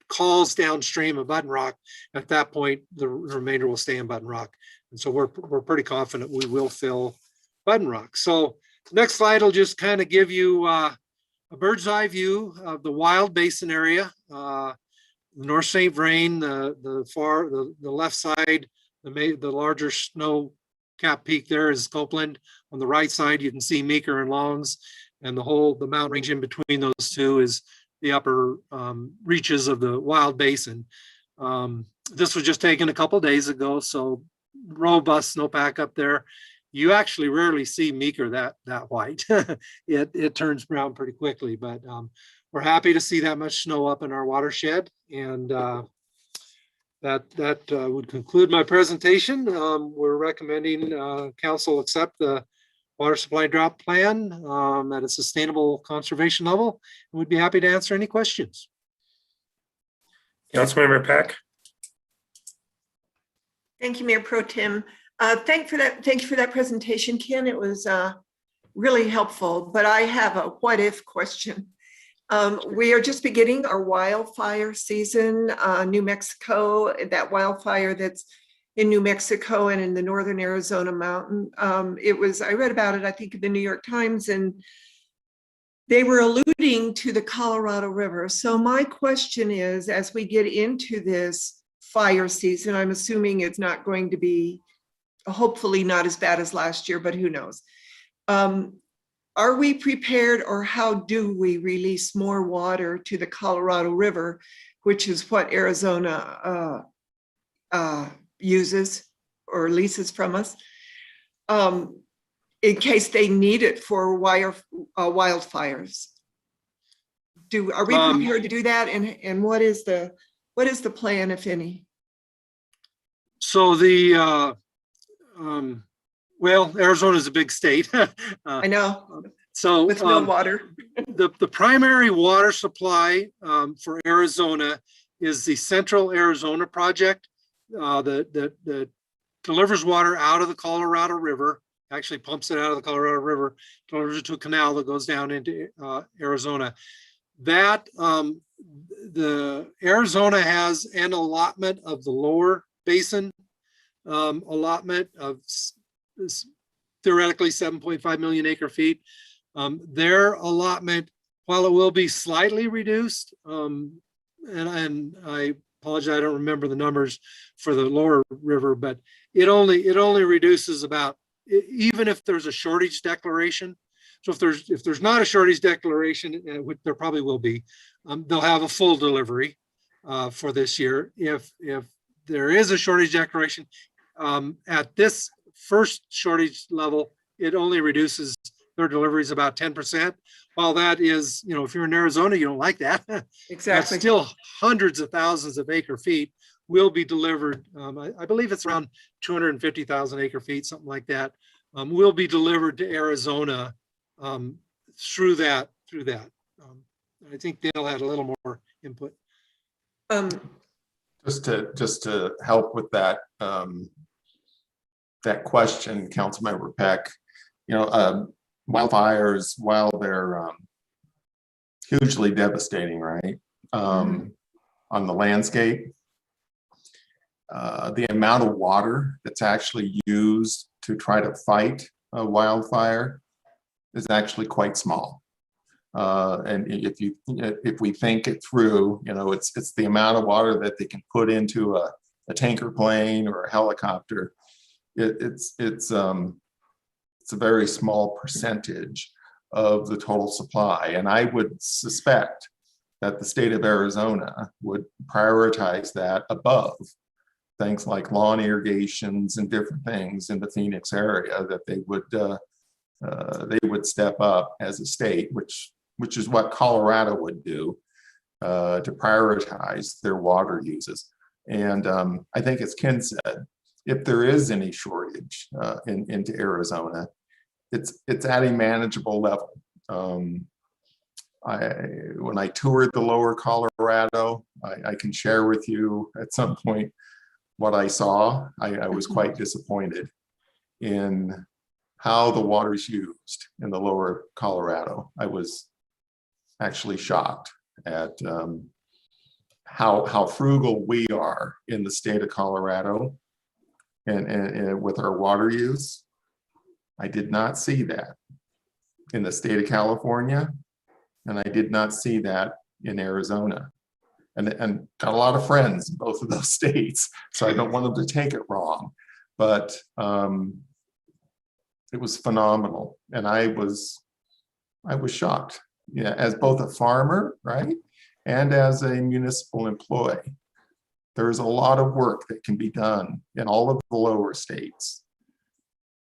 calls downstream of Button Rock. At that point, the remainder will stay in Button Rock. And so we're pretty confident we will fill Button Rock. So next slide will just kind of give you a bird's eye view of the Wild Basin area. North St. Vrain, the left side, the larger snow cap peak there is Copeland. On the right side, you can see Meeker and Longs, and the mountain range in between those two is the upper reaches of the Wild Basin. This was just taken a couple days ago, so robust snowpack up there. You actually rarely see Meeker that white. it turns brown pretty quickly, but we're happy to see that much snow up in our watershed, and that would conclude my presentation. We're recommending council accept the water supply drought plan at a sustainable conservation level, and we'd be happy to answer any questions. Councilmember Peck. Thank you, Mayor Pro Tem. Thank you for that presentation, Ken. It was really helpful, but I have a what if question. We are just beginning our wildfire season, New Mexico, that wildfire that's in New Mexico and in the northern Arizona mountain. I read about it, I think, in the New York Times, and they were alluding to the Colorado River. So my question is, as we get into this fire season, I'm assuming it's not going to be, hopefully not as bad as last year, but who knows? Are we prepared, or how do we release more water to the Colorado River, which is what Arizona uses or leases from us, in case they need it for wildfires? Are we prepared to do that? And what is the plan, if any? So well, Arizona is a big state. I know. So with no water. the primary water supply for Arizona is the Central Arizona Project that delivers water out of the Colorado River, actually pumps it out of the Colorado River, delivers it to a canal that goes down into Arizona. That the Arizona has an allotment of the lower basin allotment of theoretically 7.5 million acre feet. Their allotment, while it will be slightly reduced, and I apologize, I don't remember the numbers for the lower river, but it only reduces about, even if there's a shortage declaration. So if there's not a shortage declaration, which there probably will be, they'll have a full delivery for this year. If there is a shortage declaration, at this first shortage level, it only reduces their deliveries about 10%. While that is, if you're in Arizona, you don't like that. Exactly. That's still hundreds of thousands of acre feet will be delivered. I believe it's around 250,000 acre feet, something like that, will be delivered to Arizona through that. I think Dale had a little more input. Just to help with that that question, Councilmember Peck, wildfires, while they're hugely devastating, right, on the landscape, the amount of water that's actually used to try to fight a wildfire is actually quite small. And if we think it through, it's the amount of water that they can put into a tanker plane or a helicopter. It's a very small percentage of the total supply. And I would suspect that the state of Arizona would prioritize that above things like lawn irrigations and different things in the Phoenix area, that they would step up as a state, which is what Colorado would do to prioritize their water uses. And I think, as Ken said, if there is any shortage into Arizona, it's at a manageable level. When I toured the lower Colorado, I can share with you at some point what I saw. I was quite disappointed in how the water is used in the lower Colorado. I was actually shocked at how frugal we are in the state of Colorado and with our water use. I did not see that in the state of California, and I did not see that in Arizona. And got a lot of friends in both of those states, so I don't want them to take it wrong. But it was phenomenal, and I was shocked. Yeah, as both a farmer, right, and as a municipal employee, there's a lot of work that can be done in all of the lower states,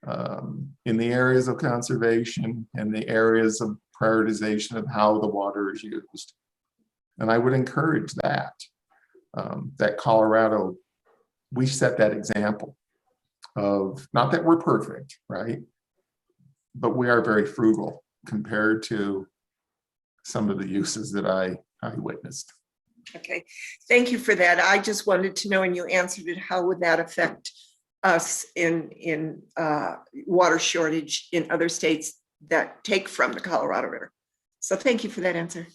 in the areas of conservation and the areas of prioritization of how the water is used. And I would encourage that, that Colorado, we set that example of, not that we're perfect, right? But we are very frugal compared to some of the uses that I witnessed. Okay, thank you for that. I just wanted to know, and you answered it, how would that affect us in water shortage in other states that take from the Colorado River? So thank you for that answer.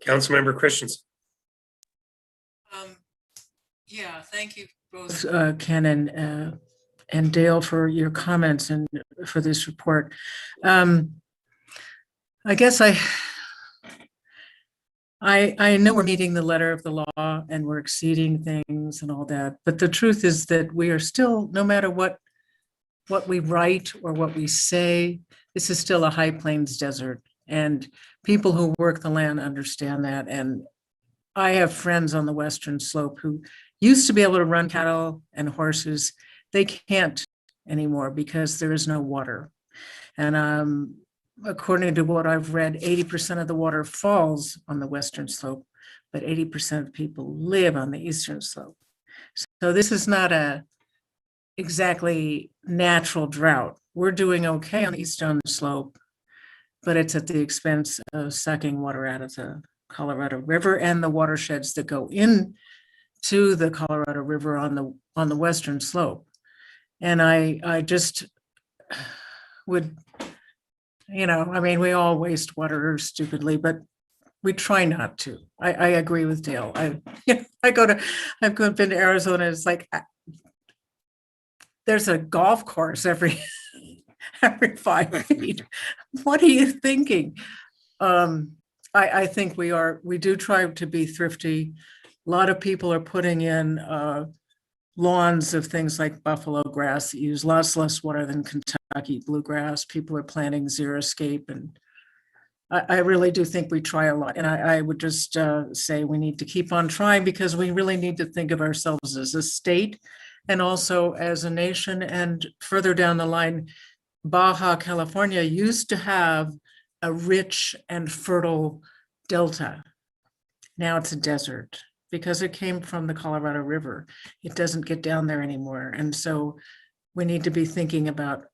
Councilmember Christensen. Yeah, thank you both, Ken and Dale, for your comments and for this report. I guess I know we're meeting the letter of the law and we're exceeding things and all that, but the truth is that we are still, no matter what we write or what we say, this is still a high plains desert, and people who work the land understand that. And I have friends on the western slope who used to be able to run cattle and horses. They can't anymore because there is no water. And according to what I've read, 80% of the water falls on the western slope, but 80% of people live on the eastern slope. So this is not a exactly natural drought. We're doing okay on the eastern slope, but it's at the expense of sucking water out of the Colorado River and the watersheds that go in to the Colorado River on the western slope. And I just would, I mean, we all waste water stupidly, but we try not to. I agree with Dale. I've been to Arizona. It's like there's a golf course every 5 feet. What are you thinking? I think we do try to be thrifty. A lot of people are putting in lawns of things like buffalo grass that use lots less water than Kentucky bluegrass. People are planting xeriscape, and I really do think we try a lot. And I would just say we need to keep on trying, because we really need to think of ourselves as a state and also as a nation. And further down the line, Baja California used to have a rich and fertile delta. Now it's a desert because it came from the Colorado River. It doesn't get down there anymore. And so we need to be thinking about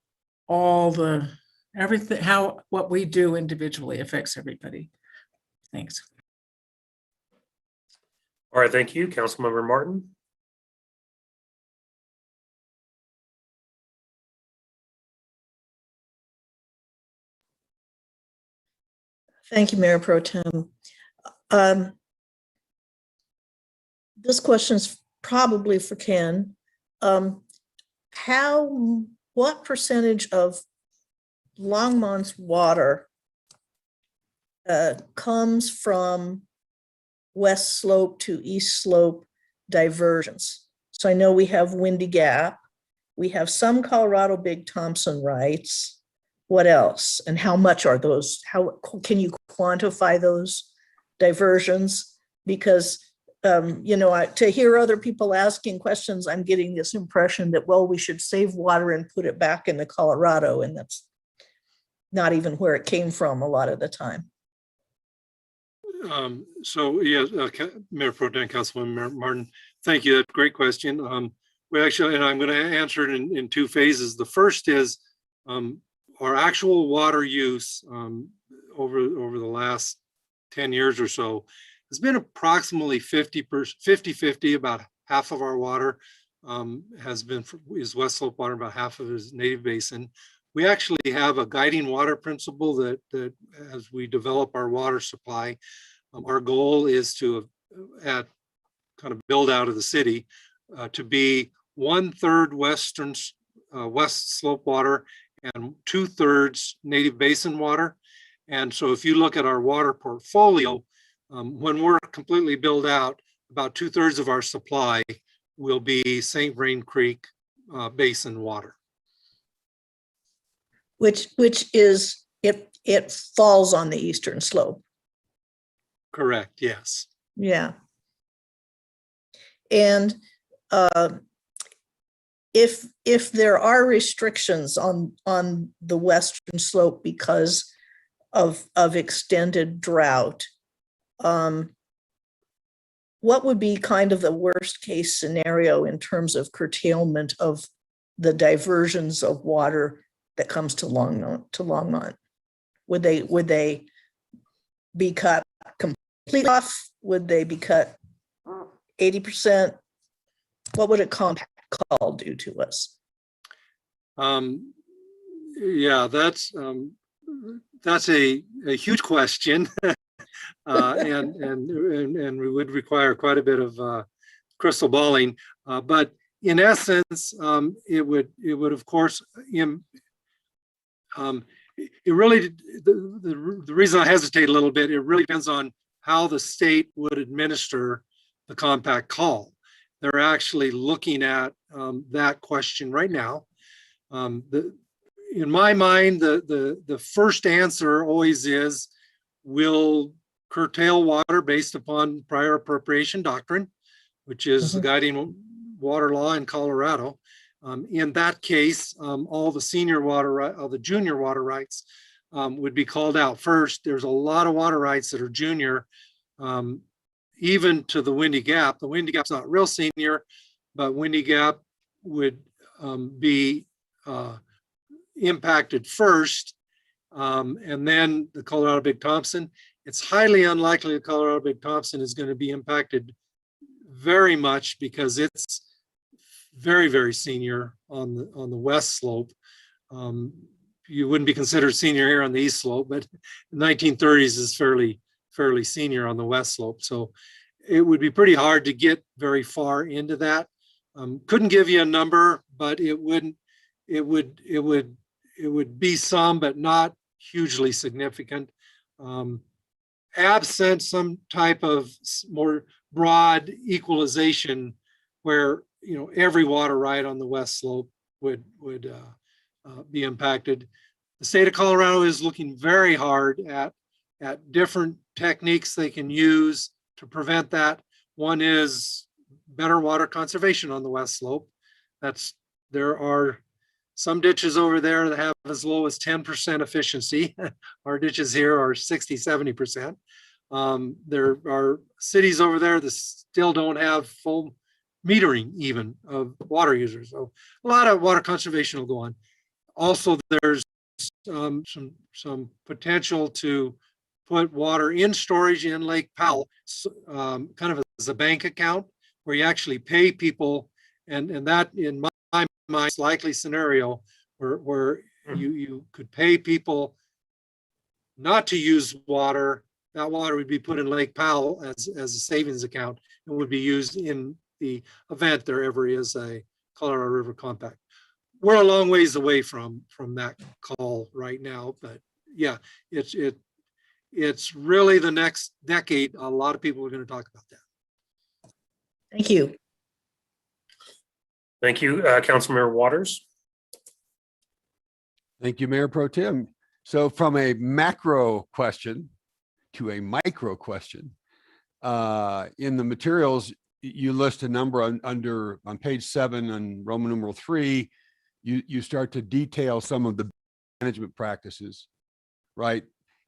everything, how what we do individually affects everybody. Thanks. All right, thank you. Councilmember Martin. Thank you, Mayor Pro Tem. This question is probably for Ken. What percentage of Longmont's water comes from west slope to east slope diversions? So I know we have Windy Gap. We have some Colorado Big Thompson rights. What else? And how much are those? How can you quantify those diversions? Because to hear other people asking questions, I'm getting this impression that, well, we should save water and put it back into Colorado, and that's not even where it came from a lot of the time. So yes, Mayor Pro Tem, Councilman Martin, thank you. That's a great question. We actually, and I'm going to answer it in two phases. The first is our actual water use over the last 10 years or so has been approximately 50-50, about half of our water is West Slope water, about half of it is native basin. We actually have a guiding water principle that as we develop our water supply, our goal is to, at kind of build out of the city, to be 1/3 West Slope water and 2/3 native basin water. And so if you look at our water portfolio, when we're completely built out, about 2/3 of our supply will be St. Vrain Creek basin water. Which is, it falls on the eastern slope. Correct, yes. Yeah. And if there are restrictions on the western slope because of extended drought, what would be kind of the worst case scenario in terms of curtailment of the diversions of water that comes to Longmont? Would they be cut completely off? Would they be cut 80%? What would a compact call do to us? Yeah, that's a huge question. And we would require quite a bit of crystal balling. But in essence, it would of course, it really, the reason I hesitate a little bit, it really depends on how the state would administer the compact call. They're actually looking at that question right now. In my mind, the first answer always is, we'll curtail water based upon prior appropriation doctrine, which is the guiding water law in Colorado. In that case, all the senior water, all the junior water rights would be called out first. There's a lot of water rights that are junior, even to the Windy Gap. The Windy Gap's not real senior, but Windy Gap would be impacted first, and then the Colorado Big Thompson. It's highly unlikely the Colorado Big Thompson is going to be impacted very much because it's very, very senior on the west slope. You wouldn't be considered senior here on the east slope, but the 1930s is fairly senior on the west slope. So it would be pretty hard to get very far into that. Couldn't give you a number, but it would be some, but not hugely significant. Absent some type of more broad equalization where, you know, every water right on the west slope would be impacted. The state of Colorado is looking very hard at different techniques they can use to prevent that. One is better water conservation on the west slope. There are some ditches over there that have as low as 10% efficiency. Our ditches here are 60, 70%. There are cities over there that still don't have full metering even of water users. So a lot of water conservation will go on. Also, there's some potential to put water in storage in Lake Powell, kind of as a bank account where you actually pay people, and that in my most likely scenario where you could pay people not to use water. That water would be put in Lake Powell as a savings account and would be used in the event there ever is a Colorado River compact. We're a long ways away from that call right now, but yeah, it's really the next decade. A lot of people are going to talk about that. Thank you. Thank you, Councilmember Waters. Thank you, Mayor Pro Tem. So from a macro question to a micro question, in the materials, you list a number on page 7 on Roman numeral 3, you start to detail some of the management practices, right,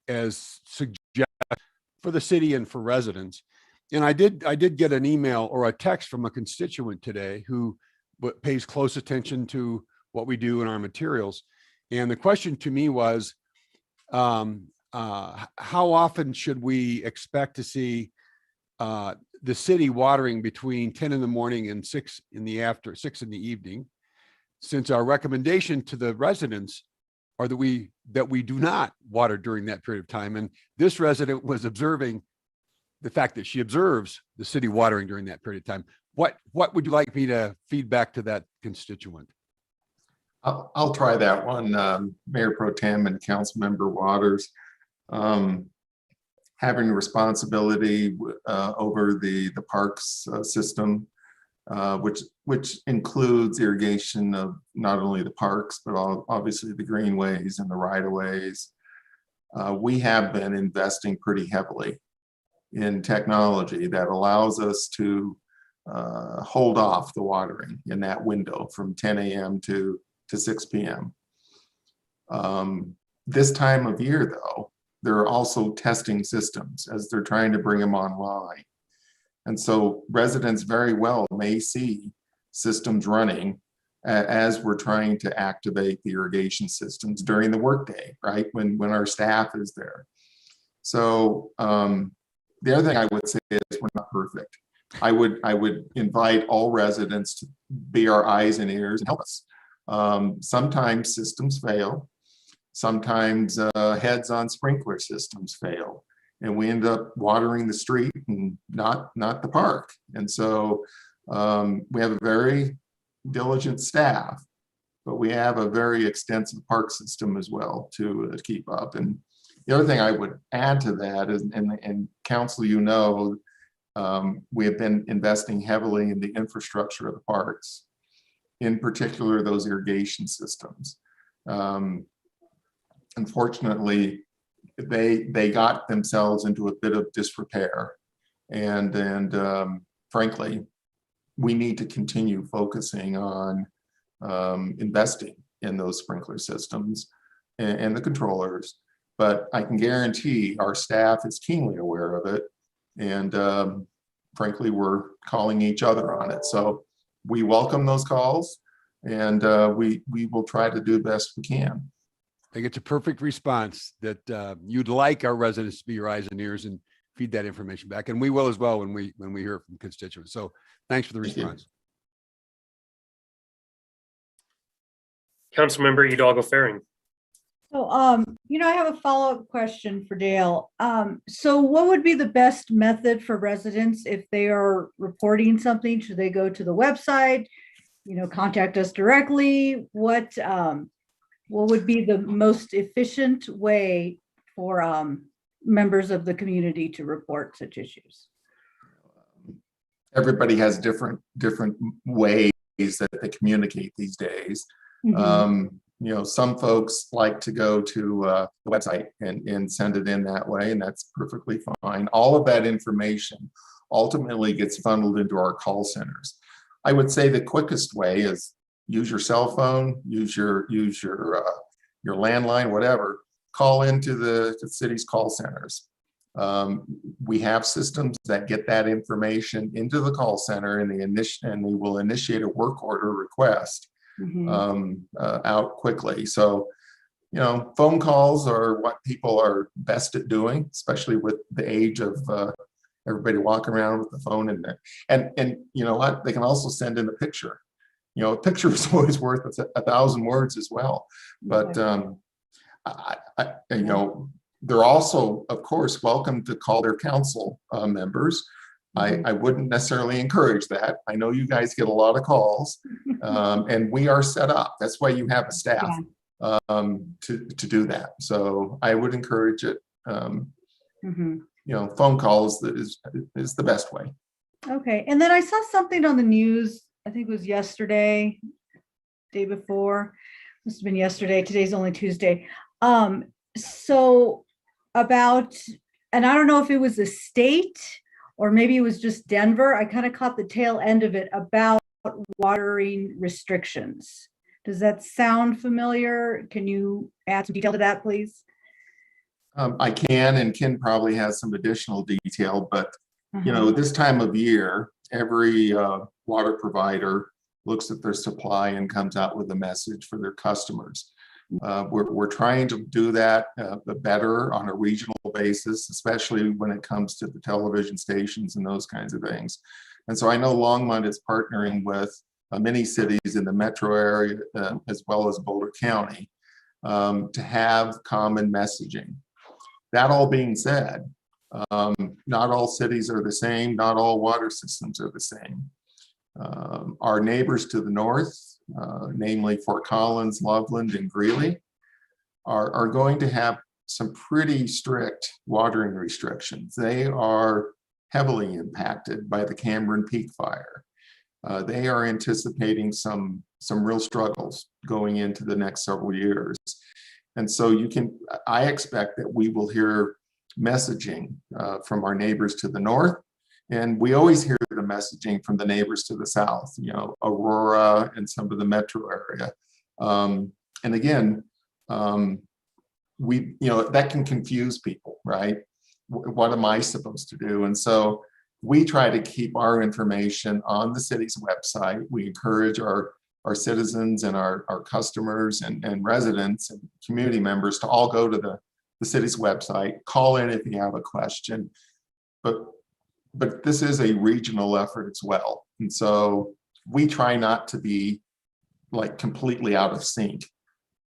as suggest for the city and for residents. And I did get an email or a text from a constituent today who pays close attention to what we do in our materials. And the question to me was, how often should we expect to see the city watering between 10 in the morning and 6 in the evening, since our recommendation to the residents are that we do not water during that period of time. And this resident was observing the fact that she observes the city watering during that period of time. What would you like me to feed back to that constituent? I'll try that one, Mayor Pro Tem and Councilmember Waters. Having responsibility over the parks system, which includes irrigation of not only the parks, but obviously the greenways and the right-of-ways. We have been investing pretty heavily in technology that allows us to hold off the watering in that window from 10 a.m. to 6 p.m. This time of year, though, there are also testing systems as they're trying to bring them online. And so residents very well may see systems running as we're trying to activate the irrigation systems during the workday, right? When our staff is there. So the other thing I would say is we're not perfect. I would invite all residents to be our eyes and ears and help us. Sometimes systems fail. Sometimes heads on sprinkler systems fail, and we end up watering the street and not the park. And so we have a very diligent staff, but we have a very extensive park system as well to keep up. And the other thing I would add to that is, and council, you know, we have been investing heavily in the infrastructure of the parks, in particular those irrigation systems. Unfortunately, they got themselves into a bit of disrepair, and frankly, we need to continue focusing on investing in those sprinkler systems and the controllers. But I can guarantee our staff is keenly aware of it, and frankly, we're calling each other on it. So we welcome those calls, and we will try to do the best we can. I think it's a perfect response that you'd like our residents to be your eyes and ears and feed that information back. And we will as well when we hear from constituents. So thanks for the response. Councilmember Hidalgo Faring. So, I have a follow-up question for Dale. So what would be the best method for residents if they are reporting something? Should they go to the website, contact us directly? What would be the most efficient way for members of the community to report such issues? Everybody has different ways that they communicate these days. Mm-hmm. Some folks like to go to the website and send it in that way, and that's perfectly fine. All of that information ultimately gets funneled into our call centers. I would say the quickest way is use your cell phone, use your landline, whatever. Call into the city's call centers. We have systems that get that information into the call center, and they will initiate a work order request out quickly. So, phone calls are what people are best at doing, especially with the age of everybody walking around with the phone in there. And you know what? They can also send in a picture. A picture is always worth 1,000 words as well. But they're also, of course, welcome to call their council members. I wouldn't necessarily encourage that. I know you guys get a lot of calls, and we are set up. That's why you have a staff to do that. So I would encourage it. Phone calls is the best way. Okay, and then I saw something on the news. I think it was yesterday, day before. Must have been yesterday. Today's only Tuesday. So about, and I don't know if it was the state or maybe it was just Denver. I kind of caught the tail end of it about watering restrictions. Does that sound familiar? Can you add some detail to that, please? I can, and Ken probably has some additional detail, but this time of year, every water provider looks at their supply and comes out with a message for their customers. We're trying to do that better on a regional basis, especially when it comes to the television stations and those kinds of things. And so I know Longmont is partnering with many cities in the metro area as well as Boulder County to have common messaging. That all being said, not all cities are the same, not all water systems are the same. Our neighbors to the north, namely Fort Collins, Loveland, and Greeley, are going to have some pretty strict watering restrictions. They are heavily impacted by the Cameron Peak fire. They are anticipating some real struggles going into the next several years. And so I expect that we will hear messaging from our neighbors to the north. And we always hear the messaging from the neighbors to the south, Aurora and some of the metro area. And again, that can confuse people, right? What am I supposed to do? And so we try to keep our information on the city's website. We encourage our citizens and our customers and residents and community members to all go to the city's website, call in if you have a question. But this is a regional effort as well. And so we try not to be like completely out of sync,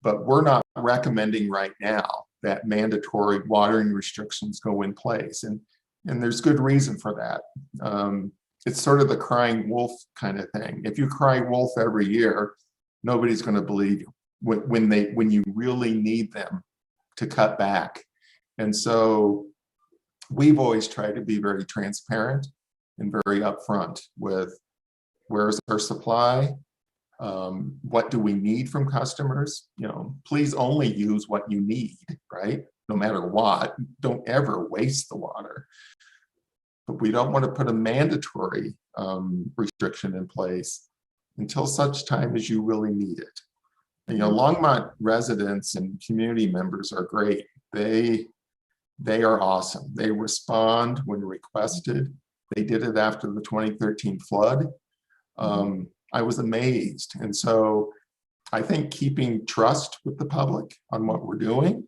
but we're not recommending right now that mandatory watering restrictions go in place. And there's good reason for that. It's sort of the crying wolf kind of thing. If you cry wolf every year, nobody's going to believe you when you really need them to cut back. And so we've always tried to be very transparent and very upfront with where's our supply, what do we need from customers. Please only use what you need, right? No matter what, don't ever waste the water. But we don't want to put a mandatory restriction in place until such time as you really need it. Longmont residents and community members are great. They are awesome. They respond when requested. They did it after the 2013 flood. I was amazed. And so I think keeping trust with the public on what we're doing,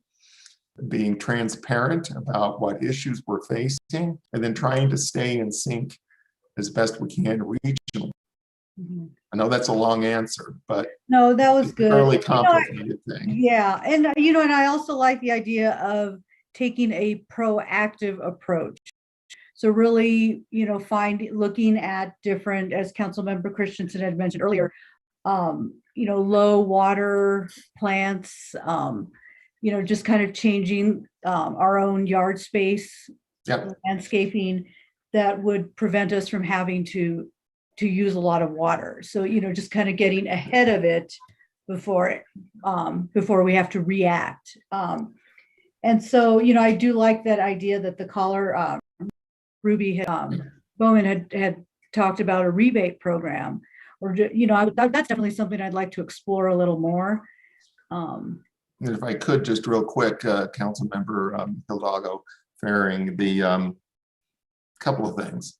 being transparent about what issues we're facing, and then trying to stay in sync as best we can regionally. I know that's a long answer, but no, that was good. Fairly complicated thing. Yeah, and and I also like the idea of taking a proactive approach. So really, looking at different, as Councilmember Christensen had mentioned earlier, low water plants, just kind of changing our own yard space, landscaping that would prevent us from having to use a lot of water. So, just kind of getting ahead of it before we have to react. And so, I do like that idea that the caller, Ruby Bowman had talked about a rebate program, or that's definitely something I'd like to explore a little more. And if I could just real quick, Councilmember Hidalgo Faring, the couple of things.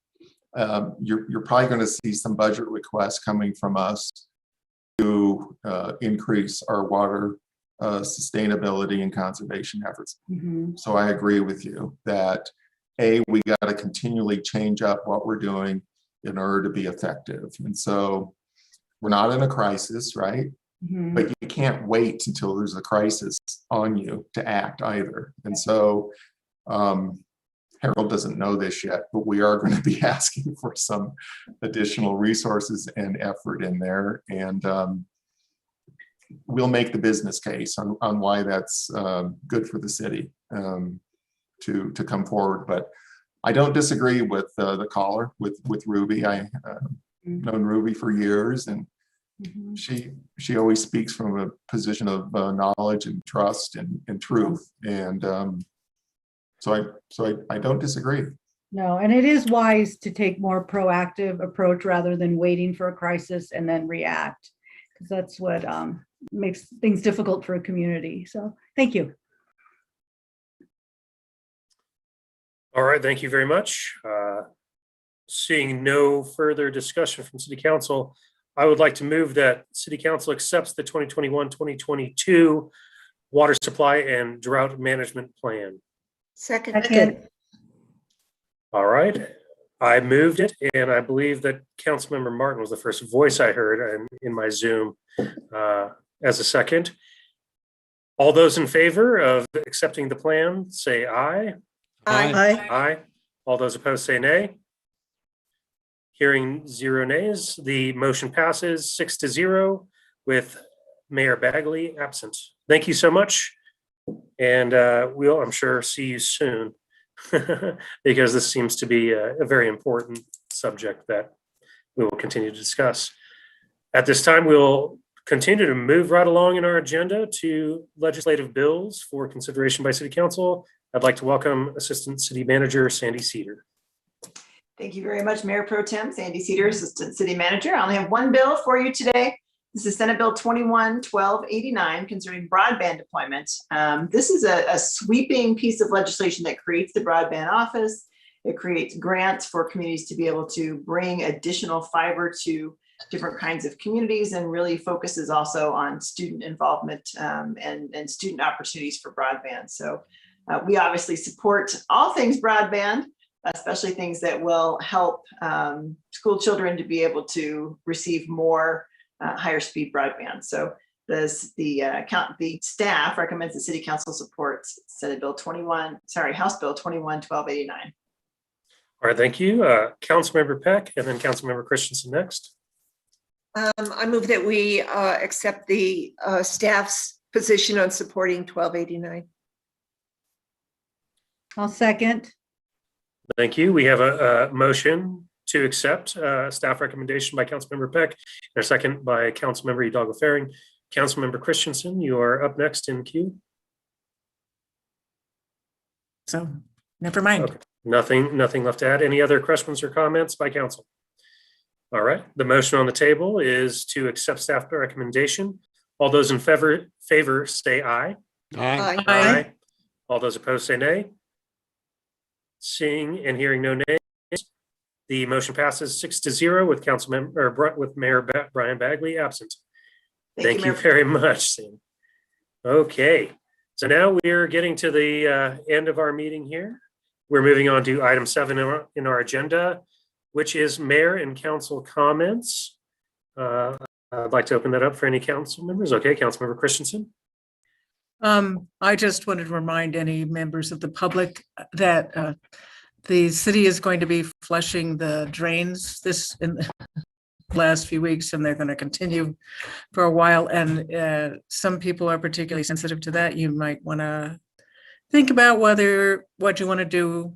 You're probably going to see some budget requests coming from us to increase our water sustainability and conservation efforts. So I agree with you that we got to continually change up what we're doing in order to be effective. And so we're not in a crisis, right? But you can't wait until there's a crisis on you to act either. And so Harold doesn't know this yet, but we are going to be asking for some additional resources and effort in there. And we'll make the business case on why that's good for the city to come forward. But I don't disagree with the caller, with Ruby. I've known Ruby for years, and she always speaks from a position of knowledge and trust and truth. And so I don't disagree. No, and it is wise to take more proactive approach rather than waiting for a crisis and then react, because that's what makes things difficult for a community. So thank you. All right, thank you very much. Seeing no further discussion from City Council, I would like to move that City Council accepts the 2021-2022 Water Supply and Drought Management Plan. Second. All right. I moved it, and I believe that Councilmember Martin was the first voice I heard in my Zoom as a second. All those in favor of accepting the plan, say aye. Aye. Aye. All those opposed, say nay. Hearing 0 nays, the motion passes 6-0 with Mayor Bagley absent. Thank you so much. And we'll, I'm sure, see you soon because this seems to be a very important subject that we will continue to discuss. At this time, we'll continue to move right along in our agenda to legislative bills for consideration by City Council. I'd like to welcome Assistant City Manager Sandy Cedar. Thank you very much, Mayor Pro Tem Sandy Cedar, Assistant City Manager. I only have one bill for you today. This is Senate Bill 21-1289 concerning broadband deployment. This is a sweeping piece of legislation that creates the broadband office. It creates grants for communities to be able to bring additional fiber to different kinds of communities and really focuses also on student involvement and student opportunities for broadband. So we obviously support all things broadband, especially things that will help school children to be able to receive more higher speed broadband. So the staff recommends the City Council supports House Bill 21-1289. All right, thank you. Councilmember Peck and then Councilmember Christensen next. I move that we accept the staff's position on supporting 1289. I'll second. Thank you. We have a motion to accept staff recommendation by Councilmember Peck and a second by Councilmember Hidalgo Faring. Councilmember Christensen, you are up next in queue. So never mind. Okay. Nothing left to add. Any other questions or comments by council? All right. The motion on the table is to accept staff recommendation. All those in favor say aye. Aye. Aye. All those opposed say nay. Seeing and hearing no nays, the motion passes 6-0 with Mayor Brian Bagley absent. Thank you very much, Sam. Okay, so now we're getting to the end of our meeting here. We're moving on to item 7 in our agenda, which is mayor and council comments. I'd like to open that up for any council members. Okay, Councilmember Christensen. I just wanted to remind any members of the public that the city is going to be flushing the drains in the last few weeks, and they're going to continue for a while. And some people are particularly sensitive to that. You might want to think about what you want to do.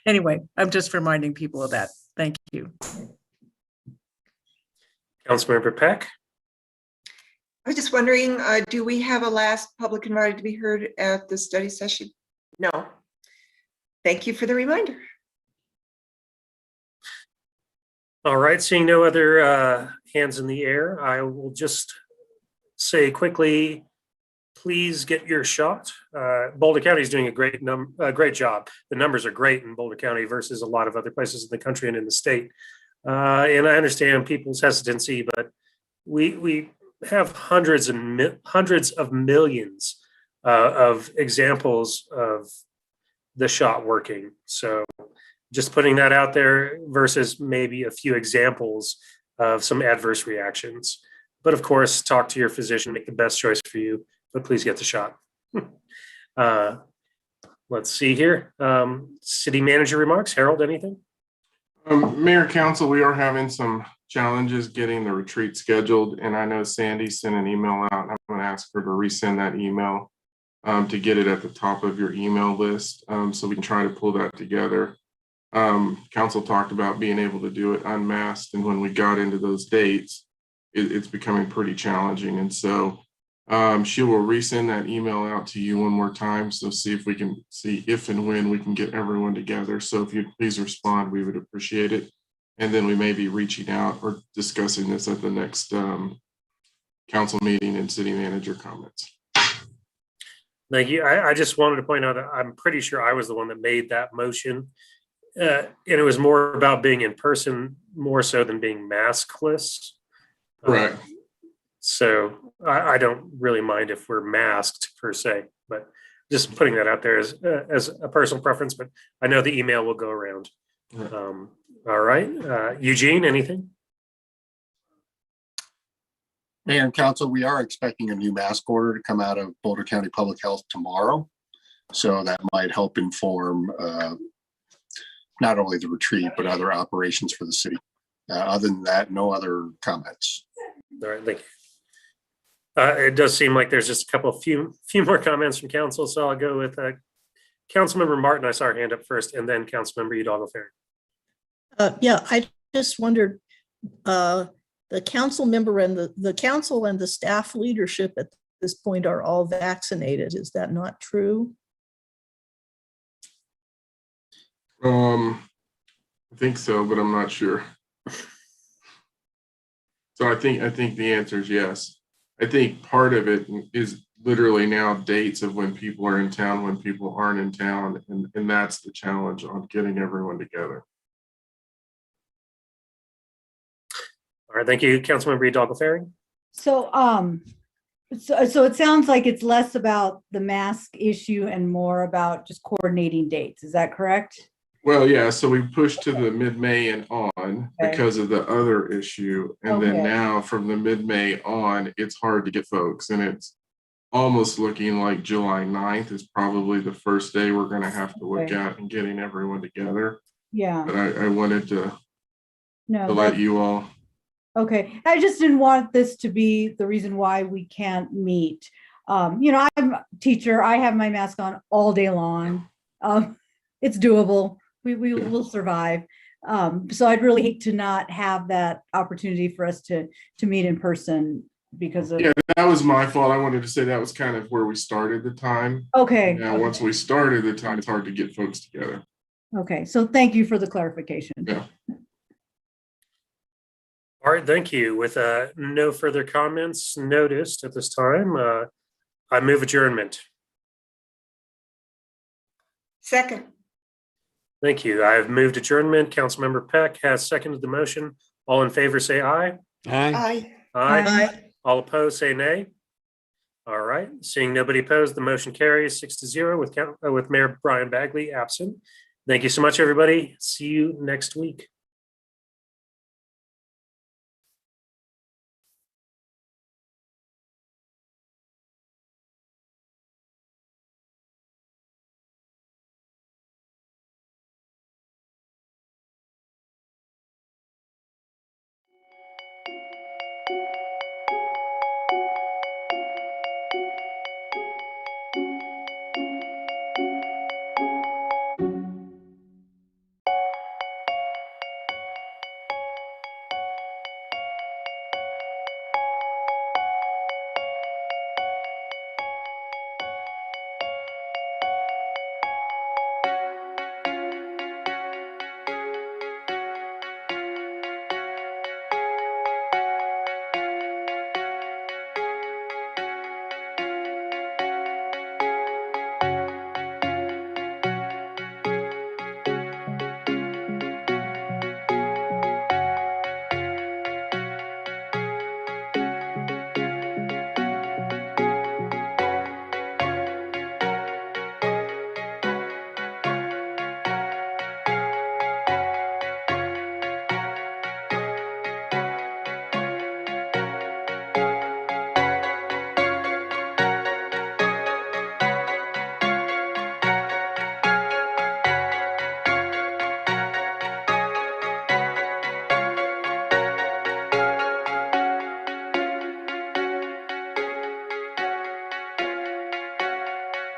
Anyway, I'm just reminding people of that. Thank you. Councilmember Peck. I was just wondering, do we have a last public invited to be heard at the study session? No. Thank you for the reminder. All right, seeing no other hands in the air, I will just say quickly, please get your shot. Boulder County is doing a great job. The numbers are great in Boulder County versus a lot of other places in the country and in the state. And I understand people's hesitancy, but we have hundreds of millions of examples of the shot working. So just putting that out there versus maybe a few examples of some adverse reactions. But of course, talk to your physician, make the best choice for you, but please get the shot. Let's see here. City manager remarks. Harold, anything? Mayor, council, we are having some challenges getting the retreat scheduled, and I know Sandy sent an email out, and I'm going to ask her to resend that email to get it at the top of your email list, so we can try to pull that together. Council talked about being able to do it unmasked, and when we got into those dates, it's becoming pretty challenging, and so she will resend that email out to you one more time. So see if we can see if and when we can get everyone together. So if you'd please respond, we would appreciate it. And then we may be reaching out or discussing this at the next council meeting and city manager comments. Thank you. I just wanted to point out that I'm pretty sure I was the one that made that motion and it was more about being in person more so than being maskless. Correct. So I don't really mind if we're masked per se, but just putting that out there as a personal preference, but I know the email will go around. Right. All right, Eugene, anything? Mayor and council, we are expecting a new mask order to come out of Boulder County Public Health tomorrow. So that might help inform not only the retreat, but other operations for the city. Other than that, no other comments. All right, thank you. It does seem like there's just a few more comments from council, so I'll go with Councilmember Martin. I saw her hand up first, and then Councilmember Hidalgo-Ferrin. Yeah, I just wondered, the council member and the council and the staff leadership at this point are all vaccinated. Is that not true? I think so, but I'm not sure. So I think the answer is yes. I think part of it is literally now dates of when people are in town, when people aren't in town, and that's the challenge on getting everyone together. All right, thank you, Councilmember Hidalgo-Ferrin. So, so it sounds like it's less about the mask issue and more about just coordinating dates. Is that correct? Well, yeah, so we pushed to the mid-May and on because of the other issue. And then now from the mid-May on, it's hard to get folks. And it's almost looking like July 9th is probably the first day we're going to have to look at and getting everyone together. Yeah. But I wanted to No, let you all. Okay, I just didn't want this to be the reason why we can't meet. You know, I'm a teacher. I have my mask on all day long. It's doable. We will survive. So I'd really hate to not have that opportunity for us to meet in person because of. Yeah, that was my fault. I wanted to say that was kind of where we started the time. Okay. Now, once we started the time, it's hard to get folks together. Okay, so thank you for the clarification. Yeah. All right, thank you. With no further comments noticed at this time, I move adjournment. Second. Thank you. I've moved adjournment. Councilmember Peck has seconded the motion. All in favor, say aye. Aye. Aye. All opposed, say nay. All right, seeing nobody opposed, the motion carries 6-0 with Mayor Brian Bagley absent. Thank you so much, everybody. See you next week.